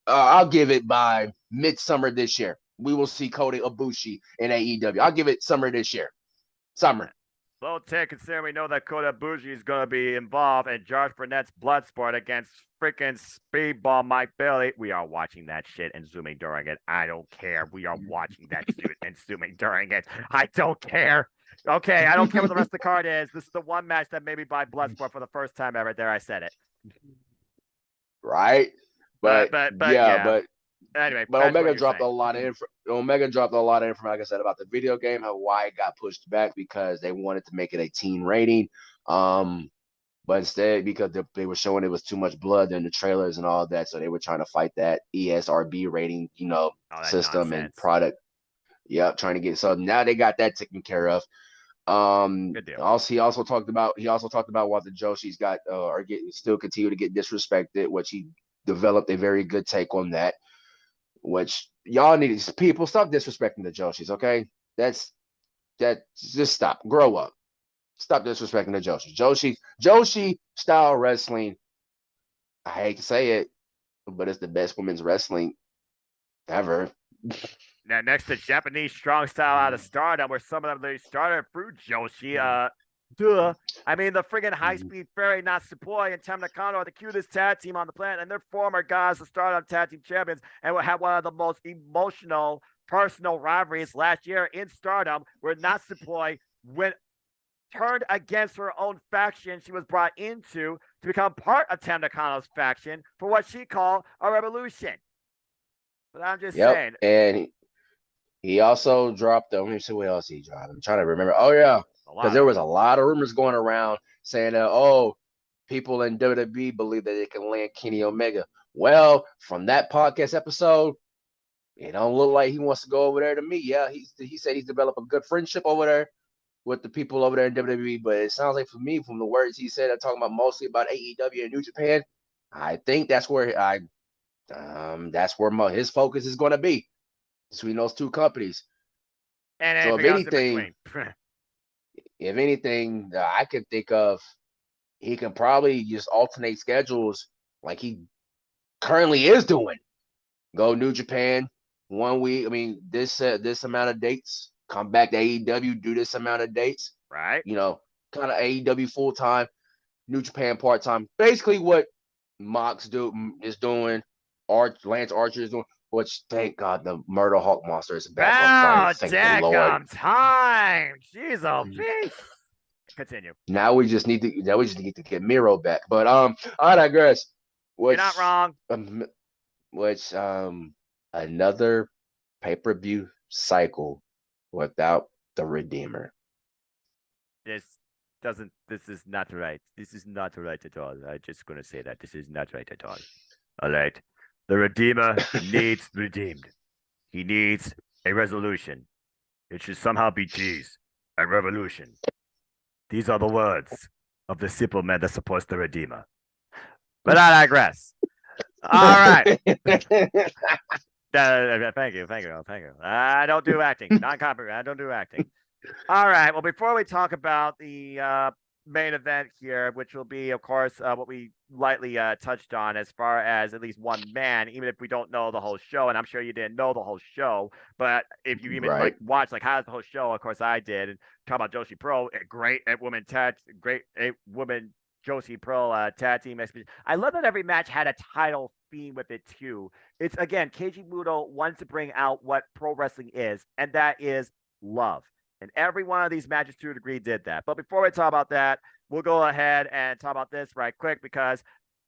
I'll give it by midsummer this year. We will see Kota Ibushi in AEW. I'll give it summer this year. Summer. Well, Ted, considering we know that Kota Ibushi is going to be involved in Josh Burnett's Bloodsport against freaking Speedball Mike Bailey, we are watching that shit and zooming during it. I don't care. We are watching that shit and zooming during it. I don't care. Okay, I don't care what the rest of the card is. This is the one match that made me buy Bloodsport for the first time ever. There, I said it. Right, but anyway. But Omega dropped a lot of information. Like I said, about the video game, why it got pushed back because they wanted to make it a teen rating. But instead, because they were showing it was too much blood in the trailers and all that, so they were trying to fight that ESRB rating, system and product. Yep, trying to get, so now they got that taken care of. Good deal. Also, he also talked about why the Joshis still continue to get disrespected, which he developed a very good take on that. Which y'all need, people, stop disrespecting the Joshis, okay? Just stop, grow up, stop disrespecting the Joshis. Joshi style wrestling, I hate to say it, but it's the best women's wrestling ever. Now, next to Japanese strong style out of Stardom, where some of them they started through Joshi. I mean, the friggin' high-speed fairy Natsupoi and Tam Nakano are the cutest tag team on the planet, and they're former guys, the Stardom tag team champions, and will have one of the most emotional personal rivalries last year in Stardom, where Natsupoi turned against her own faction she was brought into to become part of Tam Nakano's faction for what she called a revolution. But I'm just saying. And he also dropped let me see what else he dropped. I'm trying to remember. Oh, yeah. Because there was a lot of rumors going around saying that, people in WWE believe that they can land Kenny Omega. Well, from that podcast episode, it don't look like he wants to go over there to me. Yeah, he said he's developed a good friendship over there with the people over there in WWE. But it sounds like, for me, from the words he said, I'm talking about mostly about AEW and New Japan, I think that's where that's where his focus is going to be between those two companies. And so if anything, I can think of, he can probably just alternate schedules like he currently is doing. Go New Japan 1 week. I mean, this amount of dates. Come back to AEW, do this amount of dates. Right. Kind of AEW full time, New Japan part time. Basically, what Mox is doing, Lance Archer is doing. Which, thank God, the Murder Hawk Monster is back. Oh, daggum time! Jeez, oh, jeez. Continue. Now we just need to get Miro back. But I digress. You're not wrong. Another pay-per-view cycle without the Redeemer. This is not right. This is not right at all. I'm just gonna say that this is not right at all. All right. The Redeemer needs redeemed. He needs a resolution. It should somehow be cheese. A revolution. These are the words of the simple man that supports the Redeemer. But I digress. All right. Thank you. I don't do acting. Non-copyright. I don't do acting. All right. Well, before we talk about the main event here, which will be, of course, what we lightly touched on as far as at least one man, even if we don't know the whole show, and I'm sure you didn't know the whole show, but if you even watch how's the whole show, of course I did, and talk about Joshi Pro, great woman Joshi Pro tag team exhibition. I love that every match had a title theme with it too. It's again, Keiji Muto wants to bring out what pro wrestling is, and that is love. And every one of these matches, to a degree, did that. But before we talk about that, we'll go ahead and talk about this right quick because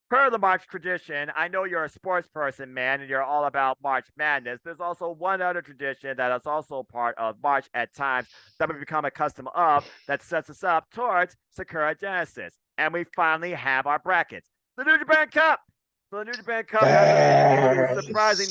per the March tradition, I know you're a sports person, man, and you're all about March Madness. There's also one other tradition that is also part of March at times that we've become accustomed of that sets us up towards Sakura Genesis. And we finally have our brackets. The New Japan Cup. So the New Japan Cup has a surprising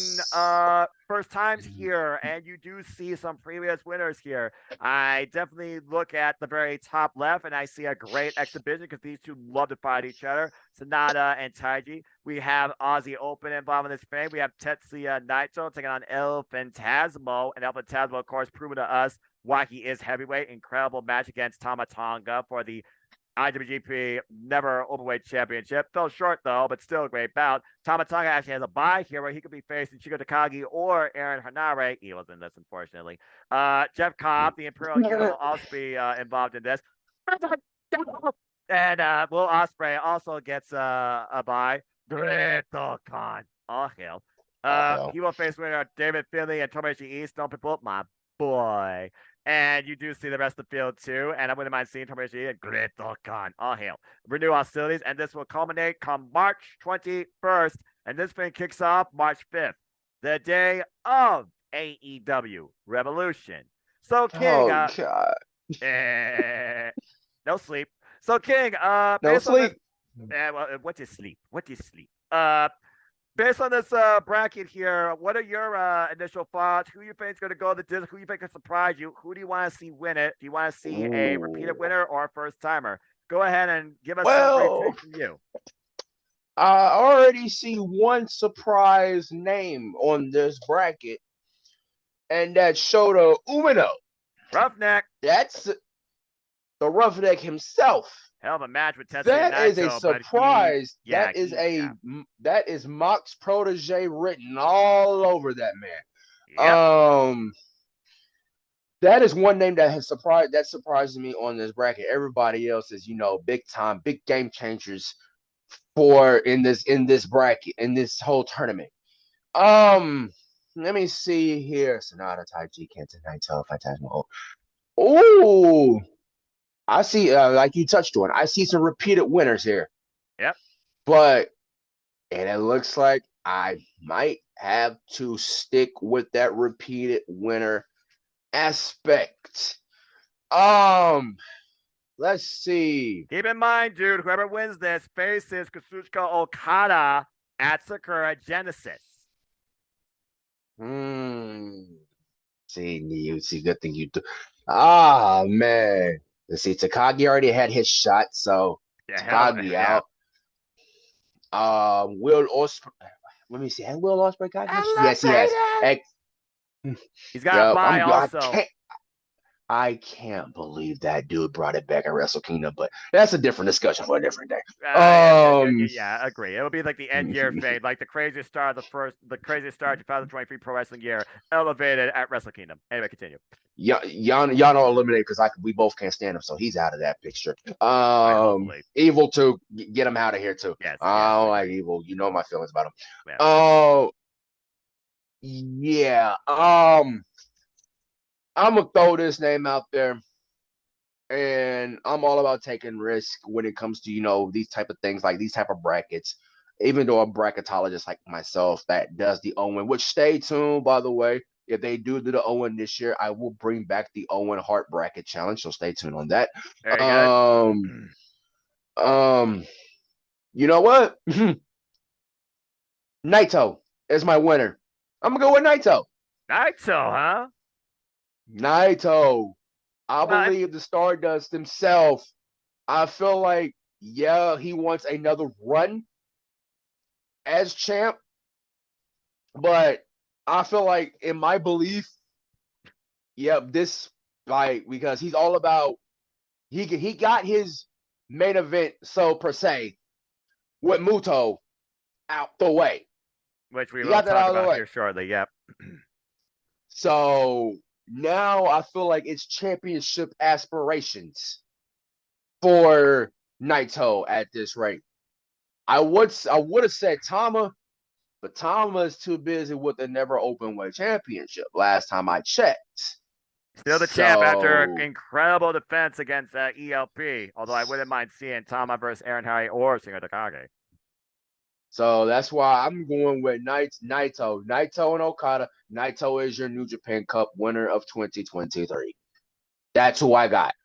first times here, and you do see some previous winners here. I definitely look at the very top left, and I see a great exhibition because these two love to fight each other. Sonata and Taiji. We have Aussie Open involved in this frame. We have Tetsuya Naito taking on El Phantasmo, and El Phantasmo, of course, proving to us why he is heavyweight. Incredible match against Tama Tonga for the IWGP Never Openweight Championship. Fell short, though, but still a great bout. Tama Tonga actually has a bye here where he could be facing Chico Takagi or Aaron Hanare. He was in this, unfortunately. Jeff Cobb, the Imperial Kid, will also be involved in this. And Will Ospreay also gets a bye. Greto Khan. Oh, hell. He will face winner David Finley and Tomoshi East. Don't people, my boy. And you do see the rest of the field, too. And I wouldn't mind seeing Tomoshi and Greto Khan. All hail. Renew hostilities. And this will culminate come March 21st. And this thing kicks off March 5th, the day of AEW Revolution. So, King. God. No sleep. So, King. No sleep. What is sleep? Based on this bracket here, what are your initial thoughts? Who you think is going to go the distance? Who you think can surprise you? Who do you want to see win it? Do you want to see a repeated winner or a first timer? Go ahead and give us some takes from you. I already see one surprise name on this bracket, and that's Shota Umino. Roughneck. That's the Roughneck himself. Hell of a match with Tetsuya That Naito, is a surprise. that is Mox protege written all over that man. Yep. That is one name that surprises me on this bracket. Everybody else is, big time, big game changers in this bracket, in this whole tournament. Let me see here. Sonata, Taiji, Kenta, Naito, Phantasmo. Oh. I see, like you touched on, I see some repeated winners here. Yep. And it looks like I might have to stick with that repeated winner aspect. Let's see. Keep in mind, dude, whoever wins this faces Kazuchika Okada at Sakura Genesis. See, good thing you do. Ah, man. Let's see, Takagi already had his shot, so Takagi out. Will let me see. Has Will Ospreay got his? Elevated! Yes, he has. He's got a bye also. I can't believe that dude brought it back at Wrestle Kingdom, but that's a different discussion for a different day. Yeah, agree. It'll be like the end year fade, like the craziest star of 2023 Pro Wrestling year, elevated at Wrestle Kingdom. Anyway, continue. Yano eliminated because we both can't stand him, so he's out of that picture. Evil too, get him out of here too. Yes, I don't like Evil. You know my feelings about him. Yeah. I'm gonna throw this name out there, and I'm all about taking risk when it comes to these type of things, like these type of brackets. Even though a bracketologist like myself that does the Owen, which stay tuned, by the way, if they do the Owen this year, I will bring back the Owen Hart bracket challenge. So stay tuned on that. You know what? Naito is my winner. I'm gonna go with Naito. Naito, huh? Naito. I believe the Stardust himself. I feel like, he wants another run as champ, but I feel like, in my belief, because he's all about he got his main event, so per se, with Muto out the way, which we will talk about here shortly. Yep. So now I feel like it's championship aspirations for Naito at this rate. I would have said Tama, but Tama is too busy with the never openweight championship last time I checked. Still the champ after incredible defense against ELP, although I wouldn't mind seeing Tama versus Aaron Harry or Shingo Takagi. So that's why I'm going with Naito. Naito and Okada. Naito is your New Japan Cup winner of 2023. That's who I got.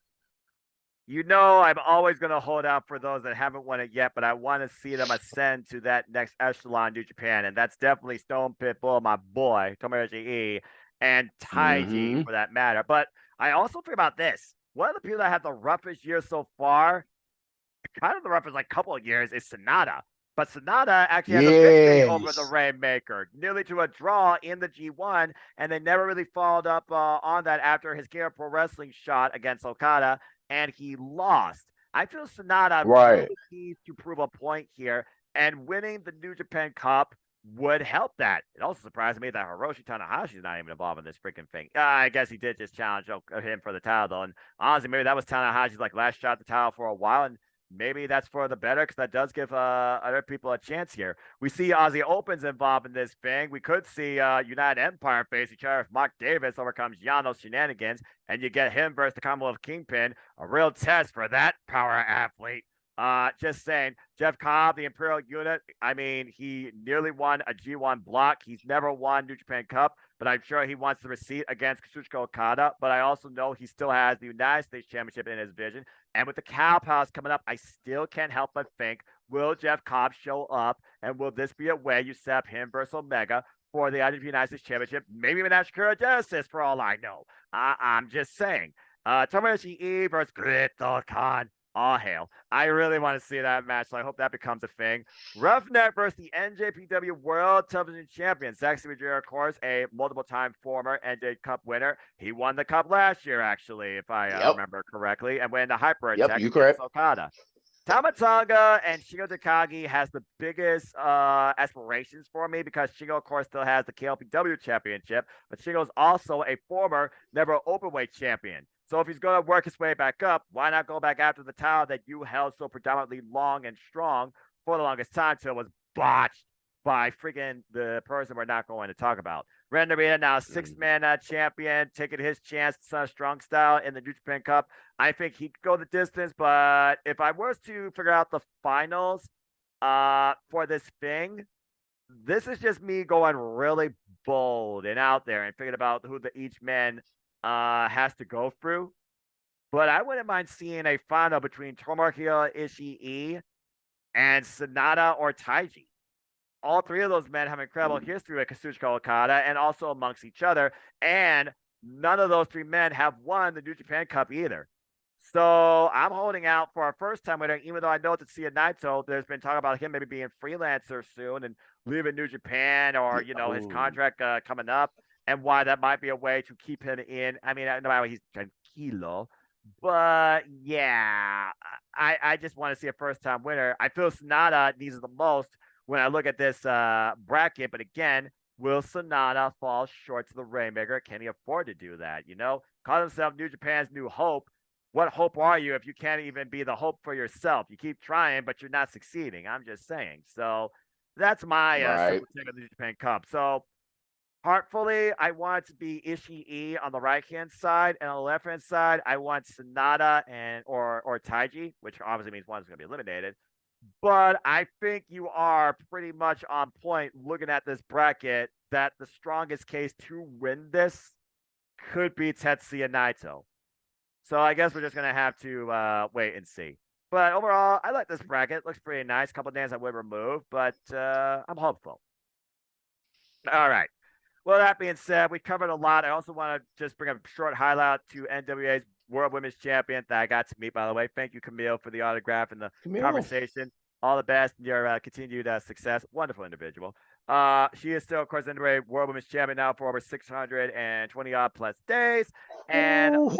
I'm always going to hold out for those that haven't won it yet, but I want to see them ascend to that next echelon, New Japan, and that's definitely Stone Pitbull, my boy, Tomoyoshi E, and Taiji for that matter. But I also think about this. One of the people that had the roughest year so far, kind of the roughest couple of years, is Sonata. But Sonata actually has a victory over the Rainmaker, nearly to a draw in the G1, and they never really followed up on that after his King of Pro Wrestling shot against Okada, and he lost. I feel Sonata really needs to prove a point here, and winning the New Japan Cup would help that. It also surprised me that Hiroshi Tanahashi is not even involved in this freaking thing. I guess he did just challenge him for the title, though, and honestly, maybe that was Tanahashi's last shot at the title for a while, and maybe that's for the better because that does give other people a chance here. We see Aussie Opens involved in this thing. We could see United Empire face each other if Mark Davis overcomes Yano's shenanigans, and you get him versus the Commonwealth Kingpin. A real test for that power athlete. Just saying, Jeff Cobb, the Imperial Unit, he nearly won a G1 block. He's never won New Japan Cup, but I'm sure he wants the receipt against Kazuchika Okada. But I also know he still has the United States Championship in his vision. And with the Cow Palace coming up, I still can't help but think, will Jeff Cobb show up? And will this be a way you set up him versus Omega for the IWGP United States Championship? Maybe even Ashikura Genesis, for all I know. I'm just saying. Tomoyoshi E versus Great Khan. All hail. I really want to see that match, so I hope that becomes a thing. Roughneck versus the NJPW World Television Champion. Zack Sabre Jr., of course, a multiple-time former NJ Cup winner. He won the Cup last year, actually, if I remember correctly, and went into hyper attack against Okada. Tama Tonga and Shingo Takagi has the biggest aspirations for me because Shingo, of course, still has the KLPW Championship, but Shingo's also a former never openweight champion. So if he's going to work his way back up, why not go back after the title that you held so predominantly long and strong for the longest time till it was botched by freaking the person we're not going to talk about. Ren Narita, now 6-man champion, taking his chance, Son of Strong style in the New Japan Cup. I think he could go the distance, but if I was to figure out the finals for this thing, this is just me going really bold and out there and thinking about who each man has to go through. But I wouldn't mind seeing a final between Tomohiro Ishii and Sonata or Taiji. All three of those men have incredible history with Kazuchika Okada and also amongst each other. And none of those three men have won the New Japan Cup either. So I'm holding out for our first time winner, even though I know that Sia Naito, there's been talk about him maybe being freelancer soon and leaving New Japan or, his contract coming up and why that might be a way to keep him in. I mean, no matter what, he's tranquilo. But yeah, I just want to see a first time winner. I feel Sonata needs it the most when I look at this bracket. But again, will Sonata fall short to the Rainmaker? Can he afford to do that? Call himself New Japan's new hope. What hope are you if you can't even be the hope for yourself? You keep trying, but you're not succeeding. I'm just saying. So that's my simple take on the New Japan Cup. So heartfully, I want to be Ishii on the right hand side, and on the left hand side, I want Sonata or Taiji, which obviously means one's going to be eliminated. But I think you are pretty much on point looking at this bracket that the strongest case to win this could be Tetsuya Naito. So I guess we're just going to have to wait and see. But overall, I like this bracket. It looks pretty nice. A couple of names I would remove, but I'm hopeful. All right. Well, that being said, we covered a lot. I also want to just bring a short highlight to NWA's World Women's Champion that I got to meet, by the way. Thank you, Camille, for the autograph and the conversation. All the best in your continued success. Wonderful individual. She is still, of course, NWA World Women's Champion now for over 620-odd plus days. And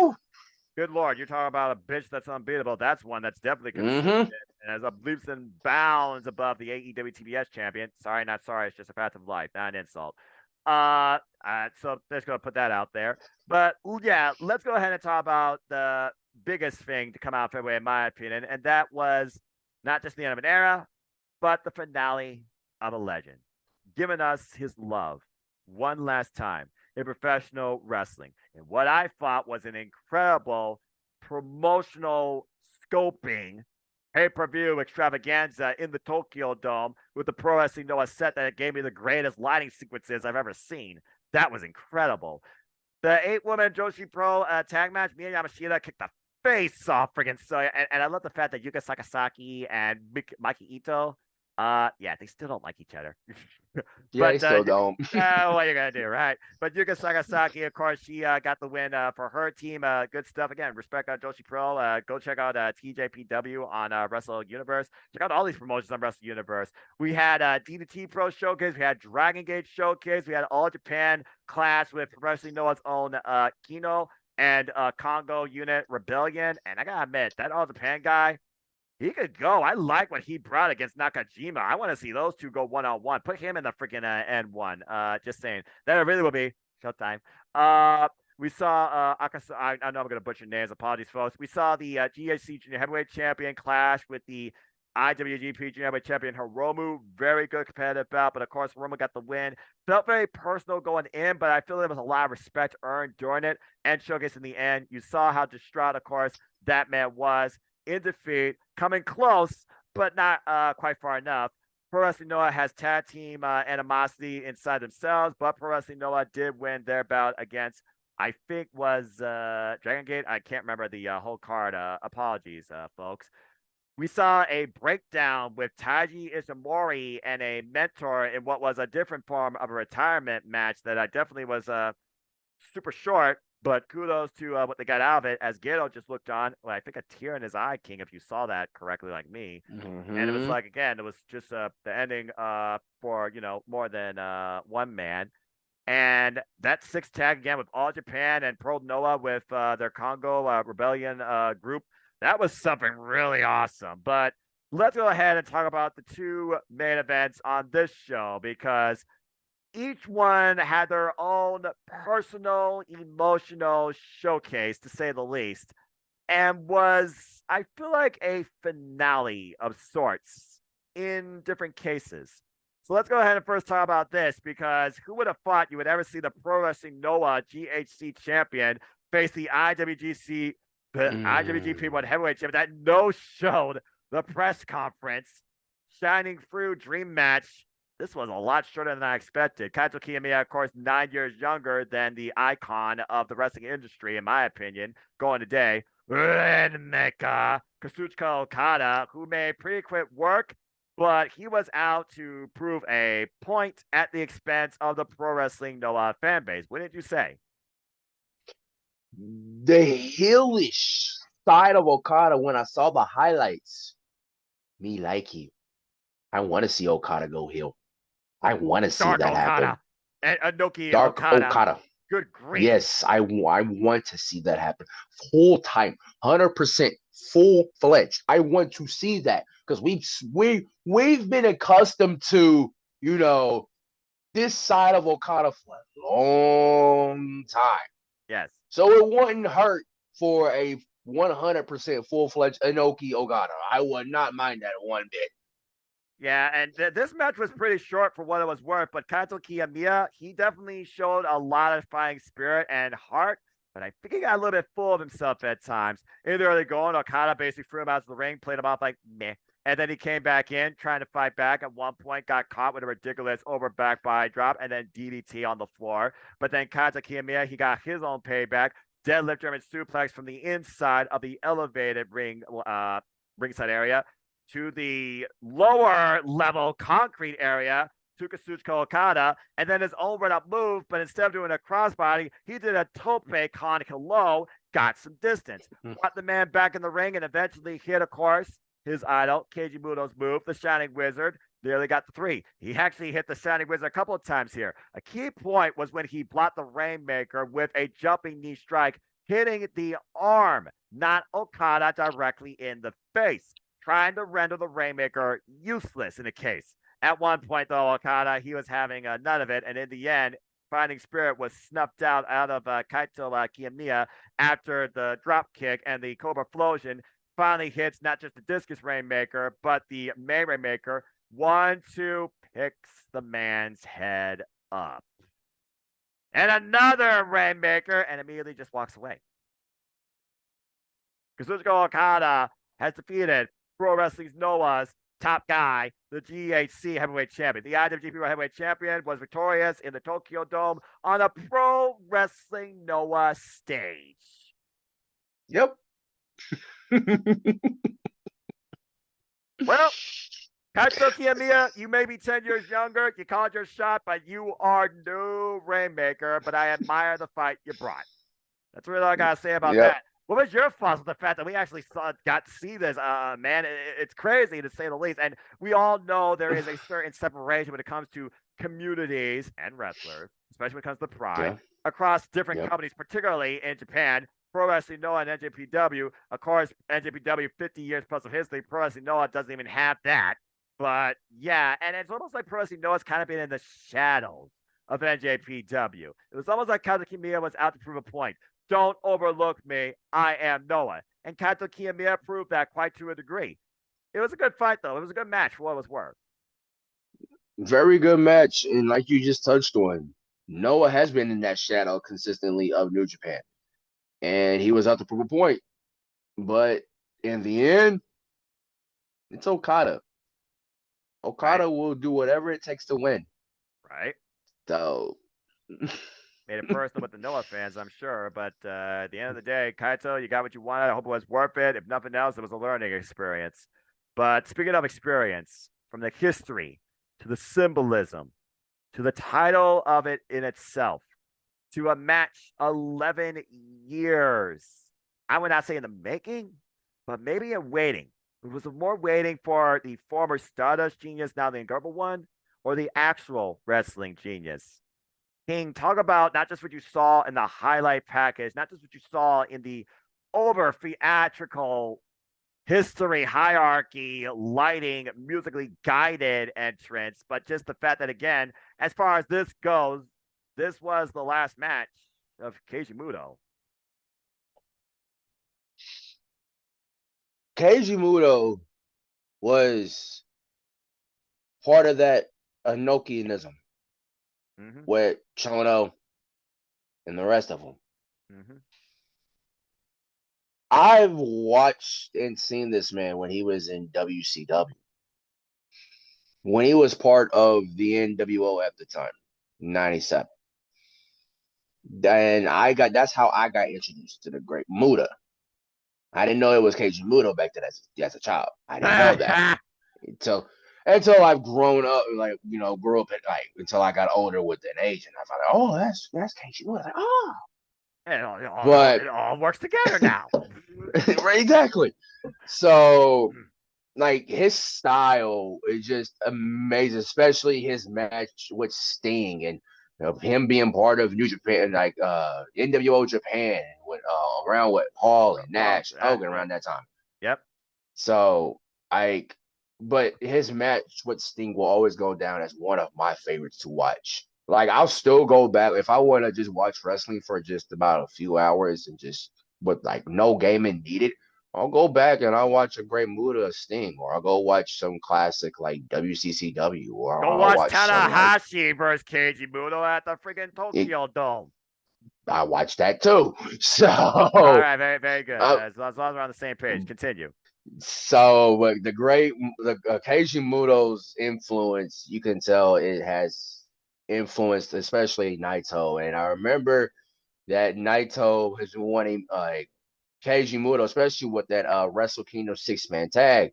good Lord, you're talking about a bitch that's unbeatable. That's one that's definitely consistent and as leaps and bounds above the AEW TBS champion. Sorry, not sorry. It's just a fact of life, not an insult. So let's go put that out there. But yeah, let's go ahead and talk about the biggest thing to come out of February, in my opinion, and that was not just the end of an era, but the finale of a legend, giving us his love one last time in professional wrestling. And what I thought was an incredible promotional scoping pay-per-view extravaganza in the Tokyo Dome with the Pro Wrestling Noah set that gave me the greatest lighting sequences I've ever seen. That was incredible. The 8-woman Joshi Pro tag match, Miya Yamashita kicked the face off friggin' Soya. And I love the fact that Yuka Sakazaki and Maki Ito, they still don't like each other. Yeah, they still don't. What are you going to do, right? But Yuka Sakazaki, of course, she got the win for her team. Good stuff. Again, respect Joshi Pro. Go check out TJPW on Wrestle Universe. Check out all these promotions on Wrestle Universe. We had DDT Pro Showcase. We had Dragon Gate Showcase. We had All Japan Clash with Wrestling Noah's own Kino and Congo Unit Rebellion. And I got to admit, that All Japan guy, he could go. I like what he brought against Nakajima. I want to see those two go one-on-one. Put him in the freaking N1. Just saying. That really will be showtime. We saw Akasa. I know I'm going to butcher names. Apologies, folks. We saw the GHC Junior Heavyweight Champion clash with the IWGP Junior Heavyweight Champion Hiromu. Very good competitive bout, but of course, Hiromu got the win. Felt very personal going in, but I feel there was a lot of respect earned during it and showcased in the end. You saw how distraught, of course, that man was in defeat, coming close, but not quite far enough. Pro Wrestling Noah has tag team animosity inside themselves, but Pro Wrestling Noah did win their bout against, I think, was Dragon Gate. I can't remember the whole card. Apologies, folks. We saw a breakdown with Taiji Ishimori and a mentor in what was a different form of a retirement match that I definitely was super short. But kudos to what they got out of it, as Gato just looked on. Well, I think a tear in his eye, King, if you saw that correctly, like me. And it was like, again, it was just the ending for, more than one man. And that 6 tag again with All Japan and Pro Noah with their Congo Rebellion group. That was something really awesome. But let's go ahead and talk about the 2 main events on this show, because each one had their own personal, emotional showcase, to say the least, and was, I feel like, a finale of sorts in different cases. So let's go ahead and first talk about this, because who would have thought you would ever see the Pro Wrestling Noah GHC champion face the IWGP World Heavyweight Champion that no-showed the press conference, shining through dream match. This was a lot shorter than I expected. Kaito Kiyomiya, of course, 9 years younger than the icon of the wrestling industry, in my opinion, going today. Renmeka Kazuchika Okada, who made pretty quick work, but he was out to prove a point at the expense of the Pro Wrestling Noah fan base. Wouldn't you say? The heelish side of Okada when I saw the highlights. Me like you. I want to see Okada go heel. I want to see Dark that Okada. happen. And Inoki Dark Okada. Good grief. Yes, I want to see that happen. Full time, 100%, full fledged. I want to see that because we've been accustomed to, you know, this side of Okada for a long time. Yes. So it wouldn't hurt for a 100% full fledged Inoki Okada. I would not mind that one bit. Yeah, and this match was pretty short for what it was worth, but Kaito Kiyomiya, he definitely showed a lot of fighting spirit and heart, but I think he got a little bit full of himself at times. In the early going, Okada basically threw him out of the ring, played him off like meh, and then he came back in trying to fight back. At one point, got caught with a ridiculous over back body drop and then DDT on the floor. But then Kaito Kiyomiya, he got his own payback, deadlift German suplex from the inside of the elevated ringside area to the lower level concrete area to Kazuchika Okada, and then his own run-up move, but instead of doing a crossbody, he did a tope con low, got some distance, brought the man back in the ring, and eventually hit, of course, his idol, Keiji Muto's move, the Shining Wizard. Nearly got the 3. He actually hit the Shining Wizard a couple of times here. A key point was when he blocked the Rainmaker with a jumping knee strike, hitting the arm, not Okada directly in the face, trying to render the Rainmaker useless in a case. At one point, though, Okada, he was having none of it, and in the end, Fighting Spirit was snuffed out of Kaito Kiyomiya after the drop kick, and the Cobra Flosion finally hits not just the Discus Rainmaker, but the May Rainmaker. 1-2, picks the man's head up. And another Rainmaker, and immediately just walks away. Kazuchika Okada has defeated Pro Wrestling's Noah's top guy, the GHC heavyweight champion. The IWGP heavyweight champion was victorious in the Tokyo Dome on a Pro Wrestling Noah stage. Yep. Well, Kaito Kiyomiya, you may be 10 years younger. You called your shot, but you are no Rainmaker. But I admire the fight you brought. That's really all I got to say about that. What was your thoughts with the fact that we actually got to see this? Man, it's crazy to say the least. And we all know there is a certain separation when it comes to communities and wrestlers, especially when it comes to pride, across different companies, particularly in Japan. Pro Wrestling Noah and NJPW. Of course, NJPW, 50 years plus of history. Pro Wrestling Noah doesn't even have that. But yeah, and it's almost like Pro Wrestling Noah's kind of been in the shadows of NJPW. It was almost like Kaito Kiyomiya was out to prove a point. Don't overlook me. I am Noah. And Kaito Kiyomiya proved that quite to a degree. It was a good fight, though. It was a good match for what it was worth. Very good match. And like you just touched on, Noah has been in that shadow consistently of New Japan. And he was out to prove a point. But in the end, it's Okada. Okada will do whatever it takes to win. Right. So made it personal with the Noah fans, I'm sure. But at the end of the day, Kaito, you got what you wanted. I hope it was worth it. If nothing else, it was a learning experience. But speaking of experience, from the history to the symbolism to the title of it in itself to a match 11 years, I would not say in the making, but maybe in waiting. It was more waiting for the former Stardust genius, now the Unguardable one, or the actual wrestling genius. King, talk about not just what you saw in the highlight package, not just what you saw in the over theatrical history, hierarchy, lighting, musically guided entrance, but just the fact that, again, as far as this goes, this was the last match of Keiji Muto. Keiji Muto was part of that Inokianism with Chono and the rest of them. I've watched and seen this man when he was in WCW. When he was part of the NWO at the time, 97. And that's how I got introduced to the great Muta. I didn't know it was Keiji Muto back then as a child. I didn't know that. Until I've grown up, like, you know, grew up until I got older with an age, and I thought, oh, that's Keiji Muto. I was like, oh. But it all works together now. right, exactly. So, like, his style is just amazing, especially his match with Sting and him being part of New Japan, like NWO Japan, with around with Paul and Nash, Hogan around that time. Yep. So, like, but his match with Sting will always go down as one of my favorites to watch. Like, I'll still go back if I want to just watch wrestling for just about a few hours and just with like no gaming needed. I'll go back and I'll watch a Great Muta Sting, or I'll go watch some classic like WCCW, or Go I'll watch some, like, Tanahashi versus Keiji Muto at the freaking Tokyo Dome. I watched that too. So all right, very, very good. As long as we're on the same page, continue. So, but the Keiji Muto's influence, you can tell it has influenced, especially Naito. And I remember that Naito has been wanting Keiji Muto, especially with that Wrestle Kingdom 6-man tag.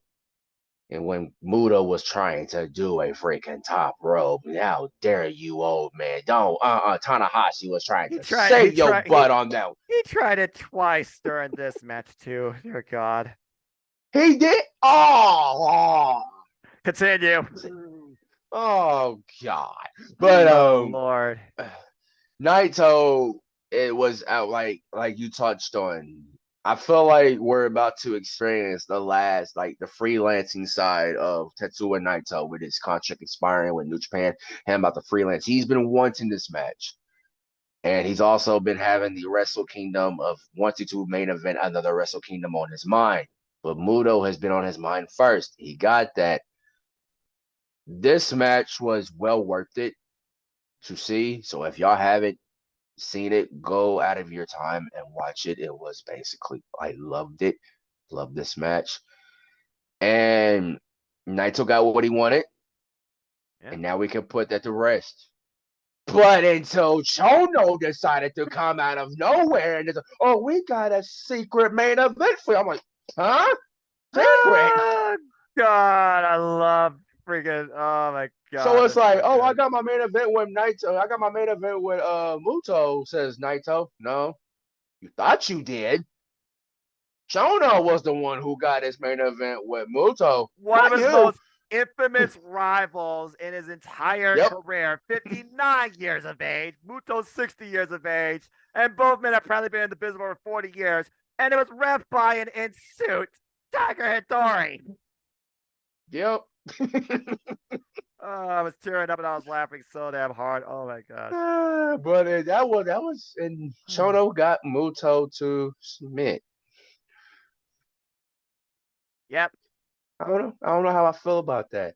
And when Muto was trying to do a freaking top rope, how dare you, old man? Don't Tanahashi was trying to save your butt on that. He tried it twice during this match too. Dear God. He did. Oh. Continue. Oh God. But Lord. Naito, it was out like you touched on. I feel like we're about to experience the last, like, the freelancing side of Tetsuya Naito with his contract expiring with New Japan. Him about the freelance. He's been wanting this match. And he's also been having the Wrestle Kingdom of wanting to main event another Wrestle Kingdom on his mind. But Muto has been on his mind first. He got that. This match was well worth it to see. So if y'all haven't seen it, go out of your time and watch it. It was basically, I loved it. Loved this match. And Naito got what he wanted. Yeah. And now we can put that to rest. But until Chono decided to come out of nowhere and we got a secret main event for you. I'm like, huh? Secret? Oh, God, I love freaking, oh my God. So it's like, I got my main event with Naito. I got my main event with Muto, says Naito. No, you thought you did. Chono was the one who got his main event with Muto. One of his most infamous rivals in his entire career, 59 years of age. Muto's 60 years of age. And both men have probably been in the business for over 40 years. And it was ref by an in-suit, Tiger Hattori. Yep. I was tearing up and I was laughing so damn hard. Oh my God. But that was, and Chono got Muto to submit. Yep. I don't know how I feel about that.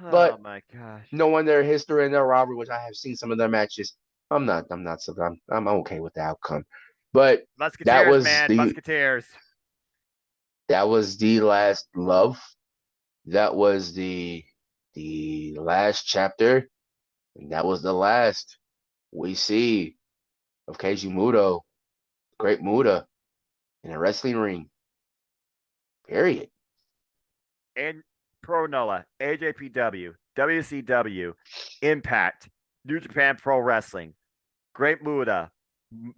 But my gosh. Knowing their history and their rivalry, which I have seen some of their matches, I'm okay with the outcome. But Musketeers, that was Musketeers. That was the last love. That was the last chapter. And that was the last we see of Keiji Muto, Great Muta, in a wrestling ring. Period. And Pro Noah, AJPW, WCW, Impact, New Japan Pro Wrestling, Great Muta,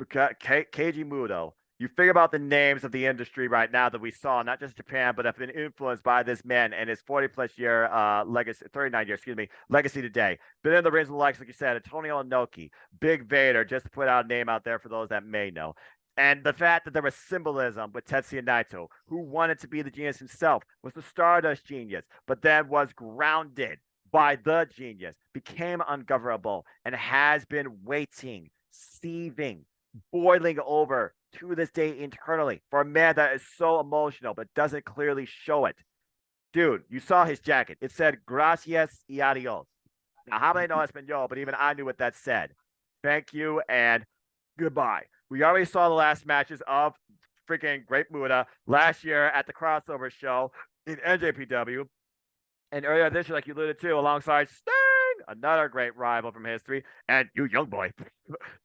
Keiji Muto. You figure about the names of the industry right now that we saw, not just Japan, but have been influenced by this man and his 40-plus year legacy, 39 years, legacy today. Been in the rings with the likes, like you said, Antonio Inoki, Big Vader, just to put out a name out there for those that may know. And the fact that there was symbolism with Tetsuya Naito, who wanted to be the genius himself, was the Stardust genius, but then was grounded by the genius, became ungovernable, and has been waiting, seething, boiling over to this day internally for a man that is so emotional but doesn't clearly show it. Dude, you saw his jacket. It said, gracias y adios. Now, how many know Espanol, but even I knew what that said. Thank you and goodbye. We already saw the last matches of freaking Great Muta last year at the crossover show in NJPW. And earlier this year, like you alluded to, alongside Sting, another great rival from history, and you young boy,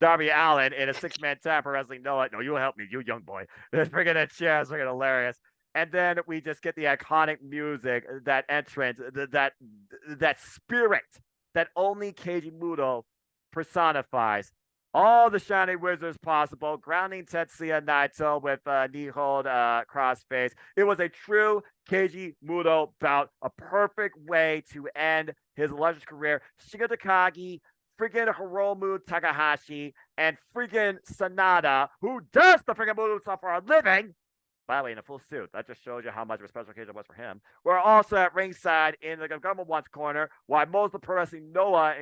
Darby Allin in a 6-man tag for Wrestling Noah. No, you'll help me, you young boy. This freaking chair is freaking hilarious. And then we just get the iconic music, that entrance, that spirit that only Keiji Muto personifies all the Shining Wizards possible, grounding Tetsuya Naito with knee hold crossface. It was a true Keiji Muto bout, a perfect way to end his illustrious career. Shiga Takagi, freaking Hiromu Takahashi, and freaking Sanada, who does the freaking Muto stuff for a living, by the way, in a full suit. That just shows you how much of a special occasion it was for him. We're also at ringside in the government one's corner, while most of the Pro Wrestling Noah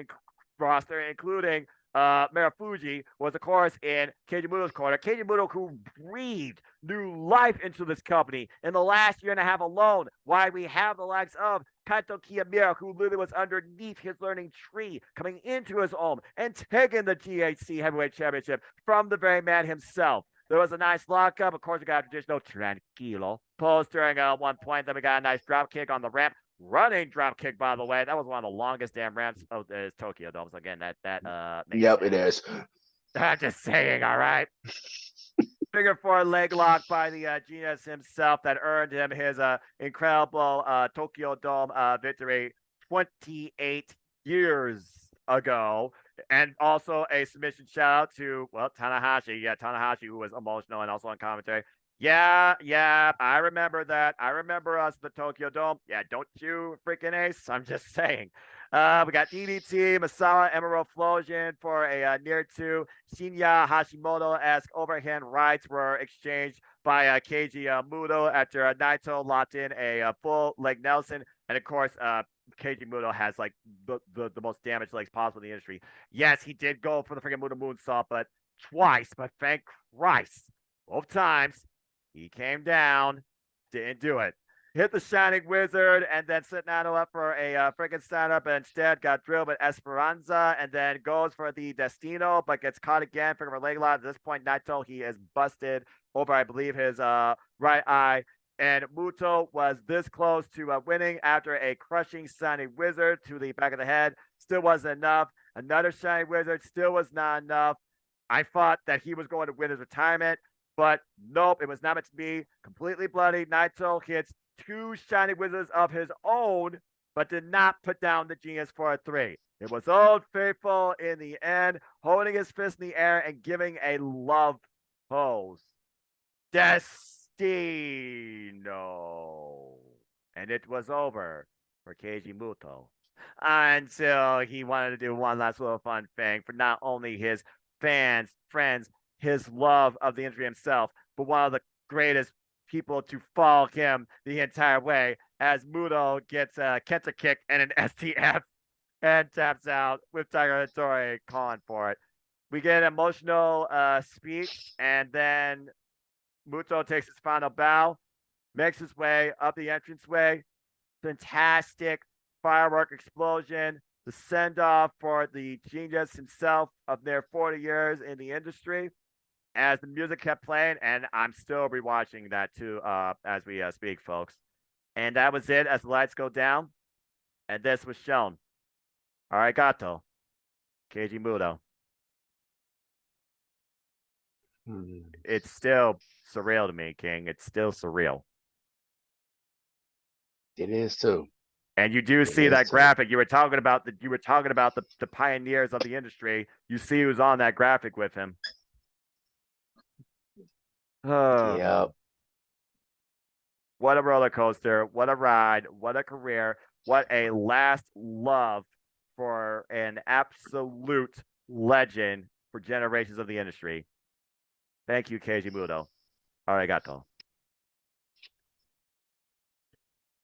roster, including Marufuji, was, of course, in Keiji Muto's corner. Keiji Muto, who breathed new life into this company in the last year and a half alone. Why we have the likes of Kaito Kiyomiya, who literally was underneath his learning tree, coming into his home and taking the GHC Heavyweight Championship from the very man himself. There was a nice lockup. Of course, we got a traditional tranquilo pose during one point. Then we got a nice drop kick on the ramp. Running drop kick, by the way. That was one of the longest damn ramps of the Tokyo Dome. So again, that Yep, sense. It is. I'm just saying, all right. Figure 4 leg lock by the genius himself that earned him his incredible Tokyo Dome victory 28 years ago. And also a submission shout out to, well, Tanahashi. Yeah, Tanahashi, who was emotional and also on commentary. Yeah, I remember that. I remember us, the Tokyo Dome. Yeah, don't you freaking ace? I'm just saying. We got DDT, Masawa, Emerald Flosion for a near 2. Shinya Hashimoto-esque overhand rights were exchanged by Keiji Muto after Naito locked in a full leg Nelson. And of course, Keiji Muto has like the most damaged legs possible in the industry. Yes, he did go for the freaking Muto moonsault, but twice. But thank Christ, both times he came down, didn't do it. Hit the Shining Wizard and then set Naito up for a freaking stand-up, and instead got drilled with Esperanza, and then goes for the Destino, but gets caught again for a leg lock. At this point, Naito, he is busted over, I believe, his right eye. And Muto was this close to winning after a crushing Shining Wizard to the back of the head. Still wasn't enough. Another Shining Wizard still was not enough. I thought that he was going to win his retirement, but nope, it was not meant to be. Completely bloody. Naito hits 2 Shining Wizards of his own, but did not put down the Genius for a 3. It was Old Faithful in the end, holding his fist in the air and giving a love pose. Destino. And it was over for Keiji Muto until he wanted to do one last little fun thing for not only his fans, friends, his love of the industry himself, but one of the greatest people to follow him the entire way, as Muto gets a Kenta kick and an STF and taps out with Tiger Hattori calling for it. We get an emotional speech, and then Muto takes his final bow, makes his way up the entranceway. Fantastic firework explosion. The send-off for the genius himself of their 40 years in the industry, as the music kept playing, and I'm still rewatching that too as we speak, folks. And that was it as the lights go down, and this was shown. Arigato, Keiji Muto. It's still surreal to me, King. It's still surreal. It is too. And you do see that graphic. You were talking about the pioneers of the industry. You see who's on that graphic with him. Oh, yep. What a roller coaster. What a ride. What a career. What a last love for an absolute legend for generations of the industry. Thank you, Keiji Muto. Arigato.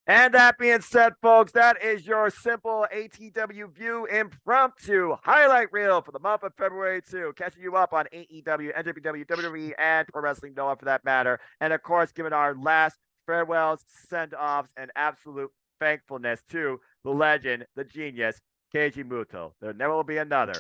And that being said, folks, that is your simple ATW View impromptu highlight reel for the month of February 2. Catching you up on AEW, NWW, WWE, and Pro Wrestling Noah for that matter. And of course, giving our last farewells, send-offs, and absolute thankfulness to the legend, the genius, Keiji Muto. There never will be another.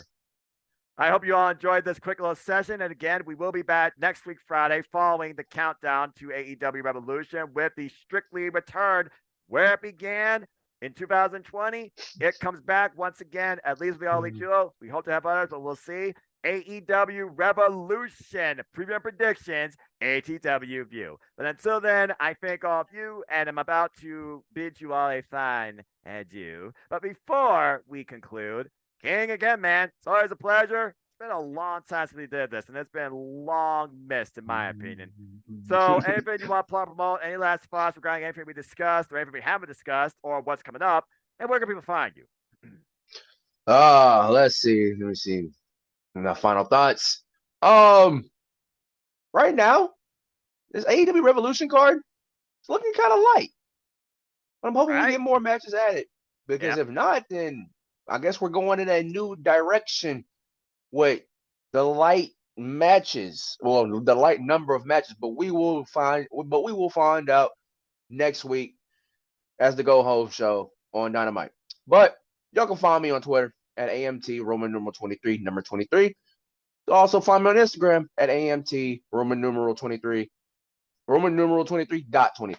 I hope you all enjoyed this quick little session. And again, we will be back next week, Friday, following the countdown to AEW Revolution with the Strictly Returned, where it began in 2020. It comes back once again, at least with the All Elite Duo. We hope to have others, but we'll see. AEW Revolution, preview and predictions, ATW View. But until then, I thank all of you, and I'm about to bid you all a fine adieu. But before we conclude, King, again, man, it's always a pleasure. been a long time since we did this, and it's been long missed, in my opinion. So, anything you want to promote, any last thoughts regarding anything we discussed, or anything we haven't discussed, or what's coming up, and where can people find you? Let's see. Let me see. My final thoughts. Right now, this AEW Revolution card, it's looking kind of light. But I'm hoping we get more matches added. Because if not, then I guess we're going in a new direction with the light matches. Well, the light number of matches, but we will find out next week as the Go Home show on Dynamite. But y'all can find me on Twitter at AMT Roman numeral 23, number 23. You'll also find me on Instagram at AMT Roman numeral 23, Roman numeral 23.23.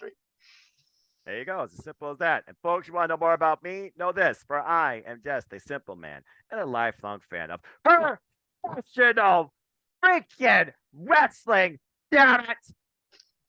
There you go. It's as simple as that. And folks, you want to know more about me? Know this, for I am just a simple man and a lifelong fan of professional freaking wrestling. Damn it!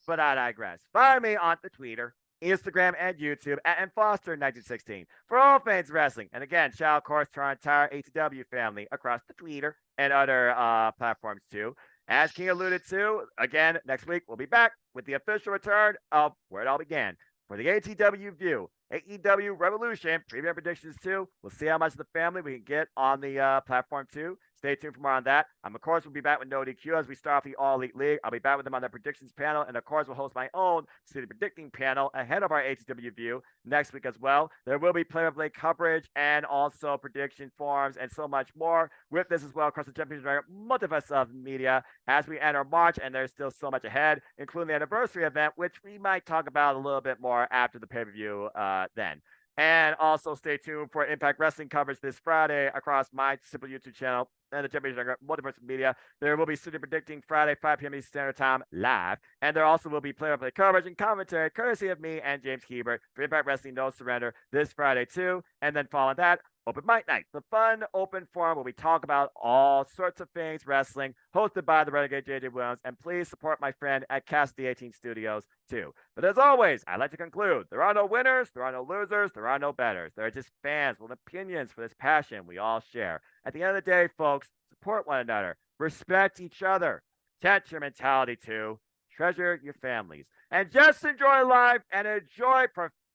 But I digress. Find me on the Twitter, Instagram, and YouTube at Foster1916 for all things wrestling. And again, shout out, of course, to our entire ATW family across the Twitter and other platforms too. As King alluded to, again, next week we'll be back with the official return of where it all began. For the ATW View, AEW Revolution, preview predictions too. We'll see how much of the family we can get on the platform too. Stay tuned for more on that. Of course, we'll be back with NoDQ as we start off the All Elite League. I'll be back with them on the predictions panel. And of course, we'll host my own city predicting panel ahead of our ATW View next week as well. There will be play-by-play coverage and also prediction forums and so much more with this as well across the Championship Multiverse of media as we enter March. And there's still so much ahead, including the anniversary event, which we might talk about a little bit more after the pay-per-view then. And also stay tuned for Impact Wrestling coverage this Friday across my simple YouTube channel and the Championship Multiverse Media. There will be City Predicting Friday, 5 p.m. Eastern Standard Time live. And there also will be play-by-play coverage and commentary courtesy of me and James Hebert for Impact Wrestling No Surrender this Friday too. And then following that, Open Mic Night, the fun open forum where we talk about all sorts of things wrestling, hosted by the Renegade JJ Williams. And please support my friend at Casa D18 Studios too. But as always, I'd like to conclude, there are no winners, there are no losers, there are no betters. There are just fans with opinions for this passion we all share. At the end of the day, folks, support one another, respect each other, protect your mentality too, treasure your families, and just enjoy life and enjoy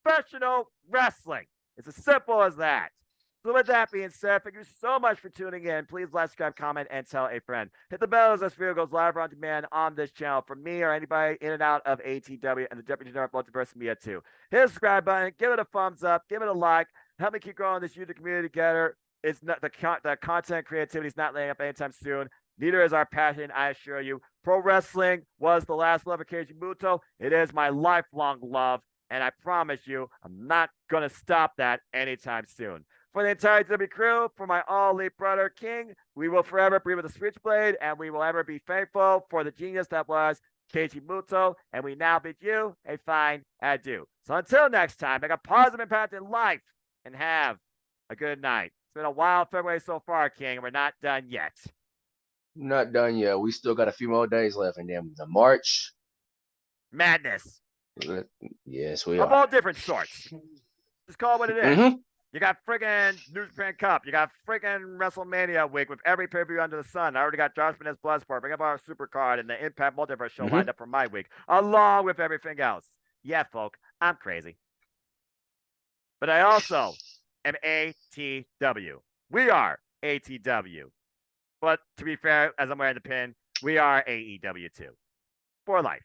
professional wrestling. It's as simple as that. So with that being said, thank you so much for tuning in. Please like, subscribe, comment, and tell a friend. Hit the bell as this video goes live or on demand on this channel for me or anybody in and out of ATW and the Deputy General Multiverse Media too. Hit the subscribe button, give it a thumbs up, give it a like. Help me keep growing this YouTube community together. It's not the content creativity is not laying up anytime soon. Neither is our passion, I assure you. Pro wrestling was the last love of Keiji Muto. It is my lifelong love, and I promise you, I'm not going to stop that anytime soon. For the entire W crew, for my all-elite brother King, we will forever be with the Switchblade, and we will ever be thankful for the genius that was Keiji Muto, and we now bid you a fine adieu. So until next time, make a positive impact in life, and have a good night. It's been a wild February so far, King, and we're not done yet. Not done yet. We still got a few more days left, and then the March Madness. Yes, we of are. all different sorts. Just call it what it is. Mm-hmm. You got friggin' New Japan Cup. You got friggin' WrestleMania week with every pay-per-view under the sun. I already got Josh Bennett's Bloodsport. Bring up our super card and the Impact Multiverse show lined up for my week, along with everything else. Yeah, folk, I'm crazy. But I also am ATW. We are ATW. But to be fair, as I'm wearing the pin, we are AEW too. For life.